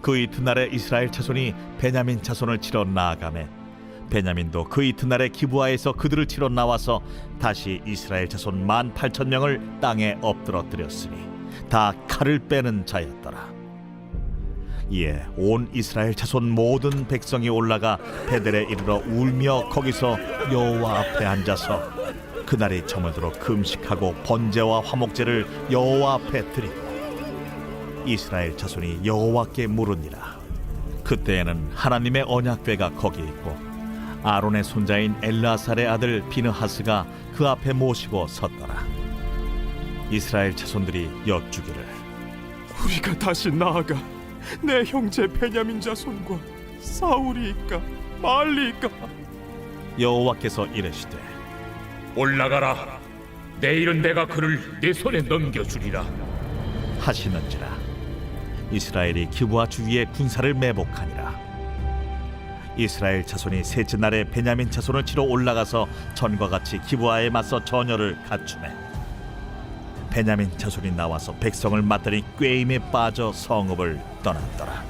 그 이튿날에 이스라엘 자손이 베냐민 자손을 치러 나아가매 베냐민도 그 이튿날에 기브아에서 그들을 치러 나와서 다시 이스라엘 자손 18,000명을 땅에 엎드러뜨렸으니 다 칼을 빼는 자였더라. 이에 온 이스라엘 자손 모든 백성이 올라가 베델에 이르러 울며 거기서 여호와 앞에 앉아서 그날이 저물도록 금식하고 번제와 화목제를 여호와 앞에 드리고 이스라엘 자손이 여호와께 물으니라. 그때에는 하나님의 언약궤가 거기 있고 아론의 손자인 엘르아살의 아들 비느하스가 그 앞에 모시고 섰더라. 이스라엘 자손들이 여쭈기를 우리가 다시 나아가 내 형제 베냐민 자손과 싸우리이까 말리이까? 여호와께서 이르시되 올라가라. 내일은 내가 그를 내 손에 넘겨주리라 하시는지라. 이스라엘이 기브아 주위에 군사를 매복하니라. 이스라엘 자손이 셋째 날에 베냐민 자손을 치러 올라가서 전과 같이 기브아에 맞서 전열을 갖추매 베냐민 자손이 나와서 백성을 맞더니 꾀임에 빠져 성읍을 떠났더라.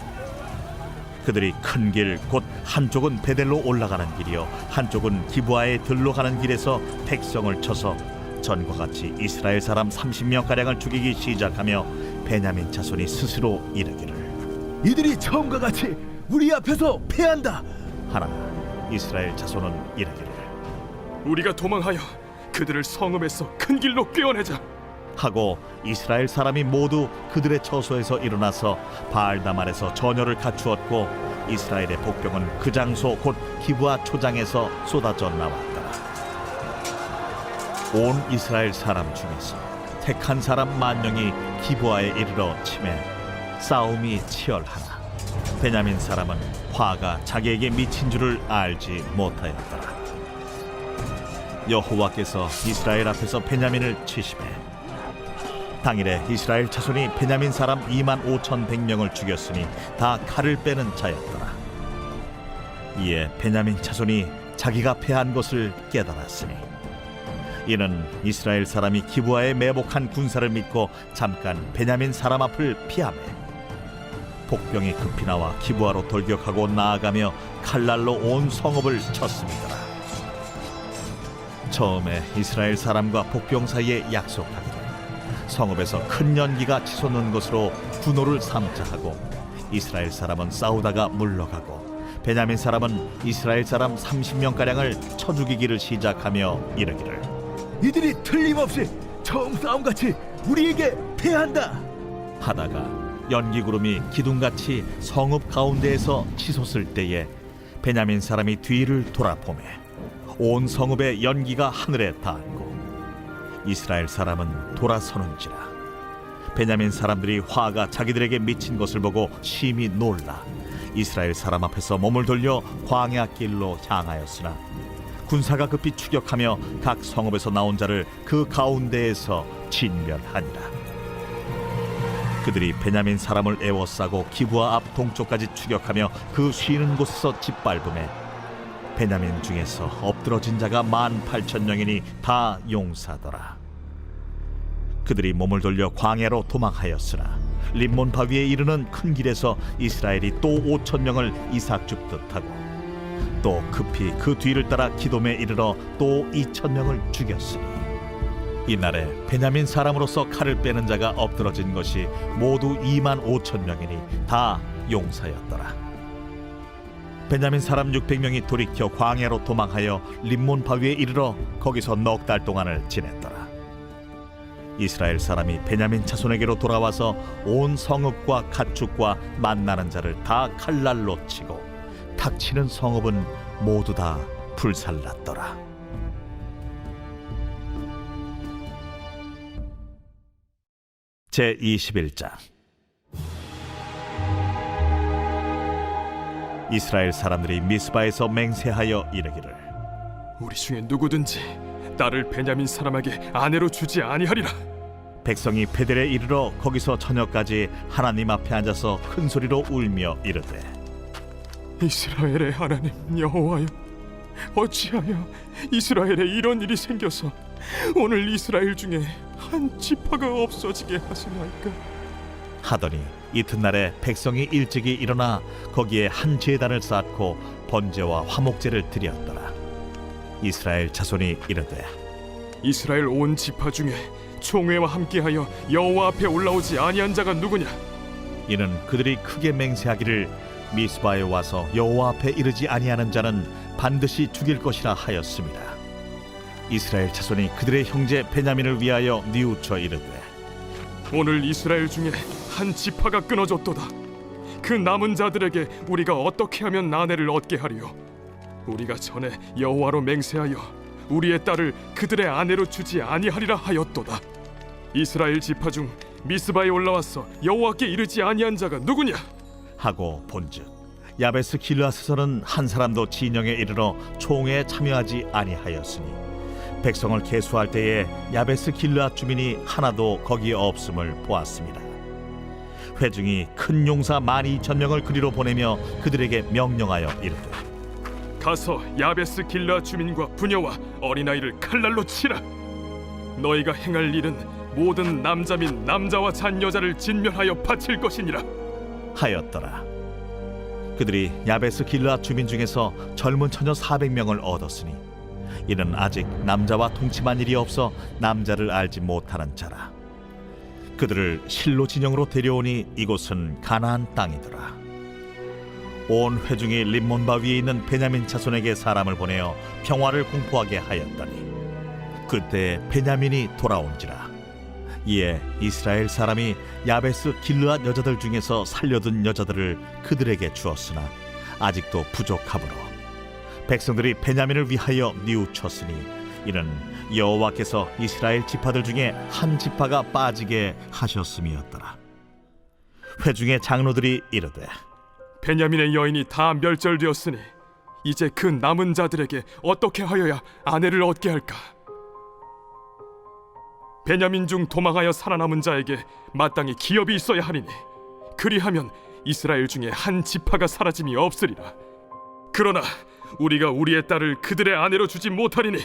그들이 큰 길 곧 한쪽은 베델로 올라가는 길이요 한쪽은 기브아에 들로 가는 길에서 백성을 쳐서 전과 같이 이스라엘 사람 30명가량을 죽이기 시작하며 베냐민 자손이 스스로 이르기를 이들이 처음과 같이 우리 앞에서 패한다 하나 이스라엘 자손은 이르기를 우리가 도망하여 그들을 성읍에서 큰 길로 꿰어내자. 하고 이스라엘 사람이 모두 그들의 처소에서 일어나서 바알다말에서 전열을 갖추었고 이스라엘의 복병은 그 장소 곧 기브아 초장에서 쏟아져 나왔더라. 온 이스라엘 사람 중에서 택한 사람 10,000명이 기브아에 이르러 치매 싸움이 치열하나 베냐민 사람은 화가 자기에게 미친 줄을 알지 못하였더라. 여호와께서 이스라엘 앞에서 베냐민을 치시매 당일에 이스라엘 자손이 베냐민 사람 25,100명을 죽였으니 다 칼을 빼는 자였더라. 이에 베냐민 자손이 자기가 패한 것을 깨달았으니 이는 이스라엘 사람이 기브아에 매복한 군사를 믿고 잠깐 베냐민 사람 앞을 피하매 복병이 급히 나와 기브아로 돌격하고 나아가며 칼날로 온 성읍을 쳤음이더라. 처음에 이스라엘 사람과 복병 사이에 약속하기를 성읍에서 큰 연기가 치솟는 것으로 분노를 삼자 하고 이스라엘 사람은 싸우다가 물러가고 베냐민 사람은 이스라엘 사람 30명가량을 쳐 죽이기를 시작하며 이르기를 이들이 틀림없이 처음 싸움같이 우리에게 패한다 하다가 연기구름이 기둥같이 성읍 가운데에서 치솟을 때에 베냐민 사람이 뒤를 돌아보매 온 성읍의 연기가 하늘에 닿았고 이스라엘 사람은 돌아서는지라. 베냐민 사람들이 화가 자기들에게 미친 것을 보고 심히 놀라 이스라엘 사람 앞에서 몸을 돌려 광야 길로 향하였으나 군사가 급히 추격하며 각 성읍에서 나온 자를 그 가운데에서 진멸하니라. 그들이 베냐민 사람을 에워싸고 기브아 앞 동쪽까지 추격하며 그 쉬는 곳에서 짓밟음에 베냐민 중에서 엎드러진 자가 18,000명이니 다 용사더라. 그들이 몸을 돌려 광야로 도망하였으나 림몬 바위에 이르는 큰 길에서 이스라엘이 또 5,000명을 이삭 줍듯 하고 또 급히 그 뒤를 따라 기돔에 이르러 또 2,000명을 죽였으니 이날에 베냐민 사람으로서 칼을 빼는 자가 엎드러진 것이 모두 25,000명이니 다 용사였더라. 베냐민 사람 600명이 돌이켜 광야로 도망하여 림몬 바위에 이르러 거기서 넉 달 동안을 지냈더라. 이스라엘 사람이 베냐민 자손에게로 돌아와서 온 성읍과 가축과 만나는 자를 다 칼날로 치고 닥치는 성읍은 모두 다 불살랐더라. 제21장 이스라엘 사람들이 미스바에서 맹세하여 이르기를 우리 중에 누구든지 딸을 베냐민 사람에게 아내로 주지 아니하리라. 백성이 베델에 이르러 거기서 저녁까지 하나님 앞에 앉아서 큰 소리로 울며 이르되 이스라엘의 하나님 여호와여, 어찌하여 이스라엘에 이런 일이 생겨서 오늘 이스라엘 중에 한 지파가 없어지게 하시나이까? 하더니 이튿날에 백성이 일찍이 일어나 거기에 한 제단을 쌓고 번제와 화목제를 드렸더라. 이스라엘 자손이 이르되 이스라엘 온 지파 중에 총회와 함께하여 여호와 앞에 올라오지 아니한 자가 누구냐? 이는 그들이 크게 맹세하기를 미스바에 와서 여호와 앞에 이르지 아니하는 자는 반드시 죽일 것이라 하였습니다. 이스라엘 자손이 그들의 형제 베냐민을 위하여 뉘우쳐 이르되 오늘 이스라엘 중에 한 지파가 끊어졌도다. 그 남은 자들에게 우리가 어떻게 하면 아내를 얻게 하리요? 우리가 전에 여호와로 맹세하여 우리의 딸을 그들의 아내로 주지 아니하리라 하였도다. 이스라엘 지파 중 미스바에 올라와서 여호와께 이르지 아니한 자가 누구냐? 하고 본즉 야베스 길르앗에서는 한 사람도 진영에 이르러 총회에 참여하지 아니하였으니 백성을 계수할 때에 야베스 길르앗 주민이 하나도 거기에 없음을 보았습니다. 회중이 큰 용사 12,000명을 그리로 보내며 그들에게 명령하여 이르되 가서 야베스 길르앗 주민과 부녀와 어린아이를 칼날로 치라. 너희가 행할 일은 모든 남자 및 남자와 잔여자를 진멸하여 바칠 것이니라 하였더라. 그들이 야베스 길르앗 주민 중에서 젊은 처녀 400명을 얻었으니 이는 아직 남자와 동침한 일이 없어 남자를 알지 못하는 자라. 그들을 실로 진영으로 데려오니 이곳은 가나안 땅이더라. 온 회중이 림몬바 위에 있는 베냐민 자손에게 사람을 보내어 평화를 공포하게 하였더니 그때 베냐민이 돌아온지라. 이에 이스라엘 사람이 야베스 길르앗 여자들 중에서 살려둔 여자들을 그들에게 주었으나 아직도 부족하므로 백성들이 베냐민을 위하여 뉘우쳤으니 이는 여호와께서 이스라엘 지파들 중에 한 지파가 빠지게 하셨음이었더라. 회중의 장로들이 이르되 베냐민의 여인이 다 멸절되었으니 이제 그 남은 자들에게 어떻게 하여야 아내를 얻게 할까? 베냐민 중 도망하여 살아남은 자에게 마땅히 기업이 있어야 하리니 그리하면 이스라엘 중에 한 지파가 사라짐이 없으리라. 그러나 우리가 우리의 딸을 그들의 아내로 주지 못하리니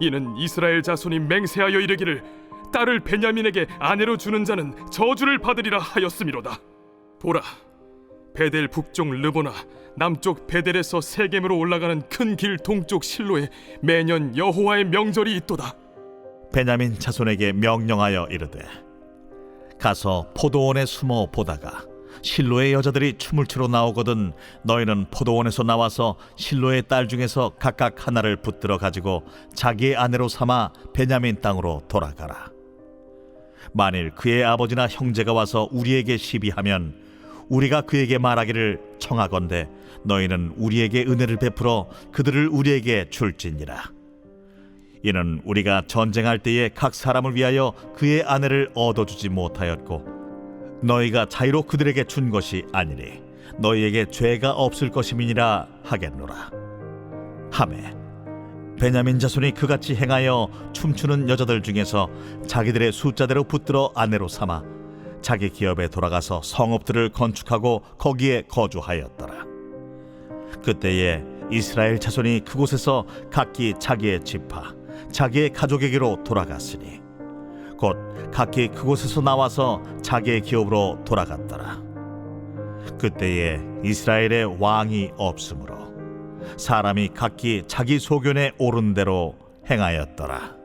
이는 이스라엘 자손이 맹세하여 이르기를 딸을 베냐민에게 아내로 주는 자는 저주를 받으리라 하였음이로다. 보라, 베델 북쪽 르보나 남쪽 베델에서 세겜으로 올라가는 큰 길 동쪽 실로에 매년 여호와의 명절이 있도다. 베냐민 자손에게 명령하여 이르되 가서 포도원에 숨어 보다가 실로의 여자들이 춤을 추러 나오거든 너희는 포도원에서 나와서 실로의 딸 중에서 각각 하나를 붙들어 가지고 자기의 아내로 삼아 베냐민 땅으로 돌아가라. 만일 그의 아버지나 형제가 와서 우리에게 시비하면 우리가 그에게 말하기를 청하건대 너희는 우리에게 은혜를 베풀어 그들을 우리에게 줄지니라. 이는 우리가 전쟁할 때에 각 사람을 위하여 그의 아내를 얻어주지 못하였고 너희가 자유로 그들에게 준 것이 아니니 너희에게 죄가 없을 것임이니라 하겠노라. 하매 베냐민 자손이 그같이 행하여 춤추는 여자들 중에서 자기들의 숫자대로 붙들어 아내로 삼아 자기 기업에 돌아가서 성읍들을 건축하고 거기에 거주하였더라. 그때에 이스라엘 자손이 그곳에서 각기 자기의 지파 자기의 가족에게로 돌아갔으니 곧 각기 그곳에서 나와서 자기의 기업으로 돌아갔더라. 그때에 이스라엘의 왕이 없으므로 사람이 각기 자기 소견에 오른 대로 행하였더라.